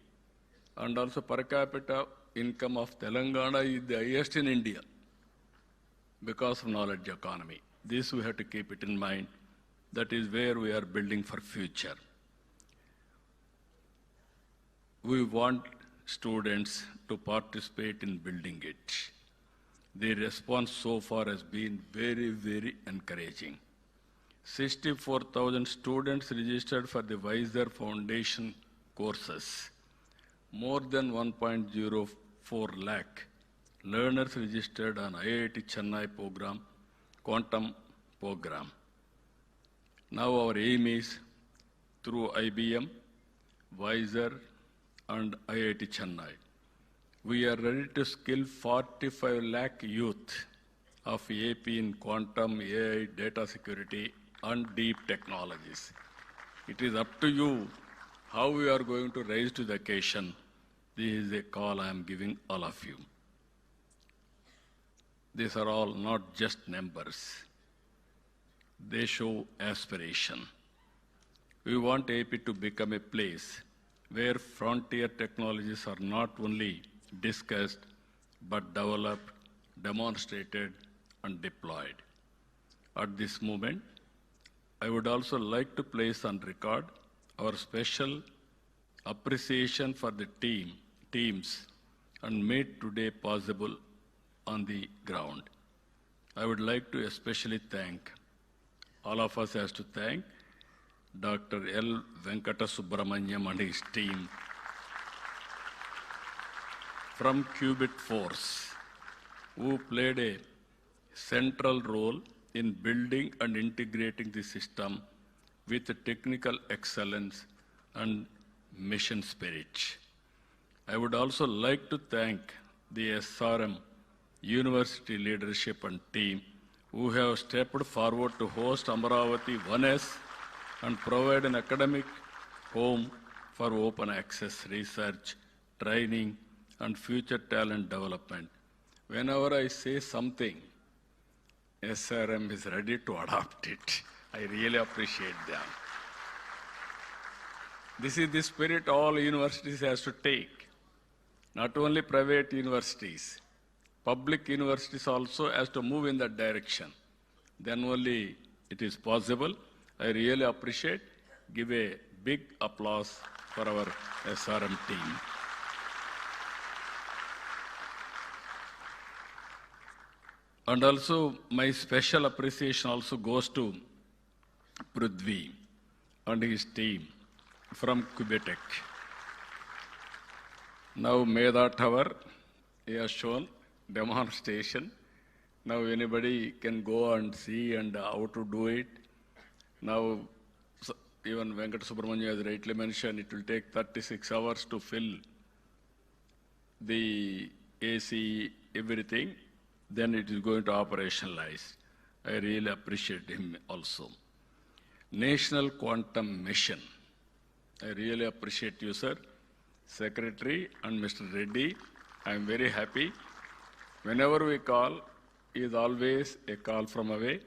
And also per capita income of Telangana is the highest in India because of knowledge economy. This we have to keep it in mind. That is where we are building for future. We want students to participate in building it. The response so far has been very, very encouraging. 64,000 students registered for the Wiser Foundation courses. More than 1.04 lakh learners registered on IIT Chennai program, quantum program. Now our aim is through IBM, Wiser, and IIT Chennai. We are ready to skill 45 lakh youth of AP in quantum, AI, data security, and deep technologies. It is up to you how we are going to rise to the occasion. This is a call I am giving all of you. These are all not just numbers. They show aspiration. We want AP to become a place where frontier technologies are not only discussed, but developed, demonstrated, and deployed. At this moment, I would also like to place on record our special appreciation for the teams and made today possible on the ground. I would like to especially thank all of us has to thank Dr. L. Venkata Subramaniam and his team from Qubit Force, who played a central role in building and integrating the system with technical excellence and mission spirit. I would also like to thank the SRM University leadership and team who have stepped forward to host Amaravati 1S and provide an academic home for open access research, training, and future talent development. Whenever I say something, SRM is ready to adopt it. I really appreciate them. This is the spirit all universities has to take. Not only private universities, public universities also has to move in that direction. Then only it is possible. I really appreciate. Give a big applause for our SRM team. And also my special appreciation also goes to Prithvi and his team from Quebec. Now Meda Tower, he has shown demonstration. Now anybody can go and see and how to do it. Now even Venkata Subramaniam has rightly mentioned, it will take 36 hours to fill the AC, everything. Then it is going to operationalize. I really appreciate him also. National Quantum Mission. I really appreciate you, sir. Secretary and Mr. Reddy, I am very happy. Whenever we call, he is always a call from away.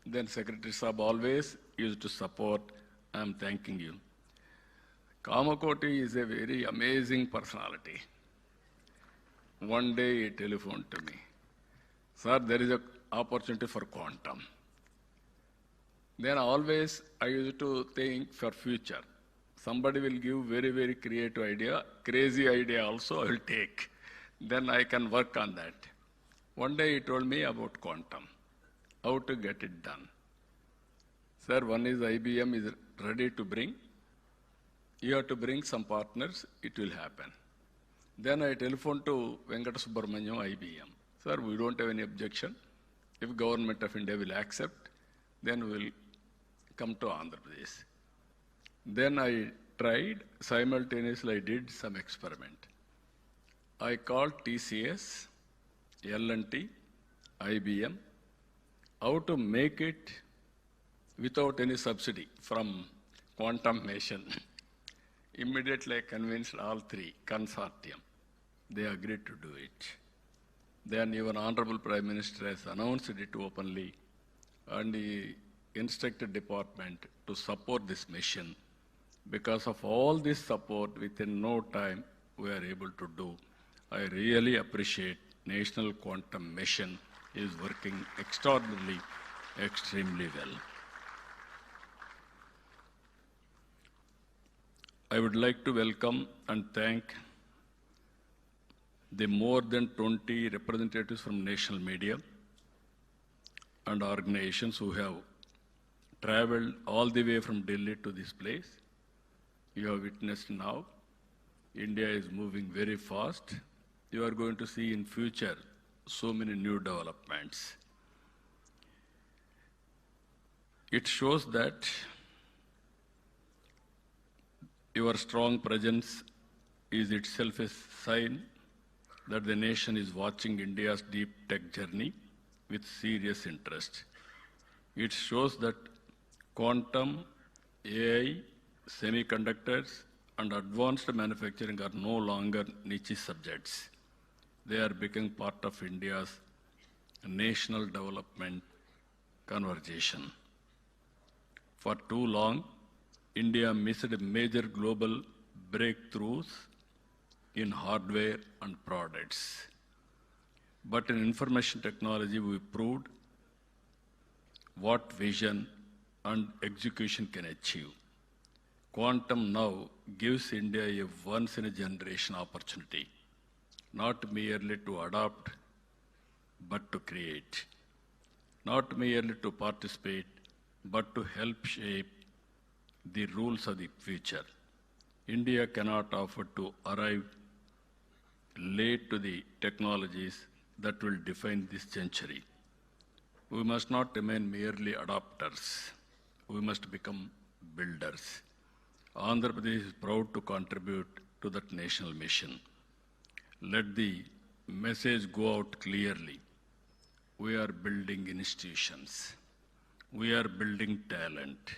Then Secretary Saab always used to support. I am thanking you. Kamakoti is a very amazing personality. One day he telephoned to me. Sir, there is an opportunity for quantum. Then always I used to think for future. Somebody will give very, very creative idea, crazy idea also I will take. Then I can work on that. One day he told me about quantum, how to get it done. Sir, one is IBM is ready to bring. You have to bring some partners, it will happen. Then I telephoned to Venkata Subramaniam, IBM. Sir, we don't have any objection. If Government of India will accept, then we will come to Andhra Pradesh. Then I tried, simultaneously I did some experiment. I called TCS, L&T, IBM, how to make it without any subsidy from quantum mission. Immediately I convinced all three, consortium. They agreed to do it. Then even Honorable Prime Minister has announced it openly and he instructed department to support this mission. Because of all this support, within no time, we are able to do. I really appreciate National Quantum Mission is working extraordinarily, extremely well. I would like to welcome and thank the more than 20 representatives from national media and organizations who have traveled all the way from Delhi to this place. You have witnessed now, India is moving very fast. You are going to see in future so many new developments. It shows that your strong presence is itself a sign that the nation is watching India's deep tech journey with serious interest. It shows that quantum, AI, semiconductors, and advanced manufacturing are no longer niche subjects. They are becoming part of India's national development conversation. For too long, India missed major global breakthroughs in hardware and products. But in information technology, we proved what vision and execution can achieve. Quantum now gives India a once-in-a-generation opportunity, not merely to adopt, but to create, not merely to participate, but to help shape the rules of the future. India cannot afford to arrive late to the technologies that will define this century. We must not remain merely adopters. We must become builders. Andhra Pradesh is proud to contribute to that national mission. Let the message go out clearly. We are building institutions. We are building talent.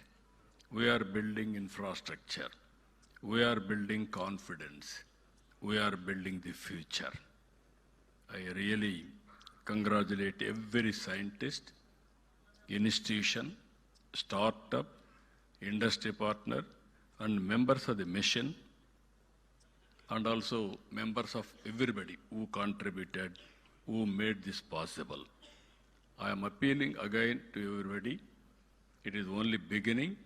We are building infrastructure. We are building confidence. We are building the future. I really congratulate every scientist, institution, startup, industry partner, and members of the mission, and also members of everybody who contributed, who made this possible. I am appealing again to everybody. It is only beginning.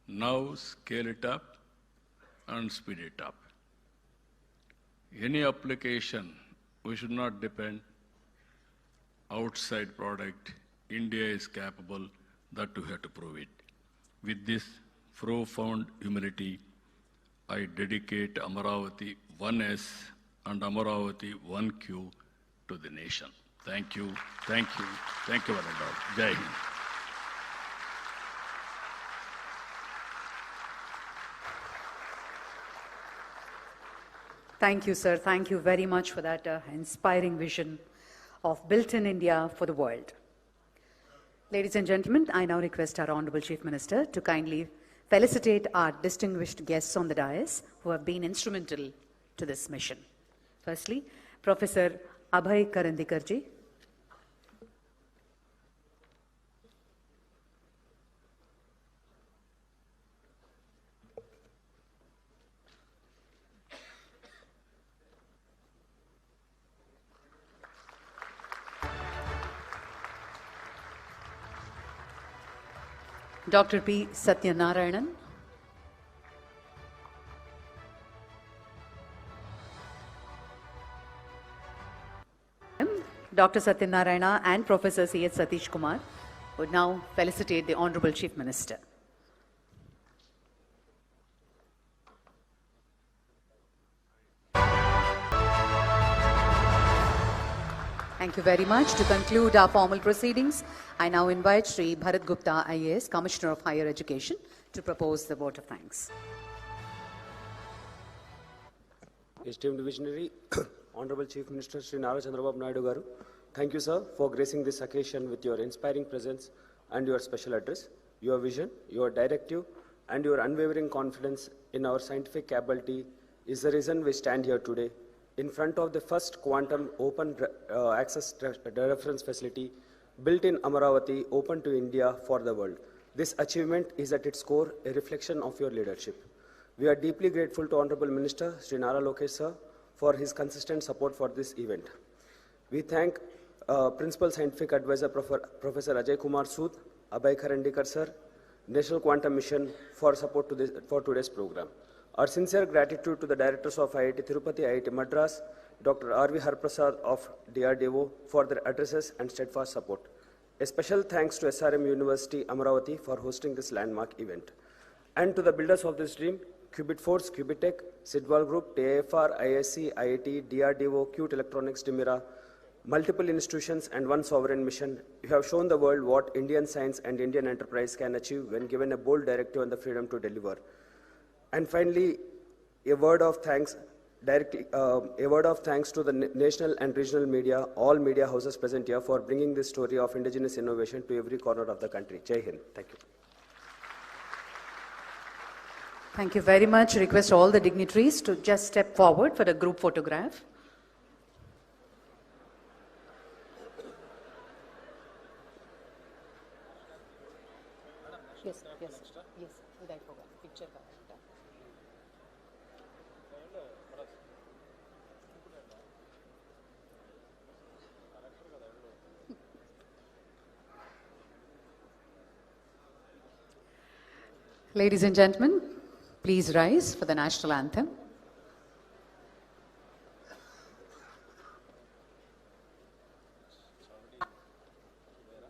Now scale it up and speed it up. Any application, we should not depend outside product. India is capable, that we have to prove it. With this profound humility, I dedicate Amaravati 1S and Amaravati 1Q to the nation. Thank you, thank you, thank you, Madam. Jai Hind. Thank you, sir. Thank you very much for that inspiring vision of Built in India for the world. Ladies and gentlemen, I now request our Honorable Chief Minister to kindly felicitate our distinguished guests on the dais who have been instrumental to this mission. Firstly, Professor Abhay Karandikarji. Dr. P. Satyanarayanan. Dr. Satyanarayana and Professor C.H. Satish Kumar would now felicitate the Honorable Chief Minister. Thank you very much. To conclude our formal proceedings, I now invite Sri Bharat Gupta, IAS, Commissioner of Higher Education, to propose the vote of thanks. Esteemed visionary, Honorable Chief Minister Sri Nara Chandrababu Naidu Garu, thank you, sir, for gracing this occasion with your inspiring presence and your special address. Your vision, your directive, and your unwavering confidence in our scientific capability is the reason we stand here today in front of the first quantum open access reference facility built in Amaravati, open to India for the world. This achievement is at its core a reflection of your leadership. We are deeply grateful to Honorable Minister Sri Nara Lokesh sir for his consistent support for this event. We thank Principal Scientific Advisor Professor Ajay Kumar Sood, Abhay Karandikar sir, National Quantum Mission for support to for today's program. Our sincere gratitude to the directors of IIT Tirupati, IIT Madras, Dr. R.V. Harprasad of DRDO for their addresses and steadfast support. A special thanks to SRM University, Amaravati for hosting this landmark event. And to the builders of this dream, Qubit Force, Qubitech, Sidwal Group, TAFR, ISC, IIT, DRDO, Qt Electronics, Dimira, multiple institutions and one sovereign mission, you have shown the world what Indian science and Indian enterprise can achieve when given a bold directive and the freedom to deliver. And finally, a word of thanks to the national and regional media, all media houses present here for bringing this story of indigenous innovation to every corner of the country. Jai Hind. Thank you. Thank you very much. Request all the dignitaries to just step forward for a group photograph. Yes, yes, yes. Picture. Ladies and gentlemen, please rise for the national anthem.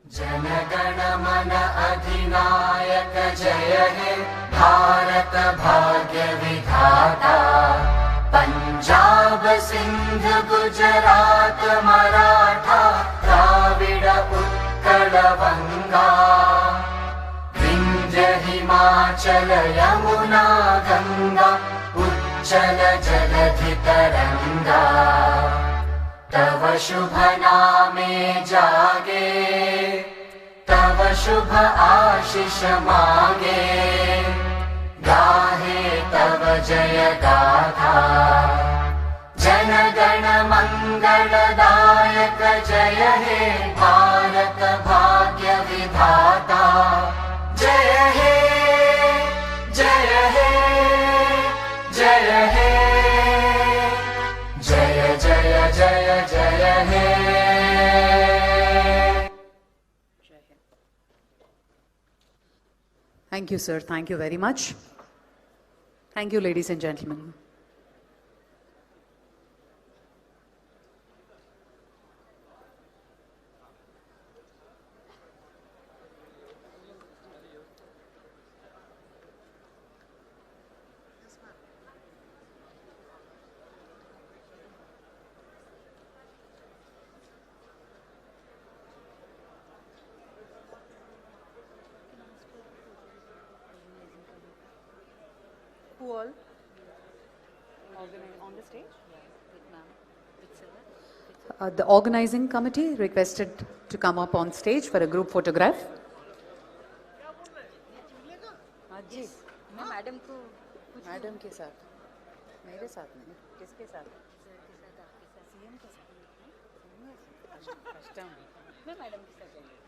Janaga जनगणमन अधिनायक जय हे भारत भाग्य विधाता पंजाब सिंध गुजरात मराठा द्राविड उत्कल बंगा विंध्य हिमाचल यमुना गंगा उच्चल जलधि तरंगा तव शुभ नामे जागे तव शुभ आशीष मागे गाहे तव जय गाथा जन गण मंगलदायक जय हे भारत भाग्य विधाता जय हे जय हे जय हे जय जय जय जय हे Thank you, sir. Thank you very much. Thank you, ladies and gentlemen. Who all? On the stage? The organizing committee requested to come up on stage for a group photograph. जी मैं मैडम को madam के साथ मेरे साथ नहीं किसके साथ CM के साथ फर्स्ट टाइम मैं मैडम के साथ